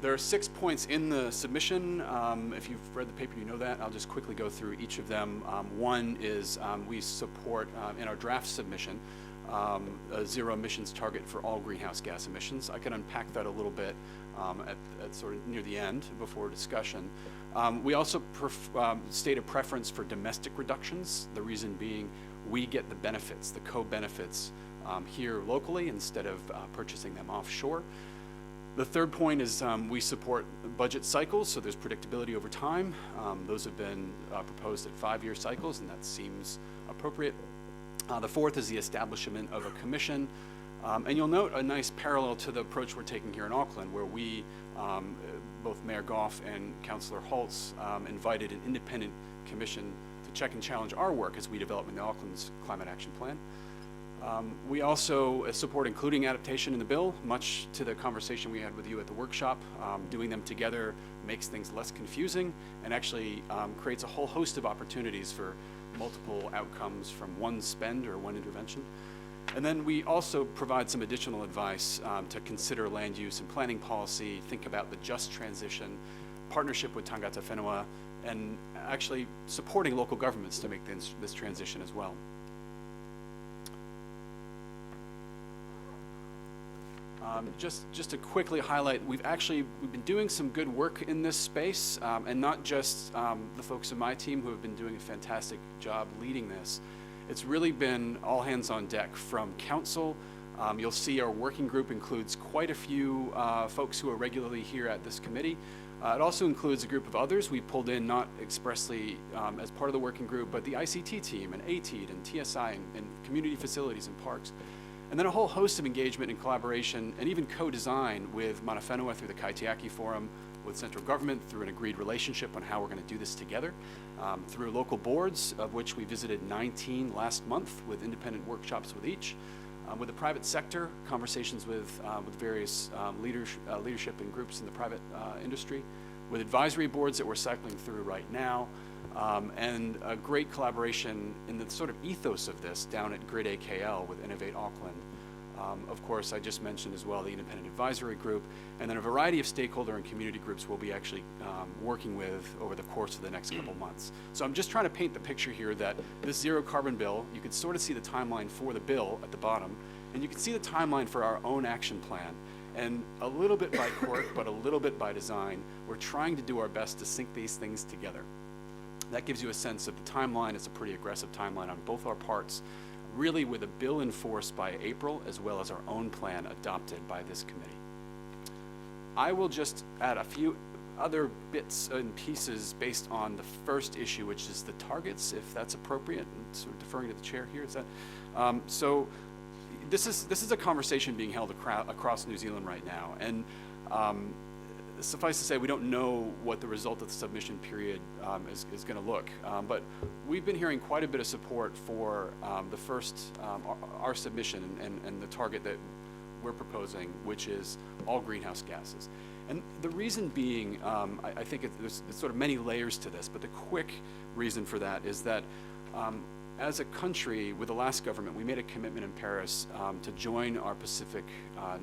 There are 6 points in the submission. If you've read the paper, you know that. I'll just quickly go through each of them. One is we support, in our draft submission, a zero emissions target for all greenhouse gas emissions. I can unpack that a little bit at sort of near the end before discussion. We also state a preference for domestic reductions, the reason being we get the benefits, the co-benefits here locally instead of purchasing them offshore. The third point is we support budget cycles, so there's predictability over time. Those have been proposed at 5-year cycles, and that seems appropriate. The fourth is the establishment of a commission. And you'll note a nice parallel to the approach we're taking here in Auckland, where we, both Mayor Goff and Councillor Holtz, invited an independent commission to check and challenge our work as we develop in the Auckland's Climate Action Plan. We also support including adaptation in the bill, much to the conversation we had with you at the workshop. Doing them together makes things less confusing and actually creates a whole host of opportunities for multiple outcomes from one spend or one intervention. And then we also provide some additional advice to consider land use and planning policy, think about the just transition, partnership with Tangata Whenua, and actually supporting local governments to make this transition as well. Just to quickly highlight, we've been doing some good work in this space, and not just the folks in my team who have been doing a fantastic job leading this. It's really been all hands on deck from council. You'll see our working group includes quite a few folks who are regularly here at this committee. It also includes a group of others we pulled in, not expressly as part of the working group, but the ICT team and ATEED and TSI and community facilities and parks. And then a whole host of engagement and collaboration and even co-design with Mana Whenua through the Kaitiaki Forum, with central government through an agreed relationship on how we're going to do this together, through local boards, of which we visited 19 last month with independent workshops with each, with the private sector, conversations with various leadership and groups in the private industry, with advisory boards that we're cycling through right now, and a great collaboration in the sort of ethos of this down at Grid AKL with Innovate Auckland. Of course, I just mentioned as well the independent advisory group, and then a variety of stakeholder and community groups we'll be actually working with over the course of the next couple months. So I'm just trying to paint the picture here that this zero carbon bill, you can sort of see the timeline for the bill at the bottom, and you can see the timeline for our own action plan. And a little bit by quirk, but a little bit by design, we're trying to do our best to sync these things together. That gives you a sense of the timeline. It's a pretty aggressive timeline on both our parts, really with a bill in force by April, as well as our own plan adopted by this committee. I will just add a few other bits and pieces based on the first issue, which is the targets, if that's appropriate, and sort of deferring to the chair here. Is that so? This is a conversation being held across New Zealand right now, and suffice to say, we don't know what the result of the submission period is going to look, but we've been hearing quite a bit of support for the first, our submission and the target that we're proposing, which is all greenhouse gases. And the reason being, I think there's sort of many layers to this, but the quick reason for that is that as a country, with the last government, we made a commitment in Paris to join our Pacific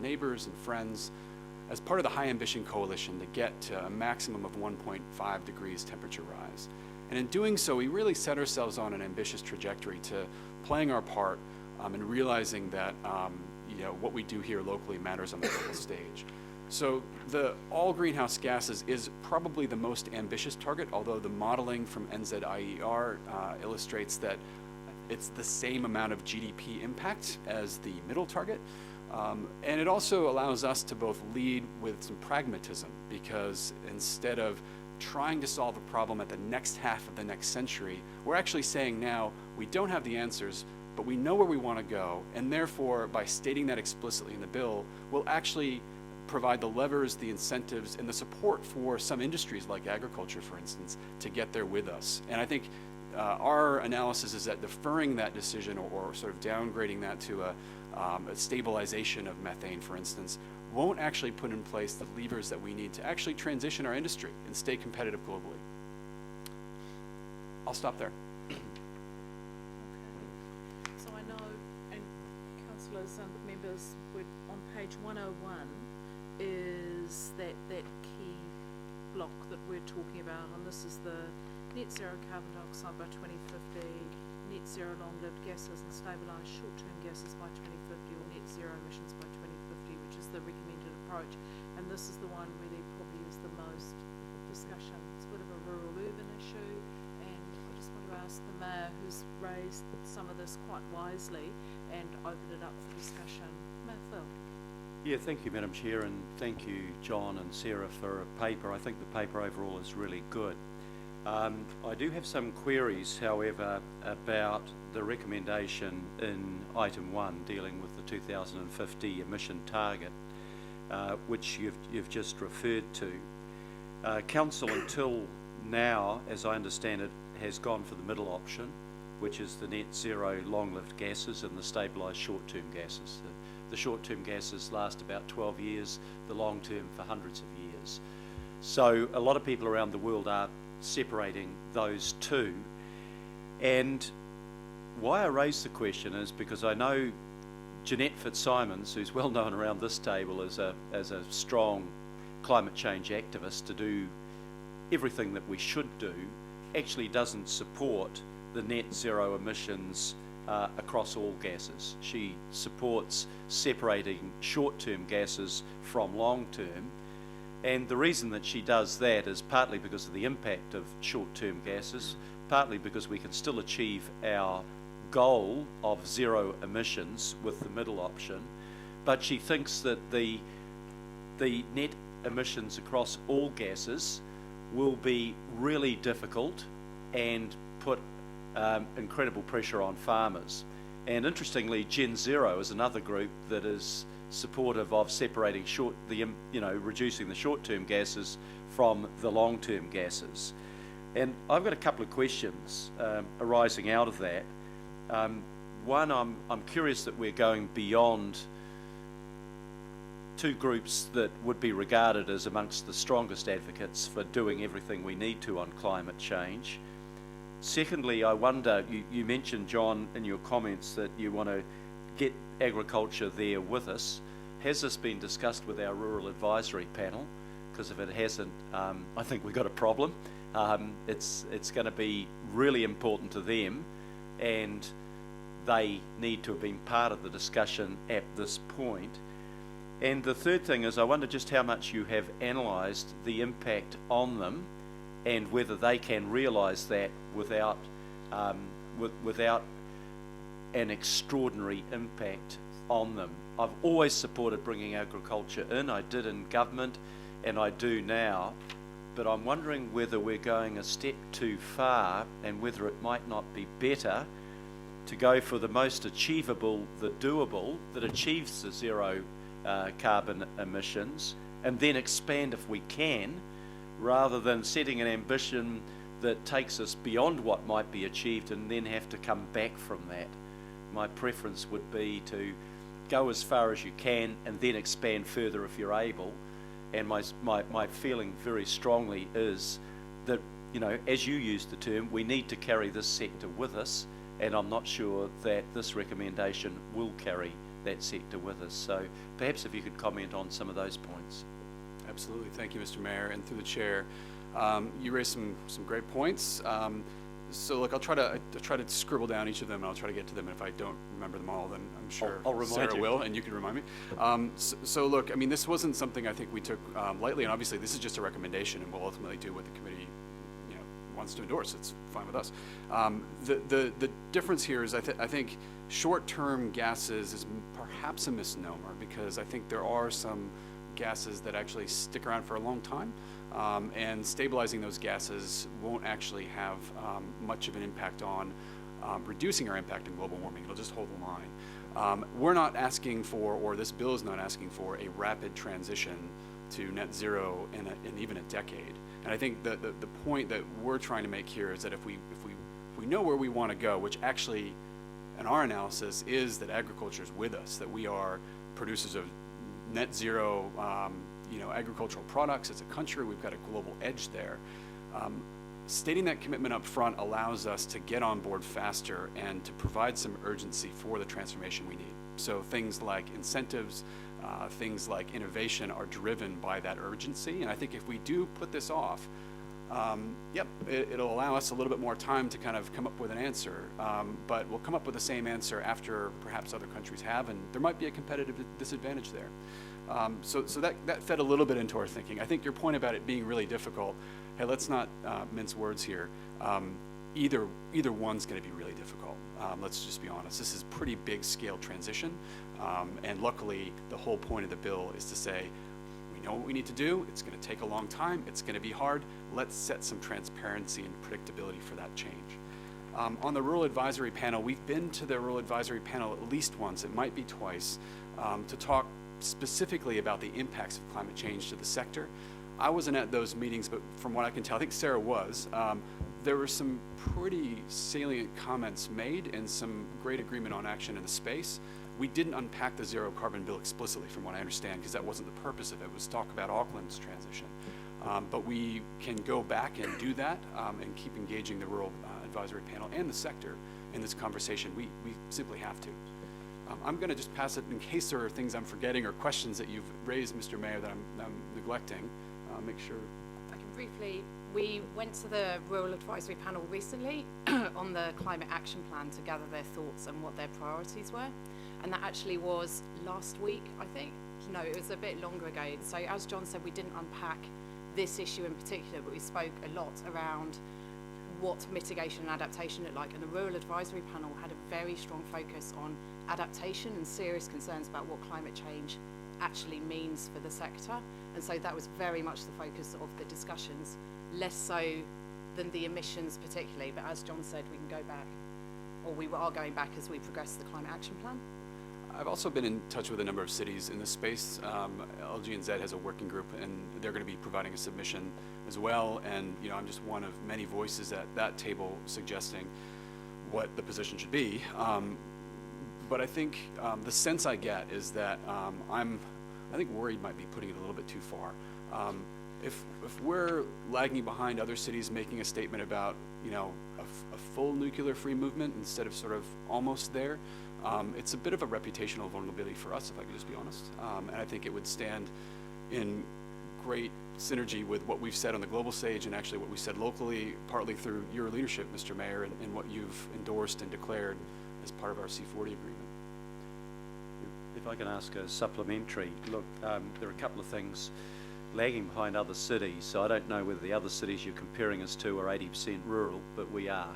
neighbors and friends as part of the High Ambition Coalition to get to a maximum of 1.5 degrees temperature rise. And in doing so, we really set ourselves on an ambitious trajectory to playing our part and realizing that what we do here locally matters on the global stage. So the all greenhouse gases is probably the most ambitious target, although the modeling from NZIER illustrates that it's the same amount of GDP impact as the middle target. And it also allows us to both lead with some pragmatism, because instead of trying to solve a problem at the next half of the next century, we're actually saying now we don't have the answers, but we know where we want to go, and therefore by stating that explicitly in the bill, we'll actually provide the levers, the incentives, and the support for some industries like agriculture, for instance, to get there with us. And I think our analysis is that deferring that decision or sort of downgrading that to a stabilization of methane, for instance, won't actually put in place the levers that we need to actually transition our industry and stay competitive globally. I'll stop there. Okay. So I know, and councillors and members, we're on page 101, is that key block that we're talking about, and this is the net zero carbon dioxide by 2050, net zero long-lived gases and stabilised short-term gases by 2050, or net zero emissions by 2050, which is the recommended approach. And this is the one where there probably is the most discussion. It's a bit of a rural-urban issue, and I just want to ask the Mayor, who's raised some of this quite wisely and opened it up for discussion. Mayor Phil. Yeah, thank you, Madam Chair, and thank you, John and Sarah, for a paper. I think the paper overall is really good. I do have some queries, however, about the recommendation in item 1 dealing with the 2050 emission target, which you've just referred to. Council until now, as I understand it, has gone for the middle option, which is the net zero long-lived gases and the stabilised short-term gases. The short-term gases last about 12 years, the long-term for hundreds of years. So a lot of people around the world are separating those two. And why I raise the question is because I know Jeanette Fitzsimons, who's well known around this table as a strong climate change activist to do everything that we should do, actually doesn't support the net zero emissions across all gases. She supports separating short-term gases from long-term, and the reason that she does that is partly because of the impact of short-term gases, partly because we can still achieve our goal of zero emissions with the middle option, but she thinks that the net emissions across all gases will be really difficult and put incredible pressure on farmers. And interestingly, Gen Zero is another group that is supportive of separating reducing the short-term gases from the long-term gases. And I've got a couple of questions arising out of that. One, I'm curious that we're going beyond two groups that would be regarded as amongst the strongest advocates for doing everything we need to on climate change. Secondly, I wonder, you mentioned, John, in your comments that you want to get agriculture there with us. Has this been discussed with our Rural Advisory Panel? Because if it hasn't, I think we've got a problem. It's going to be really important to them, and they need to have been part of the discussion at this point. And the third thing is, I wonder just how much you have analysed the impact on them and whether they can realise that without an extraordinary impact on them. I've always supported bringing agriculture in. I did in government and I do now, but I'm wondering whether we're going a step too far and whether it might not be better to go for the most achievable, the doable, that achieves the zero carbon emissions, and then expand if we can, rather than setting an ambition that takes us beyond what might be achieved and then have to come back from that. My preference would be to go as far as you can and then expand further if you're able. And my feeling very strongly is that, you know, as you used the term, we need to carry this sector with us, and I'm not sure that this recommendation will carry that sector with us. So perhaps if you could comment on some of those points. Absolutely. Thank you, Mr. Mayor, and through the chair. You raised some great points. So look, I'll try to scribble down each of them, and I'll try to get to them. And if I don't remember them all, then I'm sure I'll remind Sarah you. will, and you can remind me. So look, I mean, this wasn't something I think we took lightly, and obviously this is just a recommendation, and we'll ultimately do what the committee, you know, wants to endorse. It's fine with us. The difference here is I think short-term gases is perhaps a misnomer, because I think there are some gases that actually stick around for a long time. And stabilizing those gases won't actually have much of an impact on reducing our impact in global warming. It'll just hold the line. We're not asking for, or this bill is not asking for, a rapid transition to net zero in even a decade. And I think the point that we're trying to make here is that if we know where we want to go, which actually in our analysis is that agriculture is with us, that we are producers of net zero agricultural products as a country. We've got a global edge there. Stating that commitment up front allows us to get on board faster and to provide some urgency for the transformation we need. So things like incentives, things like innovation are driven by that urgency. And I think if we do put this off, it'll allow us a little bit more time to kind of come up with an answer, but we'll come up with the same answer after perhaps other countries have, and there might be a competitive disadvantage there. So that fed a little bit into our thinking. I think your point about it being really difficult, hey, let's not mince words here. Either one's going to be really difficult. Let's just be honest. This is pretty big scale transition, and luckily the whole point of the bill is to say, we know what we need to do. It's going to take a long time. It's going to be hard. Let's set some transparency and predictability for that change. On the Rural Advisory Panel, we've been to the Rural Advisory Panel at least once, it might be twice, to talk specifically about the impacts of climate change to the sector. I wasn't at those meetings, but from what I can tell, I think Sarah was. There were some pretty salient comments made and some great agreement on action in the space. We didn't unpack the zero carbon bill explicitly, from what I understand, because that wasn't the purpose of it. It was talk about Auckland's transition. But we can go back and do that and keep engaging the Rural Advisory Panel and the sector in this conversation. We simply have to. I'm going to just pass it in case there are things I'm forgetting or questions that you've raised, Mr. Mayor, that I'm neglecting. Make sure. I can briefly, we went to the Rural Advisory Panel recently on the Climate Action Plan to gather their thoughts and what their priorities were. And that actually was last week, I think. No, it was a bit longer ago. So as John said, we didn't unpack this issue in particular, but we spoke a lot around what mitigation and adaptation look like. And the Rural Advisory Panel had a very strong focus on adaptation and serious concerns about what climate change actually means for the sector. And so that was very much the focus of the discussions, less so than the emissions particularly. But as John said, we can go back, or we are going back as we progress the Climate Action Plan. I've also been in touch with a number of cities in this space. LG&Z has a working group, and they're going to be providing a submission as well. And I'm just one of many voices at that table suggesting what the position should be. But I think the sense I get is that I think worried might be putting it a little bit too far. If we're lagging behind other cities making a statement about a full nuclear-free movement instead of sort of almost there, it's a bit of a reputational vulnerability for us, if I could just be honest. And I think it would stand in great synergy with what we've said on the global stage and actually what we said locally, partly through your leadership, Mr. Mayor, and what you've endorsed and declared as part of our C40 agreement. If I can ask a supplementary, look, there are a couple of things lagging behind other cities, so I don't know whether the other cities you're comparing us to are 80% rural, but we are.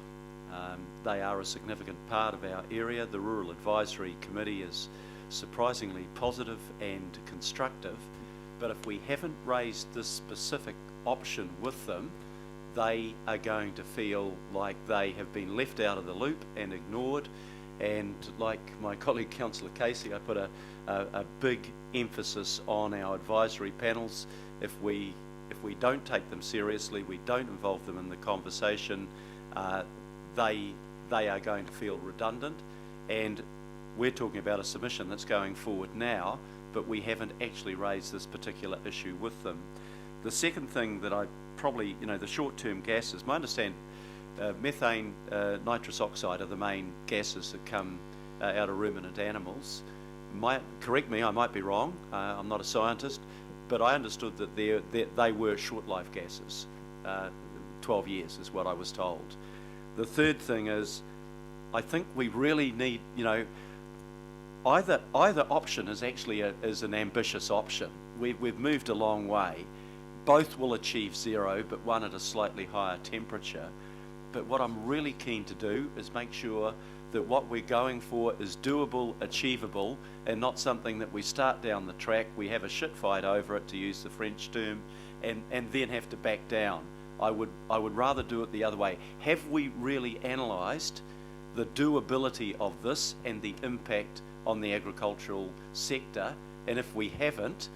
They are a significant part of our area. The Rural Advisory Committee is surprisingly positive and constructive, but if we haven't raised this specific option with them, they are going to feel like they have been left out of the loop and ignored. And like my colleague Councillor Casey, I put a big emphasis on our advisory panels. If we don't take them seriously, we don't involve them in the conversation, they are going to feel redundant. And we're talking about a submission that's going forward now, but we haven't actually raised this particular issue with them. The second thing that I probably, the short-term gases, my understanding, methane, nitrous oxide are the main gases that come out of ruminant animals. Correct me, I might be wrong, I'm not a scientist, but I understood that they were short-life gases. 12 years is what I was told. The third thing is, I think we really need, either option is actually is an ambitious option. We've moved a long way. Both will achieve zero, but one at a slightly higher temperature. But what I'm really keen to do is make sure that what we're going for is doable, achievable, and not something that we start down the track, we have a shit fight over it, to use the French term, and then have to back down. I would rather do it the other way. Have we really analysed the doability of this and the impact on the agricultural sector? And if we haven't,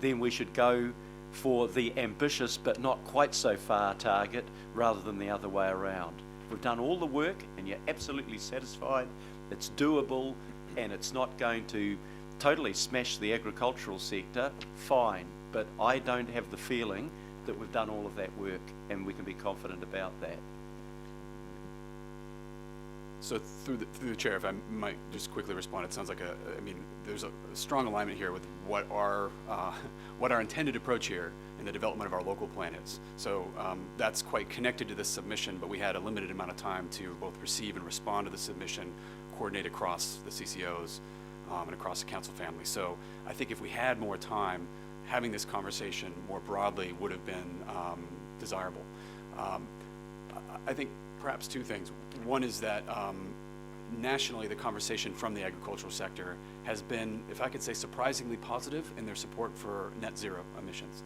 then we should go for the ambitious but not quite so far target rather than the other way around. We've done all the work and you're absolutely satisfied, it's doable and it's not going to totally smash the agricultural sector, fine. But I don't have the feeling that we've done all of that work and we can be confident about that. So through the chair, if I might just quickly respond, it sounds like there's a strong alignment here with what our intended approach here in the development of our local plan is. So that's quite connected to this submission, but we had a limited amount of time to both receive and respond to the submission, coordinate across the CCOs and across the council family. So I think if we had more time, having this conversation more broadly would have been desirable. I think perhaps two things. One is that nationally, the conversation from the agricultural sector has been, if I could say, surprisingly positive in their support for net zero emissions.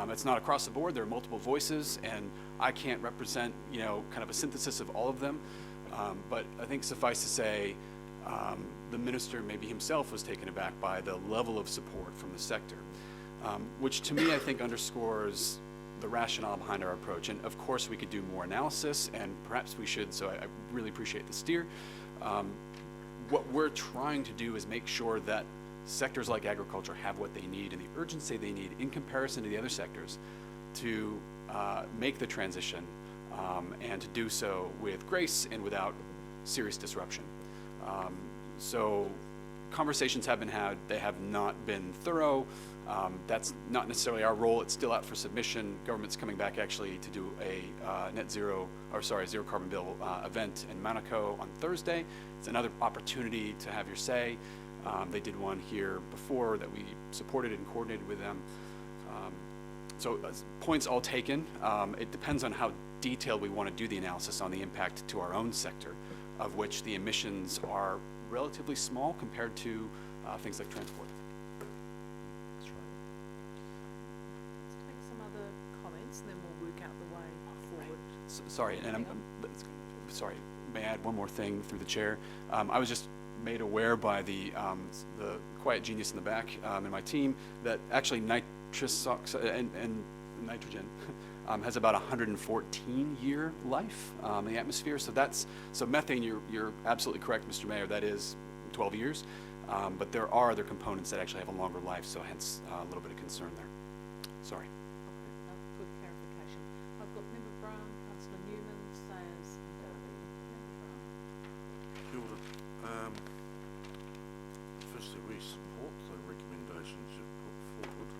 It's not across the board. There are multiple voices, and I can't represent, kind of a synthesis of all of them. But I think suffice to say, the minister maybe himself was taken aback by the level of support from the sector, which to me I think underscores the rationale behind our approach. And of course we could do more analysis, and perhaps we should, so I really appreciate the steer. What we're trying to do is make sure that sectors like agriculture have what they need and the urgency they need in comparison to the other sectors to make the transition and to do so with grace and without serious disruption. So conversations have been had, they have not been thorough. That's not necessarily our role. It's still out for submission. Government's coming back actually to do a zero carbon bill event in Monaco on Thursday. It's another opportunity to have your say. They did one here before that we supported and coordinated with them. So points all taken. It depends on how detailed we want to do the analysis on the impact to our own sector, of which the emissions are relatively small compared to things like transport. That's right. Let's take some other comments and then we'll work out the way forward. Sorry, and sorry, may I add one more thing through the chair? I was just made aware by the quiet genius in the back in my team that actually nitrous oxide and nitrogen has about 114-year life in the atmosphere. So methane, you're absolutely correct, Mr. Mayor, that is 12 years. But there are other components that actually have a longer life, so hence a little bit of concern there. Sorry. Good clarification. I've got Member Brown, Councillor Newman, Sayers and Darby. Kia ora. Firstly, we support the recommendations you've put forward.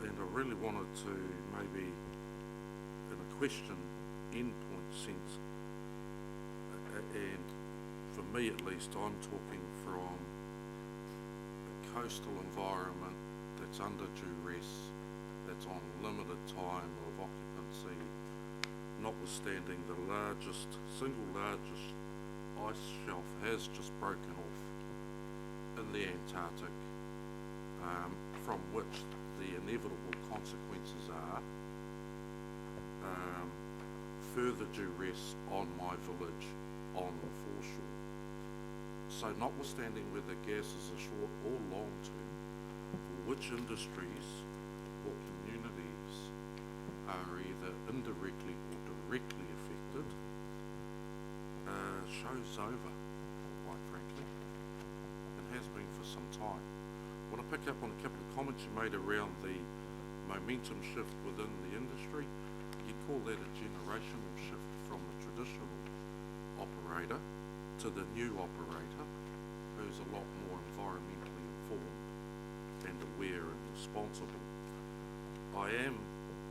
And I really wanted to maybe, in a question, endpoint sense, and for me at least, I'm talking from a coastal environment that's under duress, that's on limited time of occupancy, notwithstanding the single largest ice shelf has just broken off in the Antarctic, from which the inevitable consequences are further duress on my village on the foreshore. So notwithstanding whether gases are short or long term, which industries or communities are either indirectly or directly affected shows over, quite frankly, and has been for some time. I want to pick up on a couple of comments you made around the momentum shift within the industry. You'd call that a generational shift from the traditional operator to the new operator, who's a lot more environmentally informed and aware and responsible. I am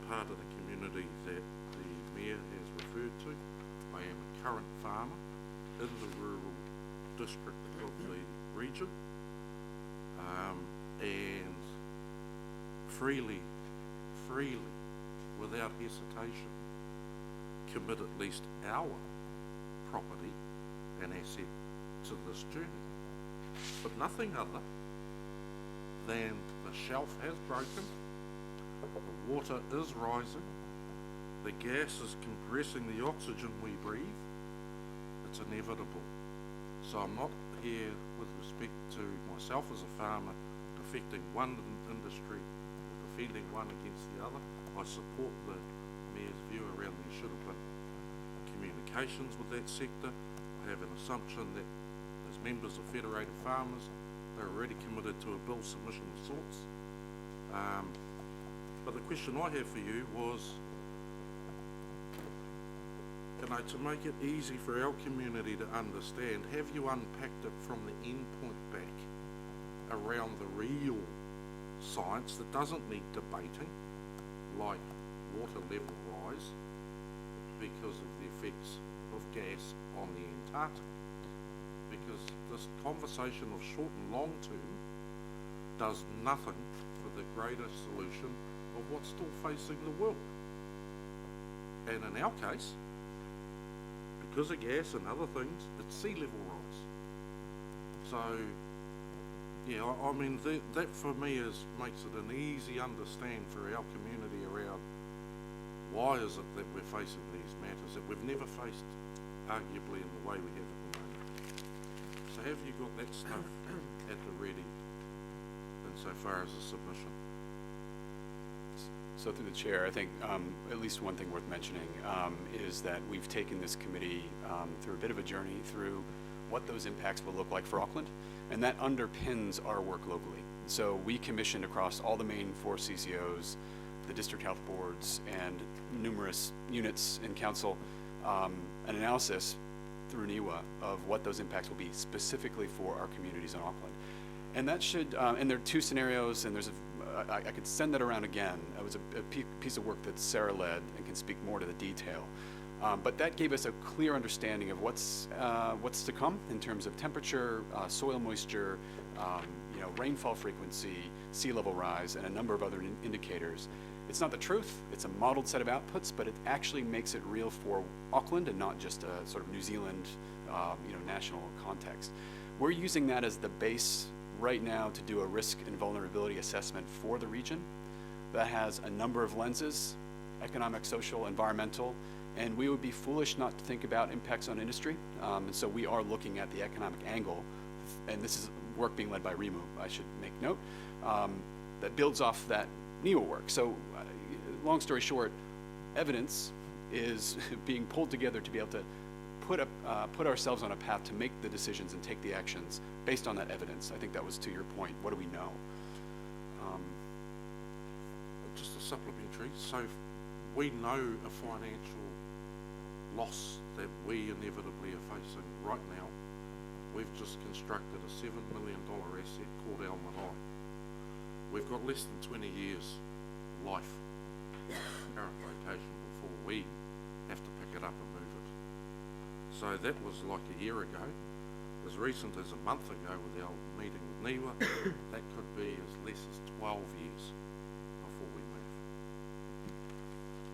part of the community that the Mayor has referred to. I am a current farmer in the rural district of the region, and freely, without hesitation, commit at least our property and asset to this journey. But nothing other than the shelf has broken, the water is rising, the gas is compressing the oxygen we breathe. It's inevitable. So I'm not here with respect to myself as a farmer defecting one industry or defending one against the other. I support the Mayor's view around there should have been communications with that sector. I have an assumption that as members of Federated Farmers, they're already committed to a bill submission of sorts. But the question I have for you was, you know, to make it easy for our community to understand, have you unpacked it from the end point back around the real science that doesn't need debating, like water level rise because of the effects of gas on the Antarctic? Because this conversation of short and long term does nothing for the greater solution of what's still facing the world. And in our case, because of gas and other things, it's sea level rise. So, yeah, I mean, that for me makes it an easy understand for our community around why is it that we're facing these matters that we've never faced, arguably, in the way we have at the moment. So have you got that stuff at the ready insofar as a submission? So through the chair, I think at least one thing worth mentioning is that we've taken this committee through a bit of a journey through what those impacts will look like for Auckland, and that underpins our work locally. So we commissioned across all the main 4 CCOs, the district health boards, and numerous units in council, an analysis through NIWA of what those impacts will be specifically for our communities in Auckland. And that should, and there are 2 scenarios, and there's I could send that around again. It was a piece of work that Sarah led and can speak more to the detail. But that gave us a clear understanding of what's to come in terms of temperature, soil moisture, rainfall frequency, sea level rise, and a number of other indicators. It's not the truth, it's a modeled set of outputs, but it actually makes it real for Auckland and not just a sort of New Zealand, national context. We're using that as the base right now to do a risk and vulnerability assessment for the region that has a number of lenses: economic, social, environmental, and we would be foolish not to think about impacts on industry. And so we are looking at the economic angle, and this is work being led by REMU, I should make note, that builds off that NEWA work. So long story short, evidence is being pulled together to be able to put ourselves on a path to make the decisions and take the actions based on that evidence. I think that was to your point. What do we know? Just a supplementary. So we know a financial loss that we inevitably are facing right now. We've just constructed a $7 million asset called Our Marae. We've got less than 20 years life, current rotation, before we have to pick it up and move it. So that was like a year ago. As recent as a month ago with our meeting with NIWA, that could be as less as 12 years before we move.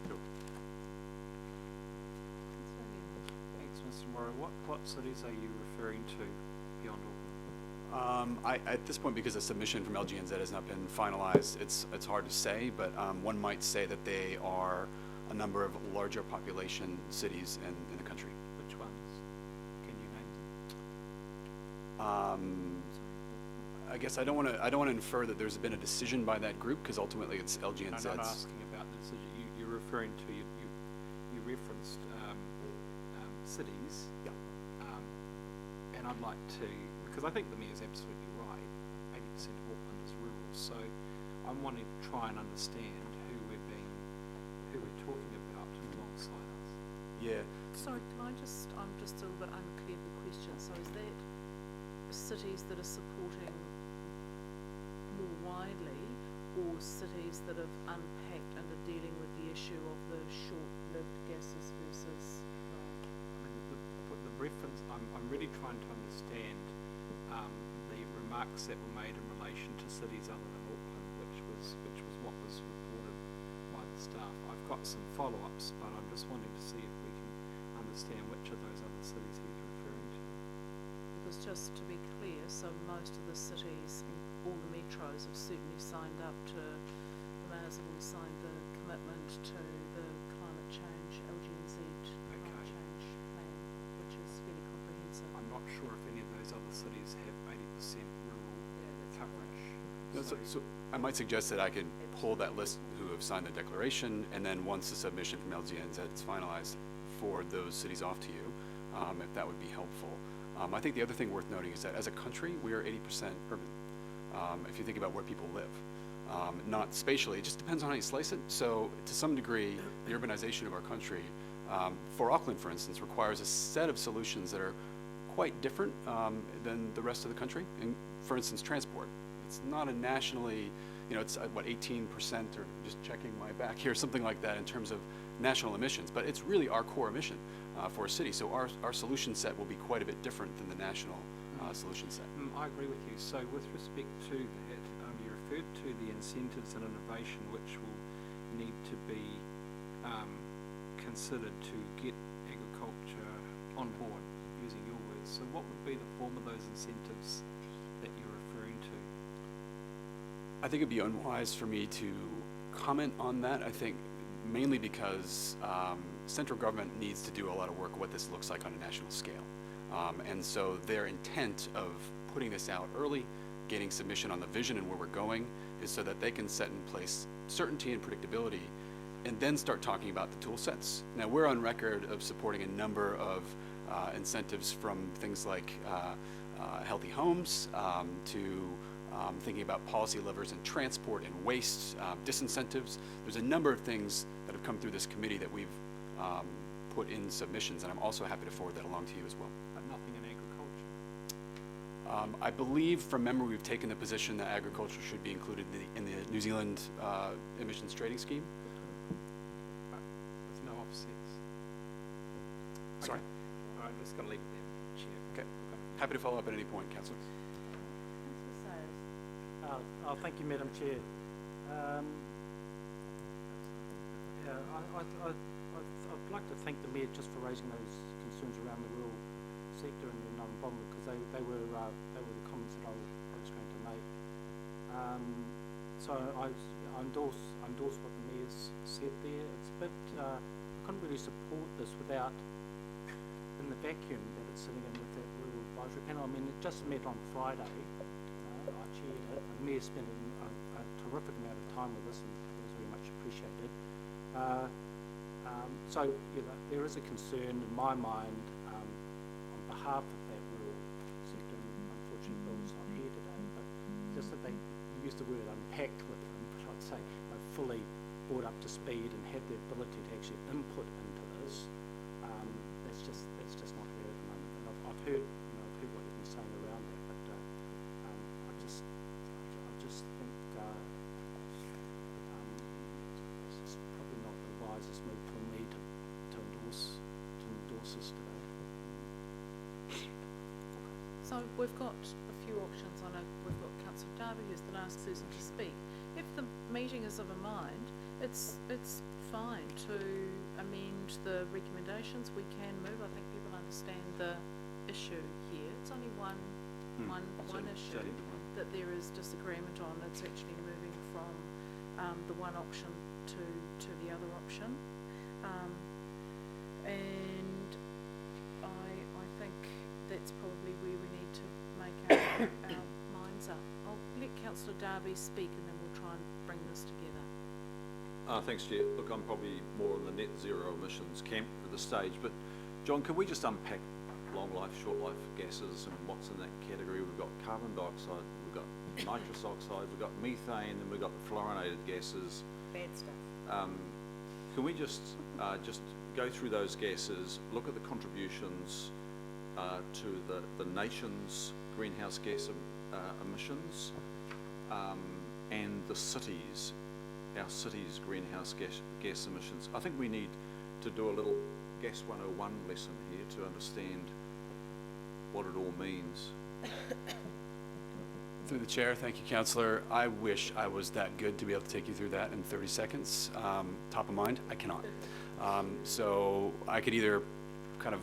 Cool. Thanks, Mr. Morrow. What cities are you referring to beyond Auckland? At this point, because the submission from LGNZ has not been finalized, it's hard to say, but one might say that they are a number of larger population cities in the country. Which ones? Can you name them? I guess I don't want to infer that there's been a decision by that group, because ultimately it's LGNZ's. I'm not asking about the decision. You're referring to you referenced cities. Yeah. And I'd like to, because I think the Mayor's absolutely right. 80% of Auckland is rural, so I'm wanting to try and understand who we're talking about alongside us. Yeah. Sorry, I'm just a little bit unclear of the question. So is that cities that are supporting more widely, or cities that have unpacked and are dealing with the issue of the short-lived gases versus? The reference, I'm really trying to understand the remarks that were made in relation to cities other than Auckland, which was what was reported by the staff. I've got some follow-ups, but I'm just wanting to see if we can understand which of those other cities he's referring to. Because just to be clear, so most of the cities, all the metros, have certainly signed up to, the mayors have all signed the commitment to the climate change, LGNZ climate change plan, which is fairly comprehensive. I'm not sure if any of those other cities have 80% rural coverage. No, so I might suggest that I could pull that list who have signed the declaration, and then once the submission from LGNZ is finalized, forward those cities off to you, if that would be helpful. I think the other thing worth noting is that as a country, we are 80% urban. If you think about where people live, not spatially, it just depends on how you slice it. So to some degree, the urbanization of our country for Auckland, for instance, requires a set of solutions that are quite different than the rest of the country. And for instance, transport. It's not a nationally, it's what, 18%, or just checking my back here, something like that in terms of national emissions. But it's really our core emission for a city. So our solution set will be quite a bit different than the national solution set. I agree with you. So with respect to that, you referred to the incentives and innovation which will need to be considered to get agriculture on board, using your words. So what would be the form of those incentives that you're referring to? I think it'd be unwise for me to comment on that. I think mainly because central government needs to do a lot of work what this looks like on a national scale. And so their intent of putting this out early, getting submission on the vision and where we're going, is so that they can set in place certainty and predictability and then start talking about the tool sets. Now, we're on record of supporting a number of incentives, from things like healthy homes to thinking about policy levers in transport and waste, disincentives. There's a number of things that have come through this committee that we've put in submissions, and I'm also happy to forward that along to you as well. But nothing in agriculture? I believe from memory we've taken the position that agriculture should be included in the New Zealand emissions trading scheme. With no offsets? Sorry? All right, I'm just going to leave it there, Chair. Okay. Happy to follow up at any point, Councillor. Thank you, Madam Chair. I'd like to thank the Mayor just for raising those concerns around the rural sector and the non-environment, because they were the comments that I was going to make. So I endorse what the Mayor's said there. It's a bit, I couldn't really support this without, in the vacuum that it's sitting in with that rural advisory panel. I mean, it just met on Friday. I chaired it. The Mayor spent a terrific amount of time with us, and it was very much appreciated. So, there is a concern in my mind on behalf of that rural sector, and unfortunately Bill's not here today, but just that they use the word unpacked with them, but I'd say fully brought up to speed and have the ability to actually input into this. That's just not there at the moment. And I've heard what you've been saying around that, but I just think it's probably not the wisest move for me to endorse this today. So we've got a few options on it. We've got Councillor Darby, who's the last person to speak. If the meeting is of a mind, it's fine to amend the recommendations. We can move. I think people understand the issue here. It's only one issue that there is disagreement on. It's actually moving from the one option to the other option. And I think that's probably where we need to make our minds up. I'll let Councillor Darby speak, and then we'll try and bring this together. Thanks, Chair. Look, I'm probably more on the net zero emissions camp at this stage, but John, can we just unpack long life, short life gases and what's in that category? We've got carbon dioxide, we've got nitrous oxide, we've got methane, and we've got the fluorinated gases. Bad stuff. Can we just go through those gases, look at the contributions to the nation's greenhouse gas emissions, and the cities, our city's greenhouse gas emissions? I think we need to do a little Gas 101 lesson here to understand what it all means. Through the chair, thank you, Councillor. I wish I was that good to be able to take you through that in 30 seconds. Top of mind, I cannot. So I could either kind of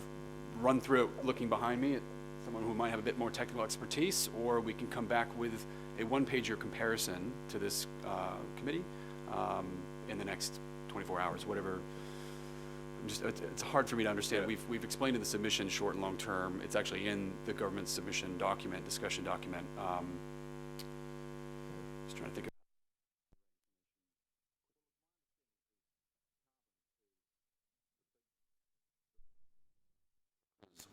run through it looking behind me at someone who might have a bit more technical expertise, or we can come back with a one-pager comparison to this committee in the next 24 hours, whatever. It's hard for me to understand. We've explained in the submission short and long term. It's actually in the government submission document, discussion document. Just trying to think of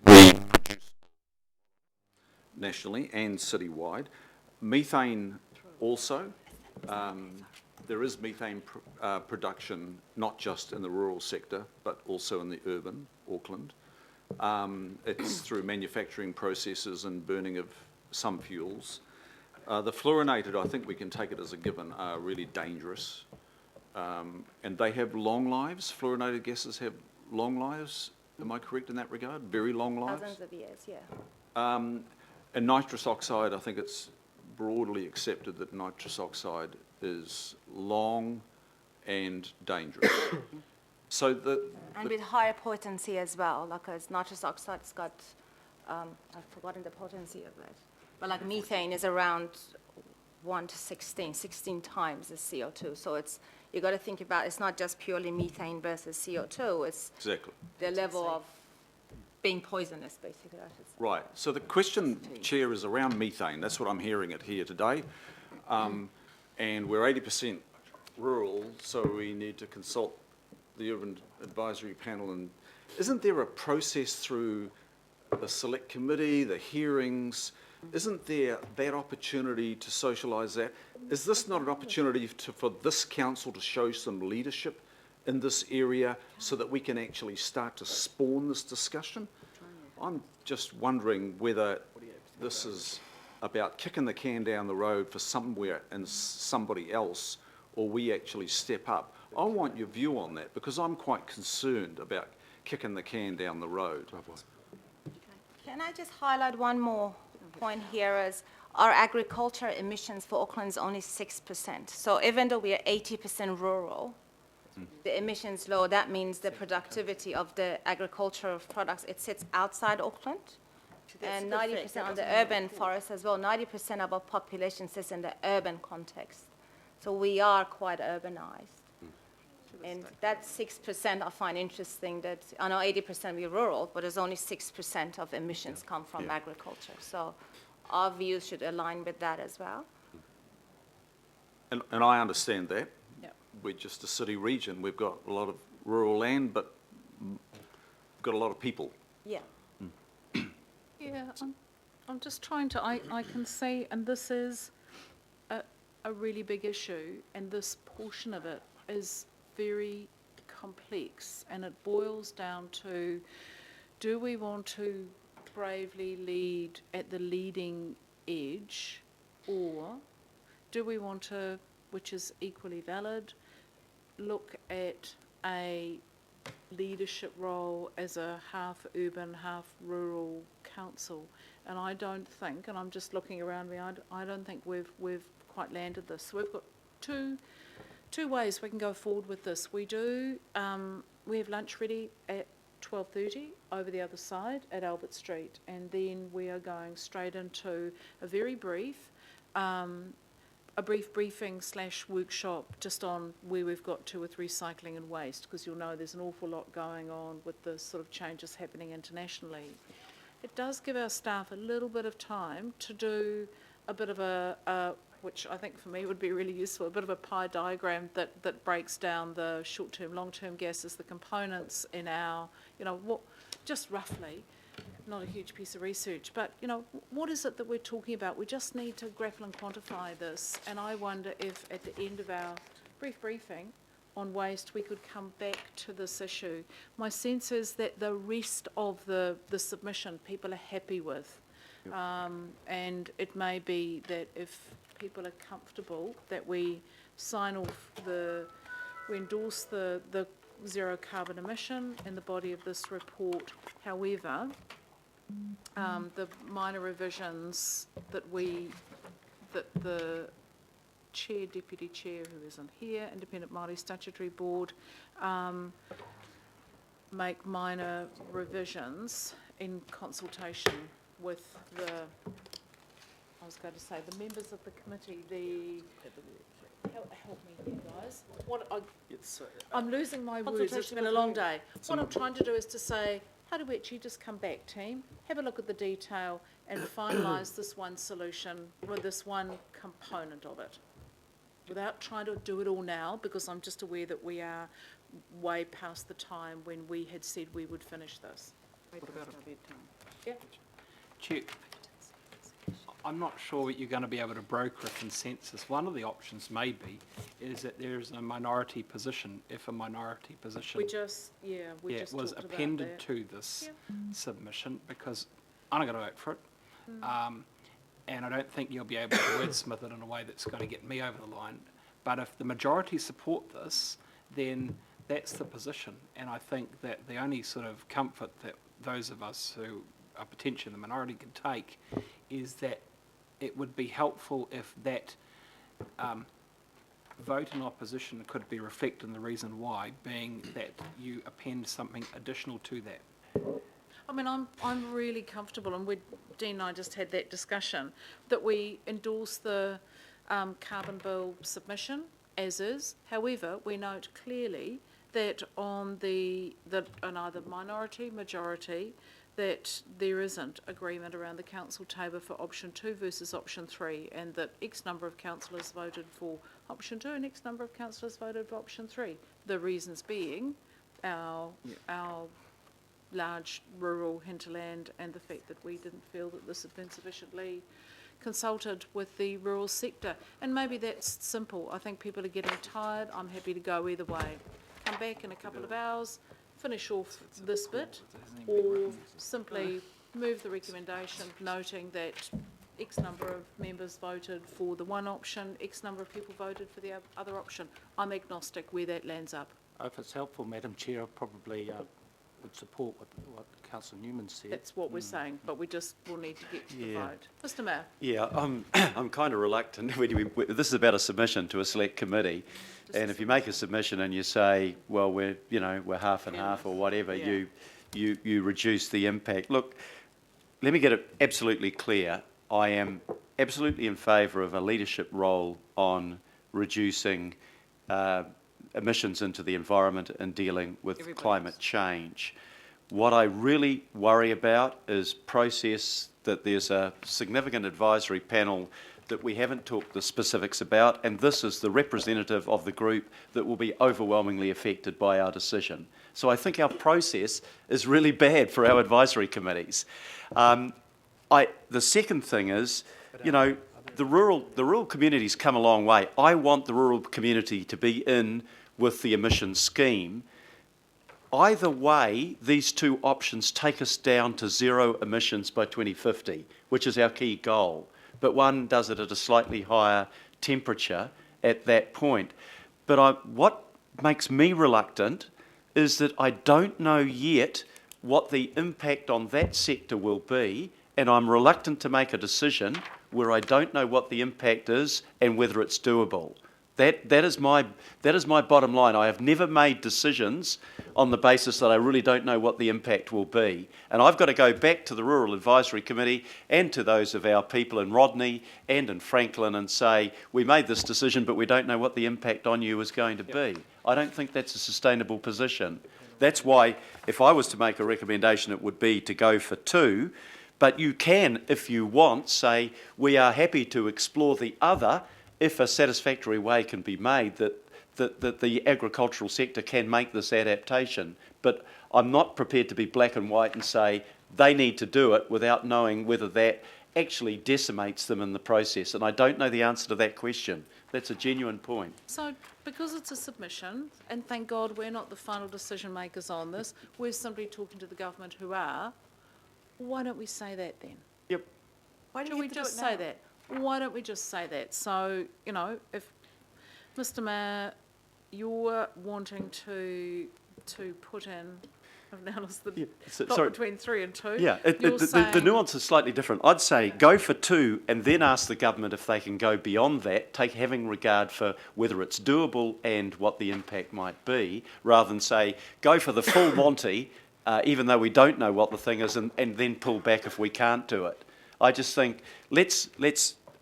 we produce nationally and citywide. Methane also. there is methane production, not just in the rural sector, but also in the urban, Auckland. It's through manufacturing processes and burning of some fuels. The fluorinated, I think we can take it as a given, are really dangerous. And they have long lives. Fluorinated gases have long lives. Am I correct in that regard? Very long lives? Thousands of years, yeah. And nitrous oxide, I think it's broadly accepted that nitrous oxide is long and dangerous. So and with higher potency as well, like as nitrous oxide's got, I've forgotten the potency of it, but like methane is around 1 to 16 times the CO2. So it's, you got to think about, it's not just purely methane versus CO2, it's exactly the level of being poisonous, basically. I should say. Right. So the question, Chair, is around methane. That's what I'm hearing it here today. And we're 80% rural, so we need to consult the Urban Advisory Panel. And isn't there a process through the Select Committee, the hearings? Isn't there that opportunity to socialise that? Is this not an opportunity for this council to show some leadership in this area so that we can actually start to spawn this discussion? I'm just wondering whether this is about kicking the can down the road for somewhere and somebody else, or we actually step up. I want your view on that, because I'm quite concerned about kicking the can down the road. Can I just highlight one more point here is our agriculture emissions for Auckland is only 6%. So even though we are 80% rural, the emissions low, that means the productivity of the agricultural products, it sits outside Auckland. And 90% of the urban forest as well, 90% of our population sits in the urban context. So we are quite urbanized. And that 6% I find interesting, that I know 80% we're rural, but there's only 6% of emissions come from agriculture. So our views should align with that as well. And I understand that. We're just a city region. We've got a lot of rural land, but got a lot of people. Yeah. Yeah, I'm just trying to, I can see, and this is a really big issue, and this portion of it is very complex, and it boils down to, do we want to bravely lead at the leading edge, or do we want to, which is equally valid, look at a leadership role as a half urban, half rural council? And I don't think, and I'm just looking around me, I don't think we've quite landed this. So we've got two ways we can go forward with this. We have lunch ready at 12:30 over the other side at Albert Street, and then we are going straight into a very brief briefing / workshop just on where we've got to with recycling and waste, because you'll know there's an awful lot going on with the sort of changes happening internationally. It does give our staff a little bit of time to do a bit of a which I think for me would be really useful, a bit of a pie diagram that breaks down the short-term, long-term gases, the components in our, what, just roughly, not a huge piece of research, but, what is it that we're talking about? We just need to grapple and quantify this, and I wonder if at the end of our briefing on waste we could come back to this issue. My sense is that the rest of the submission people are happy with. And it may be that if people are comfortable that we sign off we endorse the zero carbon emission in the body of this report. However, the minor revisions that the chair, deputy chair, who isn't here, Independent Māori Statutory Board, make minor revisions in consultation with I was going to say the members of the committee, help me here, guys. I'm losing my words, it's been a long day. What I'm trying to do is to say, how do we actually just come back, team, have a look at the detail and finalise this one solution with this one component of it, without trying to do it all now, because I'm just aware that we are way past the time when we had said we would finish this. What about Yeah. Chair, I'm not sure that you're going to be able to broker a consensus. One of the options maybe is that there is a minority position, if a minority position We just was talked about appended that. to this submission, because I'm not going to vote for it. And I don't think you'll be able to wordsmith it in a way that's going to get me over the line. But if the majority support this, then that's the position. And I think that the only sort of comfort that those of us who are potentially in the minority can take is that it would be helpful if that vote in opposition could be reflected in the reason why, being that you append something additional to that. I mean, I'm really comfortable, and Dean and I just had that discussion, that we endorse the carbon bill submission as is. However, we note clearly that on on either minority, majority, that there isn't agreement around the council table for option 2 versus option 3, and that X number of councillors voted for option 2 and X number of councillors voted for option 3. The reasons being our large rural hinterland and the fact that we didn't feel that this had been sufficiently consulted with the rural sector. And maybe that's simple. I think people are getting tired. I'm happy to go either way. Come back in a couple of hours, finish off this bit, or simply move the recommendation, noting that X number of members voted for the one option, X number of people voted for the other option. I'm agnostic where that lands up. If it's helpful, Madam Chair, I probably would support what Councillor Newman said. That's what we're saying, but we just will need to get to the vote. Mr. Mayor. Yeah, I'm kind of reluctant. This is about a submission to a select committee, and if you make a submission and you say, well, we're half and half or whatever, you reduce the impact. Look, let me get it absolutely clear. I am absolutely in favour of a leadership role on reducing emissions into the environment and dealing with climate change. What I really worry about is process, that there's a significant advisory panel that we haven't talked the specifics about, and this is the representative of the group that will be overwhelmingly affected by our decision. So I think our process is really bad for our advisory committees. The second thing is, the rural communities come a long way. I want the rural community to be in with the emissions scheme. Either way, these two options take us down to zero emissions by 2050, which is our key goal. But one does it at a slightly higher temperature at that point. But what makes me reluctant is that I don't know yet what the impact on that sector will be, and I'm reluctant to make a decision where I don't know what the impact is and whether it's doable. That is my bottom line. I have never made decisions on the basis that I really don't know what the impact will be. And I've got to go back to the Rural Advisory Committee and to those of our people in Rodney and in Franklin and say, we made this decision, but we don't know what the impact on you is going to be. I don't think that's a sustainable position. That's why, if I was to make a recommendation, it would be to go for 2. But you can, if you want, say, we are happy to explore the other if a satisfactory way can be made that the agricultural sector can make this adaptation. But I'm not prepared to be black and white and say they need to do it without knowing whether that actually decimates them in the process. And I don't know the answer to that question. That's a genuine point. So, because it's a submission, and thank God we're not the final decision makers on this, we're simply talking to the government who are, why don't we say that then? Yep. Why don't we just say that? Why don't we just say that? So, if, Mr. Mayor, you're wanting to put in, I've now lost the dot between 3 and 2. Yeah, the nuance is slightly different. I'd say go for 2 and then ask the government if they can go beyond that, having regard for whether it's doable and what the impact might be, rather than say go for the full Monty, even though we don't know what the thing is, and then pull back if we can't do it. I just think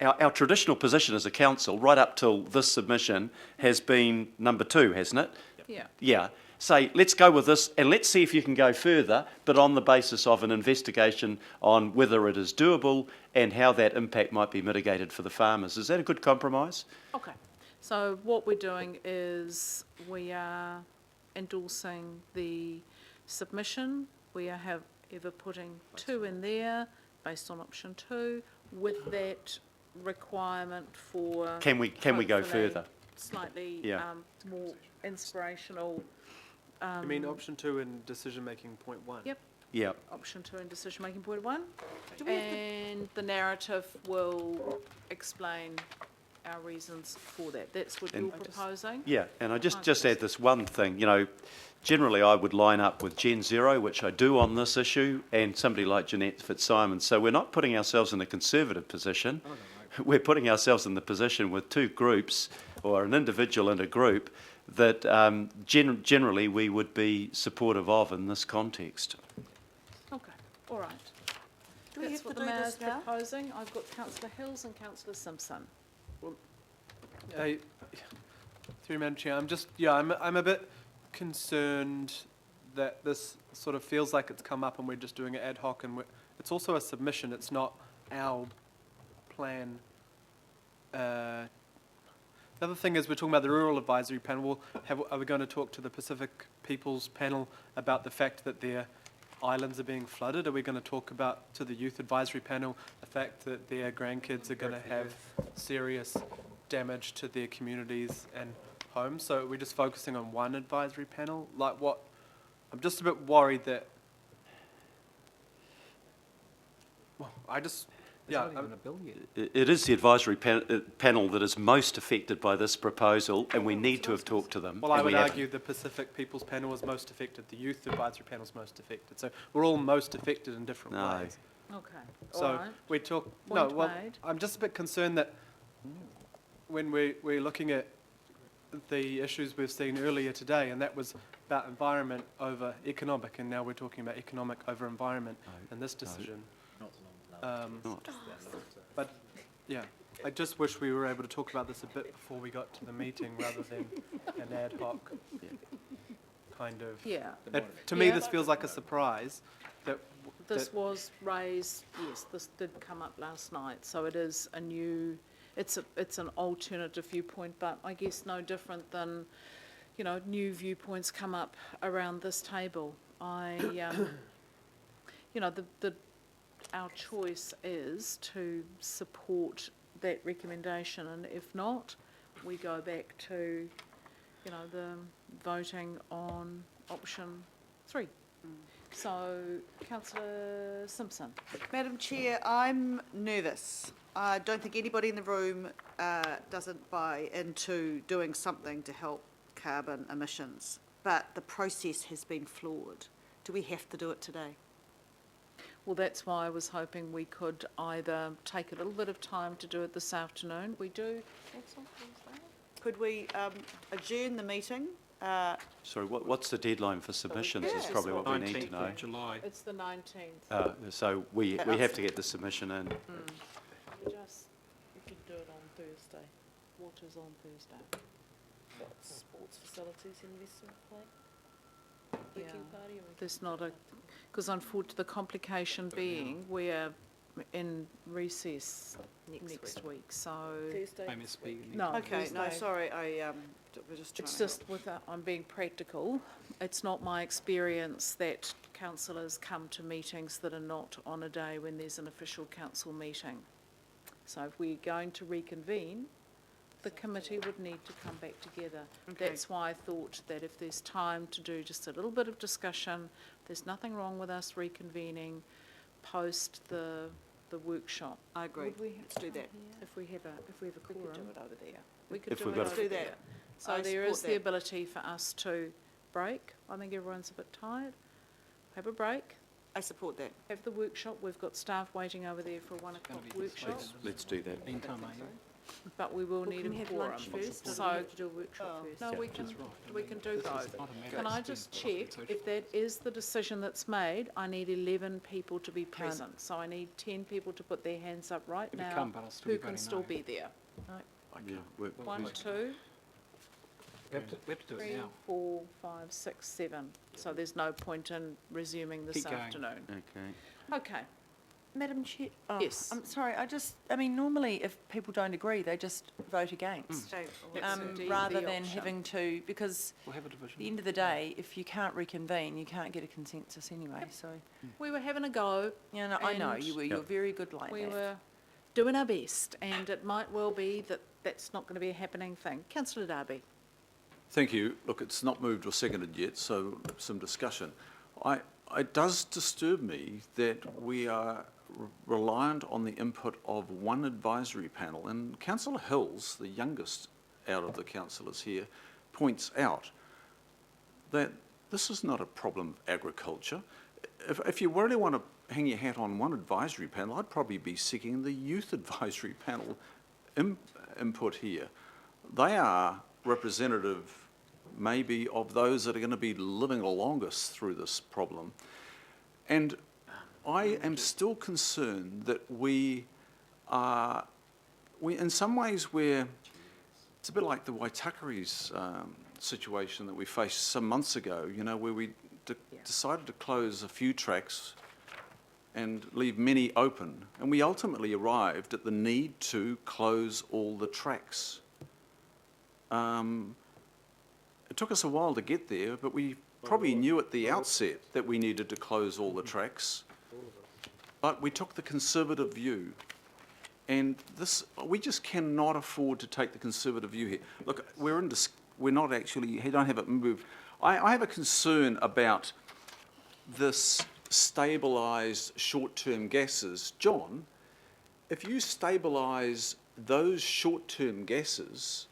our traditional position as a council, right up till this submission, has been number 2, hasn't it? Yeah. Yeah. Say, let's go with this, and let's see if you can go further, but on the basis of an investigation on whether it is doable and how that impact might be mitigated for the farmers. Is that a good compromise? Okay. So what we're doing is we are endorsing the submission. We have ever putting 2 in there based on option 2. with that requirement for. Can we go hopefully further? Slightly Yeah. more inspirational. You mean option 2 in decision-making point 1? Yep. Yeah. Option 2 in decision-making point 1. Do we have to- And the narrative will explain our reasons for that. That's what you're proposing? Yeah, and I just add this one thing, you know, generally I would line up with Gen Zero, which I do on this issue, and somebody like Jeanette Fitzsimons. So we're not putting ourselves in a conservative position. We're putting ourselves in the position with two groups, or an individual and a group, that generally we would be supportive of in this context. Okay, all right. Do we That's have what to the do Mayor's this now? proposing. I've got Councillor Hills and Councillor Simpson. Through Madam Chair, I'm a bit concerned that this sort of feels like it's come up and we're just doing it ad hoc, and it's also a submission. It's not our plan. The other thing is we're talking about the Rural Advisory Panel. Are we going to talk to the Pacific Peoples Panel about the fact that their islands are being flooded? Are we going to talk about to the Youth Advisory Panel the fact that their grandkids are going to have serious damage to their communities and homes? So we're just focusing on one advisory panel? Like what? I'm just a bit worried that. Well, It is the advisory panel that is most affected by this proposal, and we need to have talked to them. Well, I would argue the Pacific Peoples Panel is most affected, the Youth Advisory Panel is most affected. So we're all most affected in different ways. Okay, So all right. we talk. Point made. I'm just a bit concerned that when we're looking at the issues we've seen earlier today, and that was about environment over economic, and now we're talking about economic over environment in this decision. But yeah, I just wish we were able to talk about this a bit before we got to the meeting rather than an ad hoc kind of. Yeah. To me, this feels like a surprise that. This was raised, yes, this did come up last night, so it is a new, it's an alternative viewpoint, but I guess no different than, you know, new viewpoints come up around this table. You know, our choice is to support that recommendation, and if not, we go back to, you know, the voting on option 3. So, Councillor Simpson. Madam Chair, I'm nervous. I don't think anybody in the room doesn't buy into doing something to help carbon emissions, but the process has been flawed. Do we have to do it today? Well, that's why I was hoping we could either take a little bit of time to do it this afternoon. We do. Could we adjourn the meeting? Sorry, what's the deadline for submissions is probably what we need to know. 19th of July. It's the 19th. So we have to get the submission in. We could do it on Thursday. What is on Thursday? Sports facilities investment plan? Yeah, there's not a, because unfortunately the complication being we're in recess next week, so. Thursday. No, Okay, no, Thursday. sorry, we're just trying It's to just I'm being practical. It's not my experience that councillors come to meetings that are not on a day when there's an official council meeting. So if we're going to reconvene, the committee would need to come back together. Okay. That's why I thought that if there's time to do just a little bit of discussion, there's nothing wrong with us reconvening post the workshop. I agree. Would we Let's do that. If we have a quorum. We could do it over there. We could If do we've it got a- over Do there. that. So I there support is the that. ability for us to break. I think everyone's a bit tired. Have a break. I support that. Have the workshop. We've got staff waiting over there for a 1 o'clock workshop. Let's do that. But we will need can a we have quorum. lunch first, or do we So, have to do a workshop first? no, we can do both. Can I just check, if that is the decision that's made, I need 11 people to be present. So I need 10 people to put their hands up right now, who can still be there. Yeah, 1, 2, We have to do 3, it now. 4, 5, 6, 7. So there's no point in resuming this Keep going. afternoon. Okay. Okay. Madam Chair, Yes. I'm sorry, normally if people don't agree, they just vote against. That's indeed Rather the than option. having to, because We'll have a at division. the end of the day, if you can't reconvene, you can't get a consensus anyway, so. We were having a go. Yeah, no, I know, And you were very good like We that. were doing our best, and it might well be that that's not going to be a happening thing. Councillor Darby. Thank you. Look, it's not moved or seconded yet, so some discussion. It does disturb me that we are reliant on the input of one advisory panel, and Councillor Hills, the youngest out of the councillors here, points out that this is not a problem of agriculture. If you really want to hang your hat on one advisory panel, I'd probably be seeking the youth advisory panel input here. They are representative maybe of those that are going to be living longest through this problem. And I am still concerned that we in some ways it's a bit like the Waitakari's situation that we faced some months ago, you know, where we decided to close a few tracks and leave many open. And we ultimately arrived at the need to close all the tracks. It took us a while to get there, but we probably knew at the outset that we needed to close all the tracks. But we took the conservative view. And we just cannot afford to take the conservative view here. Look, we don't have it moved. I have a concern about this stabilised short-term gases. John, if you stabilise those short-term gases,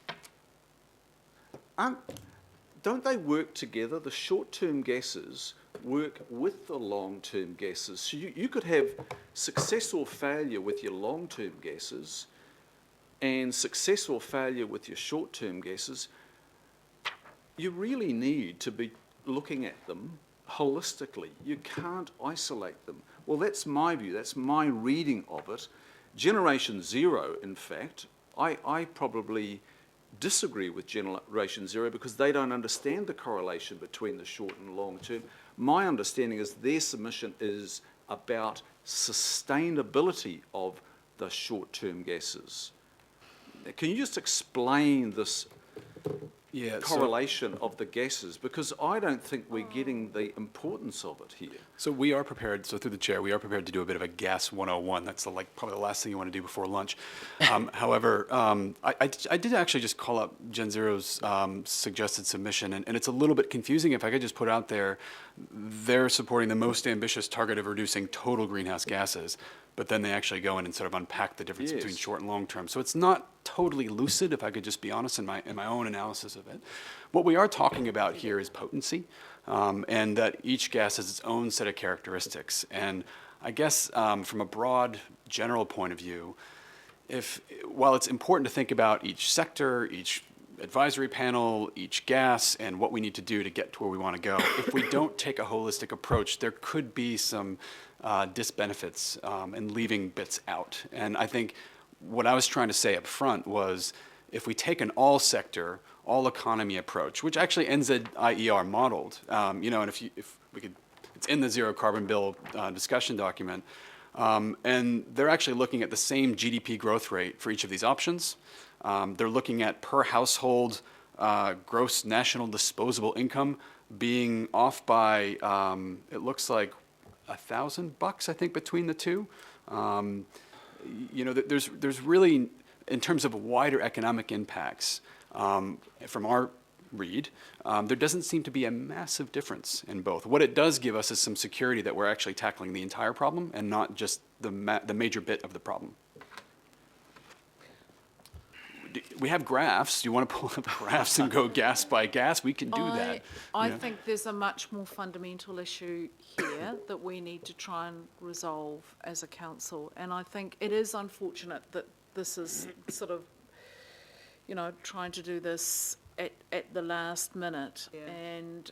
don't they work together? The short-term gases work with the long-term gases. So you could have success or failure with your long-term gases and success or failure with your short-term gases. You really need to be looking at them holistically. You can't isolate them. Well, that's my view. That's my reading of it. Generation Zero, in fact, I probably disagree with Generation Zero because they don't understand the correlation between the short and long term. My understanding is their submission is about sustainability of the short-term gases. Can you just explain this correlation of the gases? Because I don't think we're getting the importance of it here. So we are prepared, so through the chair, we are prepared to do a bit of a gas 101. That's probably the last thing you want to do before lunch. However, I did actually just call up Gen Zero's suggested submission, and it's a little bit confusing. If I could just put out there, they're supporting the most ambitious target of reducing total greenhouse gases, but then they actually go in and sort of unpack the difference between short and long term. So it's not totally lucid, if I could just be honest in my own analysis of it. What we are talking about here is potency, and that each gas has its own set of characteristics. And I guess from a broad general point of view, while it's important to think about each sector, each advisory panel, each gas, and what we need to do to get to where we want to go, if we don't take a holistic approach, there could be some disbenefits in leaving bits out. And I think what I was trying to say up front was, if we take an all sector, all economy approach, which actually NZIER modeled, and if we could, it's in the zero carbon bill discussion document, and they're actually looking at the same GDP growth rate for each of these options. They're looking at per household gross national disposable income being off by, it looks like $1,000, I think, between the two. There's really, in terms of wider economic impacts, from our read, there doesn't seem to be a massive difference in both. What it does give us is some security that we're actually tackling the entire problem and not just the major bit of the problem. We have graphs. Do you want to pull up graphs and go gas by gas? We can do that. I think there's a much more fundamental issue here that we need to try and resolve as a council. And I think it is unfortunate that this is sort of, trying to do this at the last minute. Yeah. And,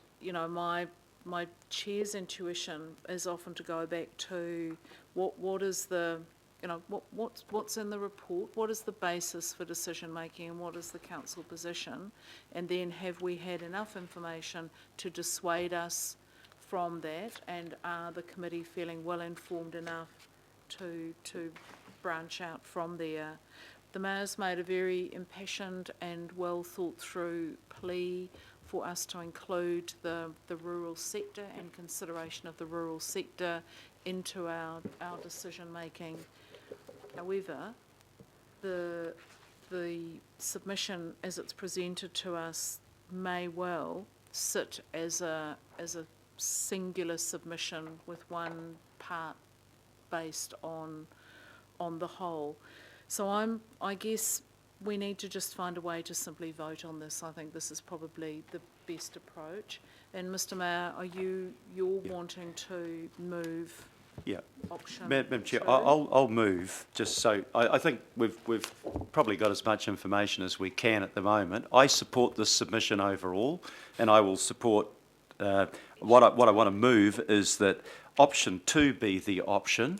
my chair's intuition is often to go back to what is the, what's in the report, what is the basis for decision making, and what is the council position, and then have we had enough information to dissuade us from that, and are the committee feeling well informed enough to branch out from there. The Mayor's made a very impassioned and well thought through plea for us to include the rural sector and consideration of the rural sector into our decision making. However, the submission as it's presented to us may well sit as a singular submission with one part based on the whole. So I guess we need to just find a way to simply vote on this. I think this is probably the best approach. And Mr. Mayor, you're wanting to move Yeah. option Madam Chair, 2? I'll move, just so, I think we've probably got as much information as we can at the moment. I support this submission overall, and I will support, what I want to move is that option 2 be the option,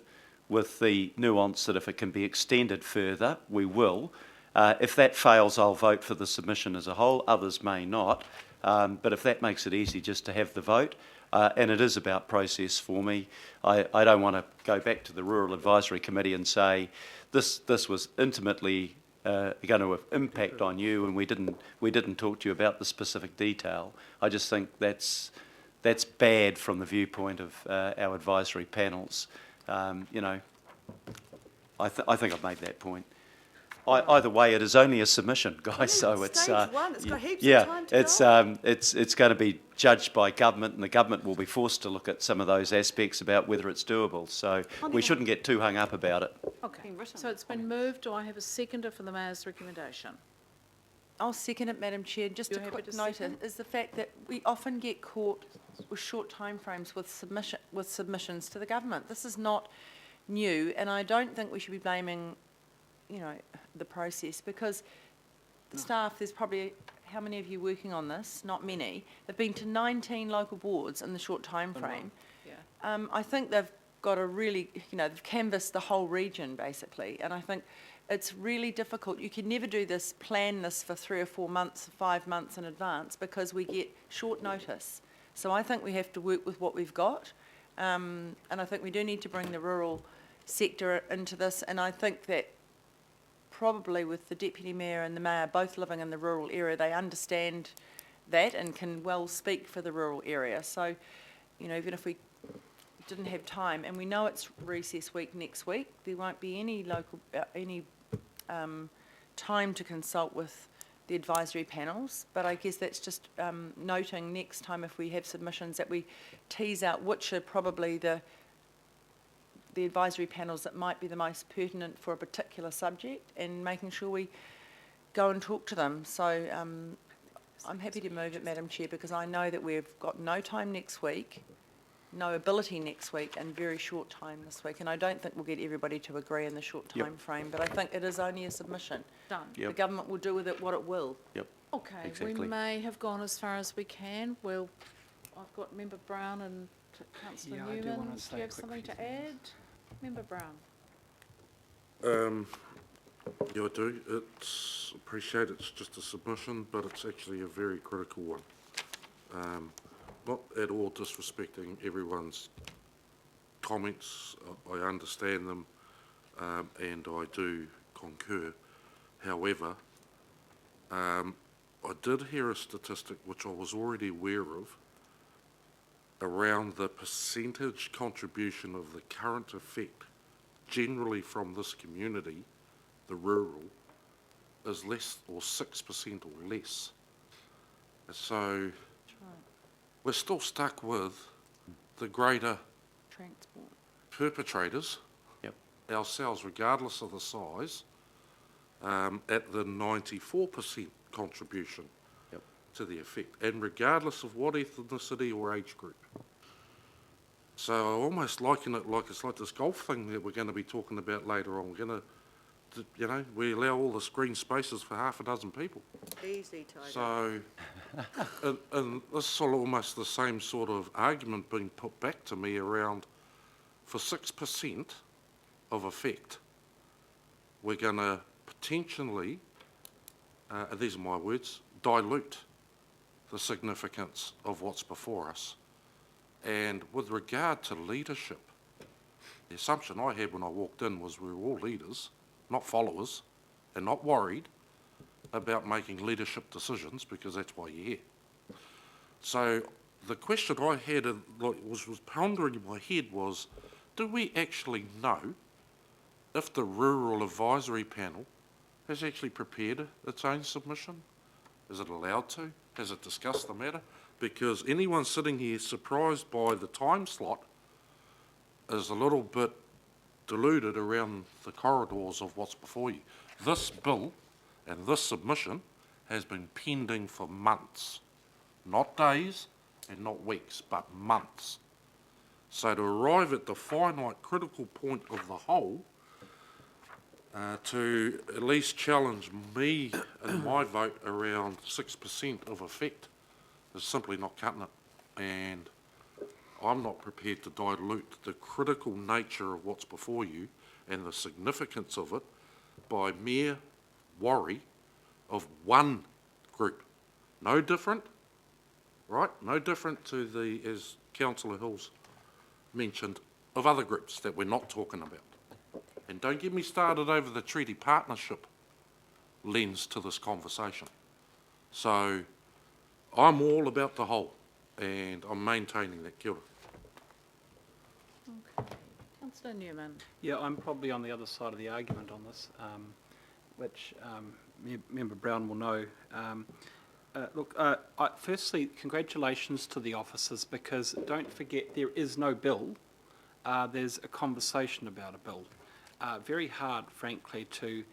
with the nuance that if it can be extended further, we will. If that fails, I'll vote for the submission as a whole. Others may not. But if that makes it easy just to have the vote, and it is about process for me, I don't want to go back to the Rural Advisory Committee and say this was intimately going to have impact on you, and we didn't talk to you about the specific detail. I just think that's bad from the viewpoint of our advisory panels. You know, I think I've made that point. Either way, it is only a submission, guys. So it's Stage one, it's got heaps yeah, of time to it's going to be judged by government, and the government will be forced to look at some of those aspects about whether it's doable. So we shouldn't get too hung up about it. Okay, so it's been moved. Do I have a seconder for the Mayor's recommendation? I'll second it, Madam Chair. Just You're a happy quick to note second? is the fact that we often get caught with short timeframes with submissions to the government. This is not new, and I don't think we should be blaming, you know, the process, because the staff, there's probably, how many of you working on this? Not many. They've been to 19 local boards in the short time frame. Yeah. I think they've got a really, you know, they've canvassed the whole region basically, and I think it's really difficult. You can never do this, plan this for 3 or 4 months, 5 months in advance, because we get short notice. So I think we have to work with what we've got, and I think we do need to bring the rural sector into this, and I think that probably with the Deputy Mayor and the Mayor both living in the rural area, they understand that and can well speak for the rural area. So, you know, even if we didn't have time, and we know it's recess week next week, there won't be any time to consult with the advisory panels, but I guess that's just noting next time if we have submissions that we tease out which are probably the advisory panels that might be the most pertinent for a particular subject, and making sure we go and talk to them. So I'm happy to move it, Madam Chair, because I know that we've got no time next week, no ability next week, and very short time this week. And I don't think we'll get everybody to agree in the short time frame, but I think it is only a submission. Done. The government will do with it what it will. Okay, Exactly. we may have gone as far as we can. Well, I've got Member Brown and Councillor Yeah, I do Newman. wanna Do say you a have quick something to few add? Member Brown. Yeah, I do. Appreciate it's just a submission, but it's actually a very critical one. Not at all disrespecting everyone's comments. I understand them, and I do concur. However, I did hear a statistic which I was already aware of around the percentage contribution of the current effect generally from this community, the rural, is less, or 6% or less. So we're still stuck with the greater Transport. perpetrators, ourselves, regardless of the size, at the 94% contribution to the effect, and regardless of what ethnicity or age group. So I almost liken it like it's like this golf thing that we're going to be talking about later on. We're going to, you know, we allow all this green spaces for half a dozen people. Easy, Tiger. So, and this is almost the same sort of argument being put back to me around, for 6% of effect, we're going to potentially, and these are my words, dilute the significance of what's before us. And with regard to leadership, the assumption I had when I walked in was we were all leaders, not followers, and not worried about making leadership decisions, because that's why you're here. So the question I had was pondering in my head was, do we actually know if the Rural Advisory Panel has actually prepared its own submission? Is it allowed to? Has it discussed the matter? Because anyone sitting here surprised by the time slot is a little bit deluded around the corridors of what's before you. This bill and this submission has been pending for months, not days and not weeks, but months. So to arrive at the finite critical point of the whole, to at least challenge me in my vote around 6% of effect is simply not cutting it. And I'm not prepared to dilute the critical nature of what's before you and the significance of it by mere worry of one group. No different, right? No different to the, as Councillor Hills mentioned, of other groups that we're not talking about. And don't get me started over the treaty partnership lens to this conversation. So I'm all about the whole, and I'm maintaining that. Kia ora. Okay. Councillor Newman. Yeah, I'm probably on the other side of the argument on this, which Member Brown will know. Firstly, congratulations to the officers, because don't forget there is no bill. There's a conversation about a bill. Very hard, frankly, to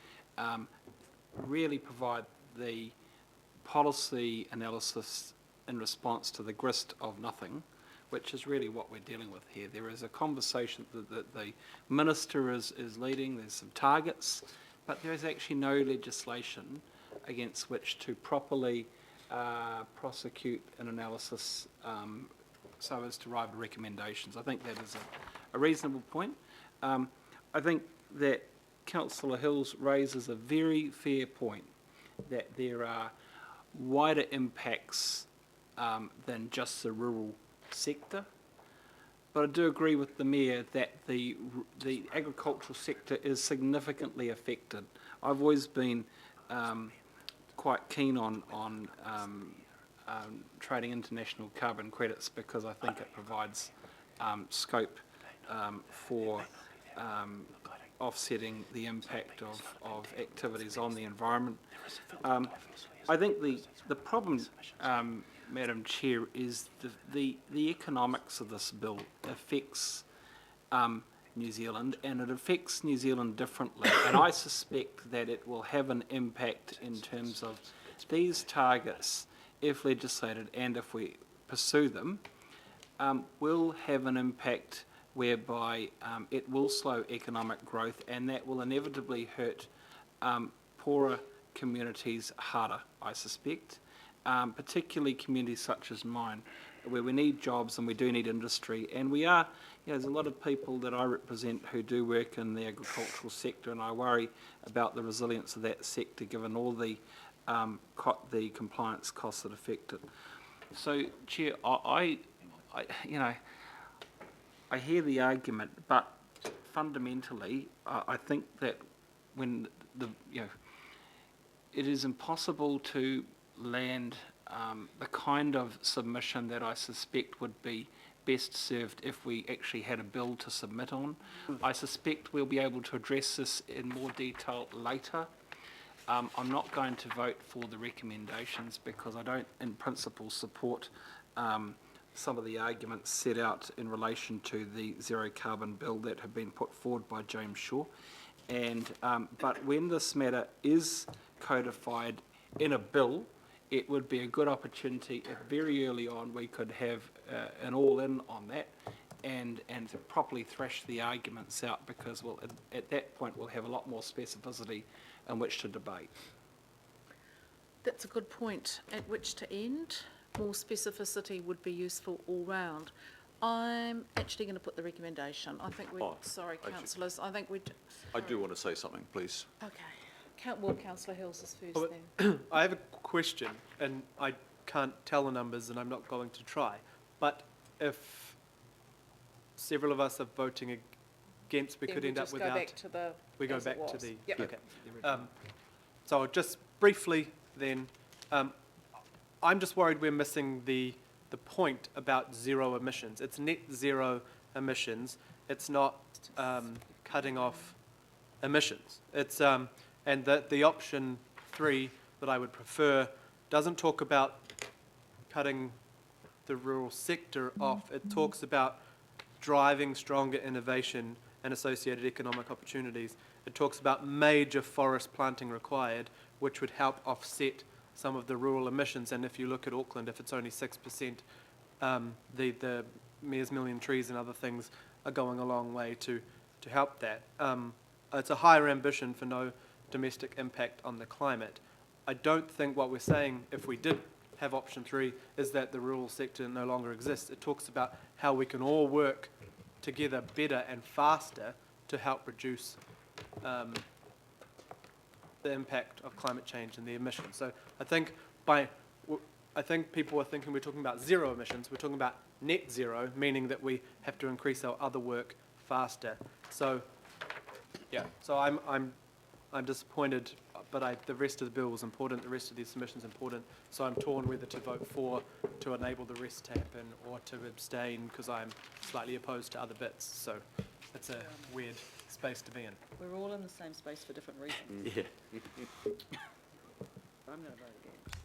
really provide the policy analysis in response to the grist of nothing, which is really what we're dealing with here. There is a conversation that the Minister is leading. There's some targets, but there is actually no legislation against which to properly prosecute an analysis so as to arrive at recommendations. I think that is a reasonable point. I think that Councillor Hills raises a very fair point, that there are wider impacts than just the rural sector. But I do agree with the Mayor that the agricultural sector is significantly affected. I've always been quite keen on trading international carbon credits, because I think it provides scope for offsetting the impact of activities on the environment. I think the problem, Madam Chair, is the economics of this bill affects New Zealand, and it affects New Zealand differently. And I suspect that it will have an impact in terms of these targets, if legislated and if we pursue them, will have an impact whereby it will slow economic growth, and that will inevitably hurt poorer communities harder, I suspect, particularly communities such as mine, where we need jobs and we do need industry. And we are, there's a lot of people that I represent who do work in the agricultural sector, and I worry about the resilience of that sector given all the compliance costs that affect it. So, Chair, I hear the argument, but fundamentally, I think that when it is impossible to land the kind of submission that I suspect would be best served if we actually had a bill to submit on. I suspect we'll be able to address this in more detail later. I'm not going to vote for the recommendations because I don't, in principle, support some of the arguments set out in relation to the zero carbon bill that have been put forward by James Shaw. And but when this matter is codified in a bill, it would be a good opportunity if very early on we could have an all-in on that and to properly thrash the arguments out, because at that point we'll have a lot more specificity in which to debate. That's a good point at which to end. More specificity would be useful all round. I'm actually going to put the recommendation. I think we. Sorry, councillors. I think we. I do want to say something, please. Okay. Councillor Hills is first then. I have a question, and I can't tell the numbers, and I'm not going to try. But if several of us are voting against, we could end up without. Go back to the. We go back to the. Yep. Okay. So just briefly, then, I'm just worried we're missing the point about zero emissions. It's net zero emissions. It's not cutting off emissions. It's and that the option 3 that I would prefer doesn't talk about cutting the rural sector off. It talks about driving stronger innovation and associated economic opportunities. It talks about major forest planting required, which would help offset some of the rural emissions. And if you look at Auckland, if it's only 6%, the Mayor's Million Trees and other things are going a long way to help that. It's a higher ambition for no domestic impact on the climate. I don't think what we're saying, if we did have option 3, is that the rural sector no longer exists. It talks about how we can all work together better and faster to help reduce the impact of climate change and the emissions. So I think people are thinking we're talking about zero emissions. We're talking about net zero, meaning that we have to increase our other work faster. So yeah, so I'm disappointed, but the rest of the bill was important. The rest of the submission's important. So I'm torn whether to vote for to enable the rest to happen or to abstain because I'm slightly opposed to other bits. So it's a weird space to be in. We're all in the same space for different reasons. Yeah. I'm going to vote against.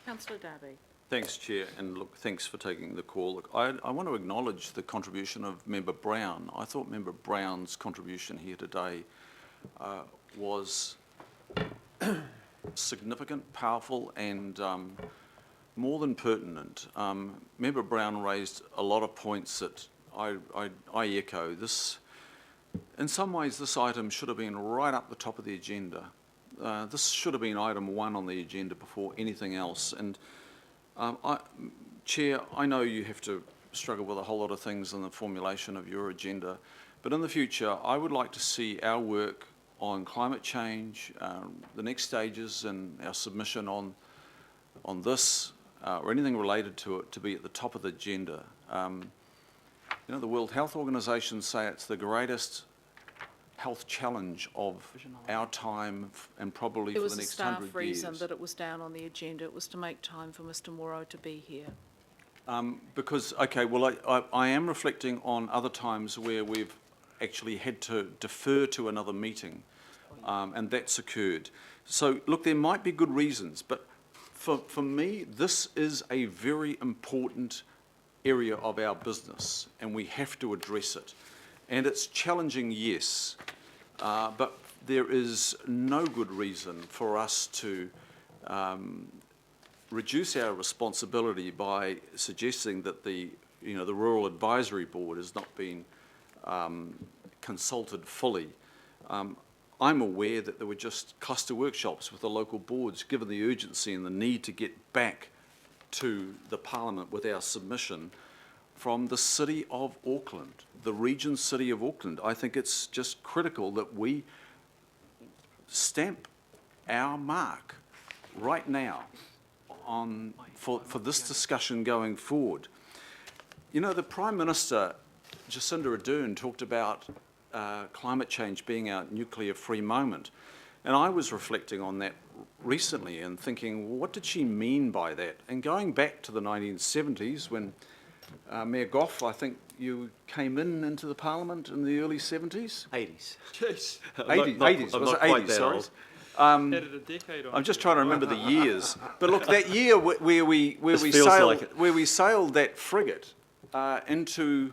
Councillor Darby. Thanks, Chair, and look, thanks for taking the call. Look, I want to acknowledge the contribution of Member Brown. I thought Member Brown's contribution here today was significant, powerful, and more than pertinent. Member Brown raised a lot of points that I echo. This, in some ways, this item should have been right up the top of the agenda. This should have been item 1 on the agenda before anything else. And Chair, I know you have to struggle with a whole lot of things in the formulation of your agenda, but in the future, I would like to see our work on climate change, the next stages and our submission on this, or anything related to it, to be at the top of the agenda. You know, the World Health Organization say it's the greatest health challenge of our time and probably for the next 100 years. There was a staff reason that it was down on the agenda. It was to make time for Mr Morrow to be here. Because, okay, well, I am reflecting on other times where we've actually had to defer to another meeting, and that's occurred. So, look, there might be good reasons, but for me, this is a very important area of our business, and we have to address it. And it's challenging, yes, but there is no good reason for us to reduce our responsibility by suggesting that the Rural Advisory Board has not been consulted fully. I'm aware that there were just cluster workshops with the local boards, given the urgency and the need to get back to the Parliament with our submission from the City of Auckland, the region City of Auckland. I think it's just critical that we stamp our mark right now for this discussion going forward. You know, the Prime Minister, Jacinda Ardern, talked about climate change being our nuclear-free moment. And I was reflecting on that recently and thinking, well, what did she mean by that? And going back to the 1970s when Mayor Gough, I think you came into the Parliament in the early 70s? 80s. Jeez. 80s, was it 80s, sorry. I'm just trying to remember the years. But look, that year where we sailed that frigate into,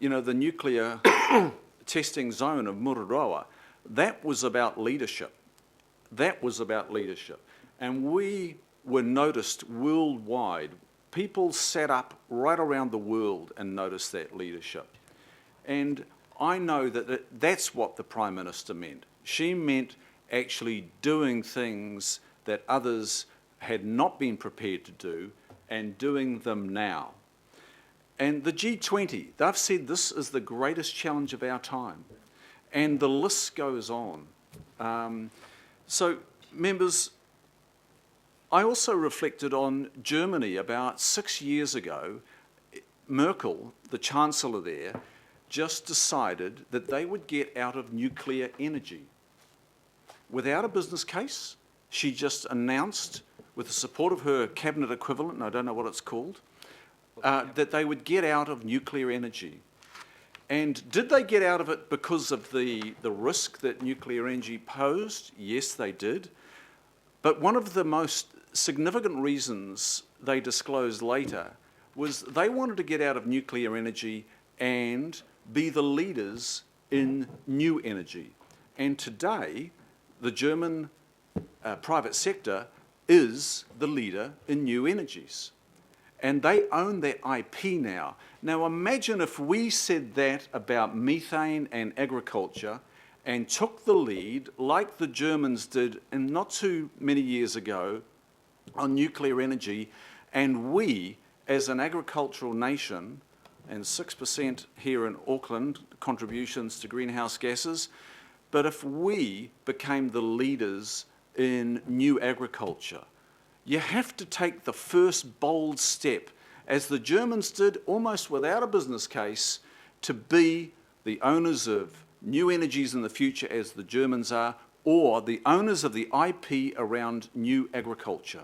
you know, the nuclear testing zone of Mururoa, that was about leadership. That was about leadership. And we were noticed worldwide. People sat up right around the world and noticed that leadership. And I know that that's what the Prime Minister meant. She meant actually doing things that others had not been prepared to do and doing them now. And the G20, they've said this is the greatest challenge of our time. And the list goes on. So, members, I also reflected on Germany about 6 years ago. Merkel, the Chancellor there, just decided that they would get out of nuclear energy. Without a business case, she just announced, with the support of her cabinet equivalent, and I don't know what it's called, that they would get out of nuclear energy. And did they get out of it because of the risk that nuclear energy posed? Yes, they did. But one of the most significant reasons they disclosed later was they wanted to get out of nuclear energy and be the leaders in new energy. And today, the German private sector is the leader in new energies. And they own their IP now. Now imagine if we said that about methane and agriculture and took the lead, like the Germans did not too many years ago, on nuclear energy, and we, as an agricultural nation, and 6% here in Auckland, contributions to greenhouse gases, but if we became the leaders in new agriculture, you have to take the first bold step, as the Germans did, almost without a business case, to be the owners of new energies in the future, as the Germans are, or the owners of the IP around new agriculture.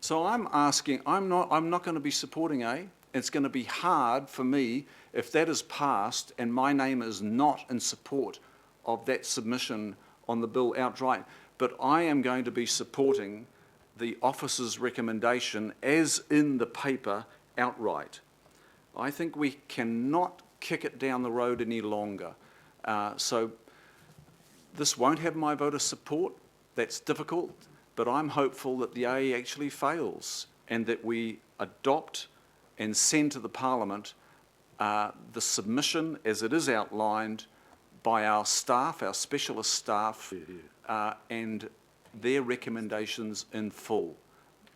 So I'm asking, I'm not going to be supporting A. It's going to be hard for me if that is passed and my name is not in support of that submission on the bill outright. But I am going to be supporting the officer's recommendation as in the paper outright. I think we cannot kick it down the road any longer. So this won't have my vote of support. That's difficult, but I'm hopeful that the A actually fails and that we adopt and send to the Parliament the submission as it is outlined by our staff, our specialist staff, and their recommendations in full.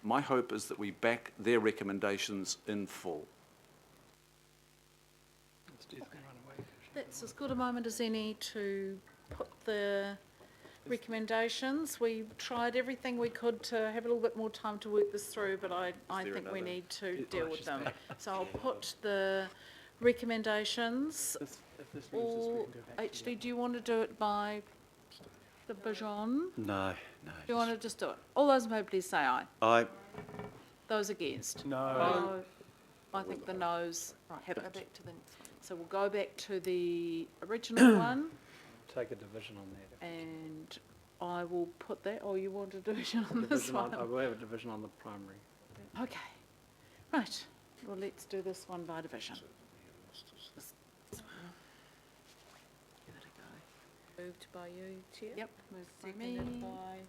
My hope is that we back their recommendations in full. That's as good a moment as any to put the recommendations. We tried everything we could to have a little bit more time to work this through, but I think we need to deal with them. So I'll put the recommendations. Or HD, do you want to do it by division? No. Do you want to just do it? All those in favour, please say aye. Aye. Those against? No. I think the noes have it. Go back to the next one. So we'll go back to the original one. Take a division on that. And I will put that, oh, you want a division on this one? I will have a division on the primary. Okay, right. Well, let's do this one by division. Moved by you, Chair. Yep, moved by me, Seconded by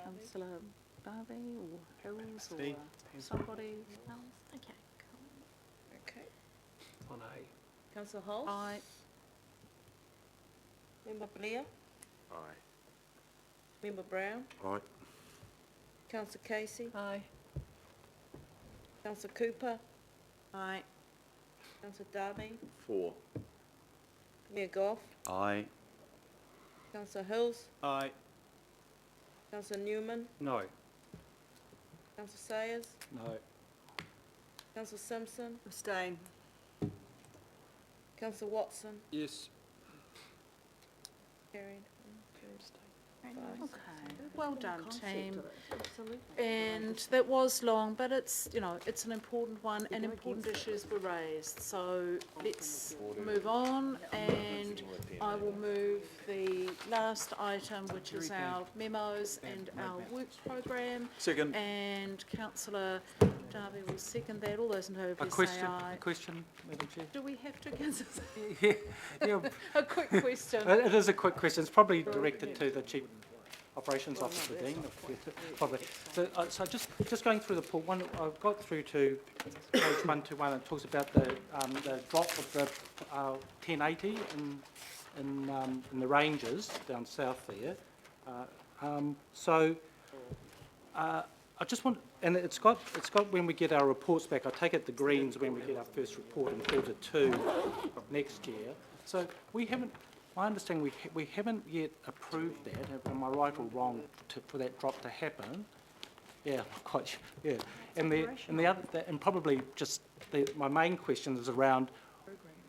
councillor Darby or Hills or Me. somebody else. Okay, cool. Okay. On A. Councillor Holt? Aye. Member Blair? Aye. Member Brown? Aye. Councillor Casey? Aye. Councillor Cooper? Aye. Councillor Darby? 4. Mayor Goff? Aye. Councillor Hills? Aye. Councillor Newman? No. Councillor Sayers? No. Councillor Simpson? Abstain. Councillor Watson? Yes. Carried. Okay, well done, team. And that was long, but it's, you know, it's an important one and important issues were raised. So let's move on, and I will move the last item, which is our memos and our work program. Second. And councillor Darby will second that. All those in favour, A please say question, aye. a question, Madam Chair. Do we have to, councillor? Yeah, A quick question. it is a quick question. It's probably directed to the Chief Operations Officer, Dean, probably. So just going through the pool, one, I've got through to page 121, it talks about the drop of the 1080 in the ranges down south there. I just want, and it's got when we get our reports back, I take it the greens when we get our first report in Q2 of next year. So we haven't, my understanding, we haven't yet approved that. Am I right or wrong for that drop to happen? Yeah, not quite sure. Yeah, and probably just my main question is around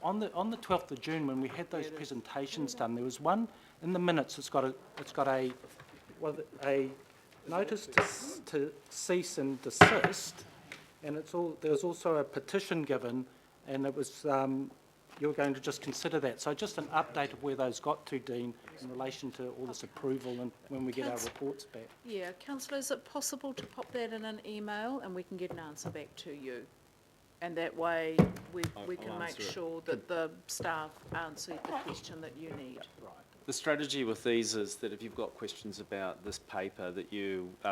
on the 12th of June when we had those presentations done. There was one in the minutes. It's got a notice to cease and desist, and there was also a petition given and it was, you were going to just consider that. So just an update of where those got to, Dean, in relation to all this approval and when we get our reports back. Yeah, councillor, is it possible to pop that in an email and we can get an answer back to you? And that way we can make sure that the staff answer the question that you need. Right. The strategy with these is that if you've got questions about this paper, that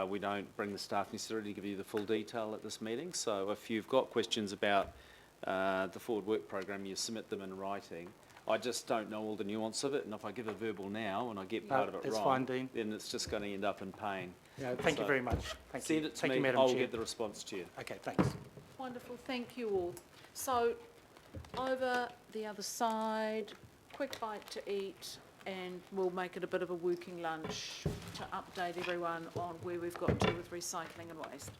we don't bring the staff necessarily to give you the full detail at this meeting. So if you've got questions about the forward work program, you submit them in writing. I just don't know all the nuance of it, and if I give a verbal now and I get part of it that's wrong, fine, Dean. then it's just going to end up in pain. Yeah, thank you very much. Thank you. Send it to Thank me, you, Madam I'll Chair. get the response to you. Okay, thanks. Wonderful, thank you all. So, over the other side, quick bite to eat, and we'll make it a bit of a working lunch to update everyone on where we've got to with recycling and waste.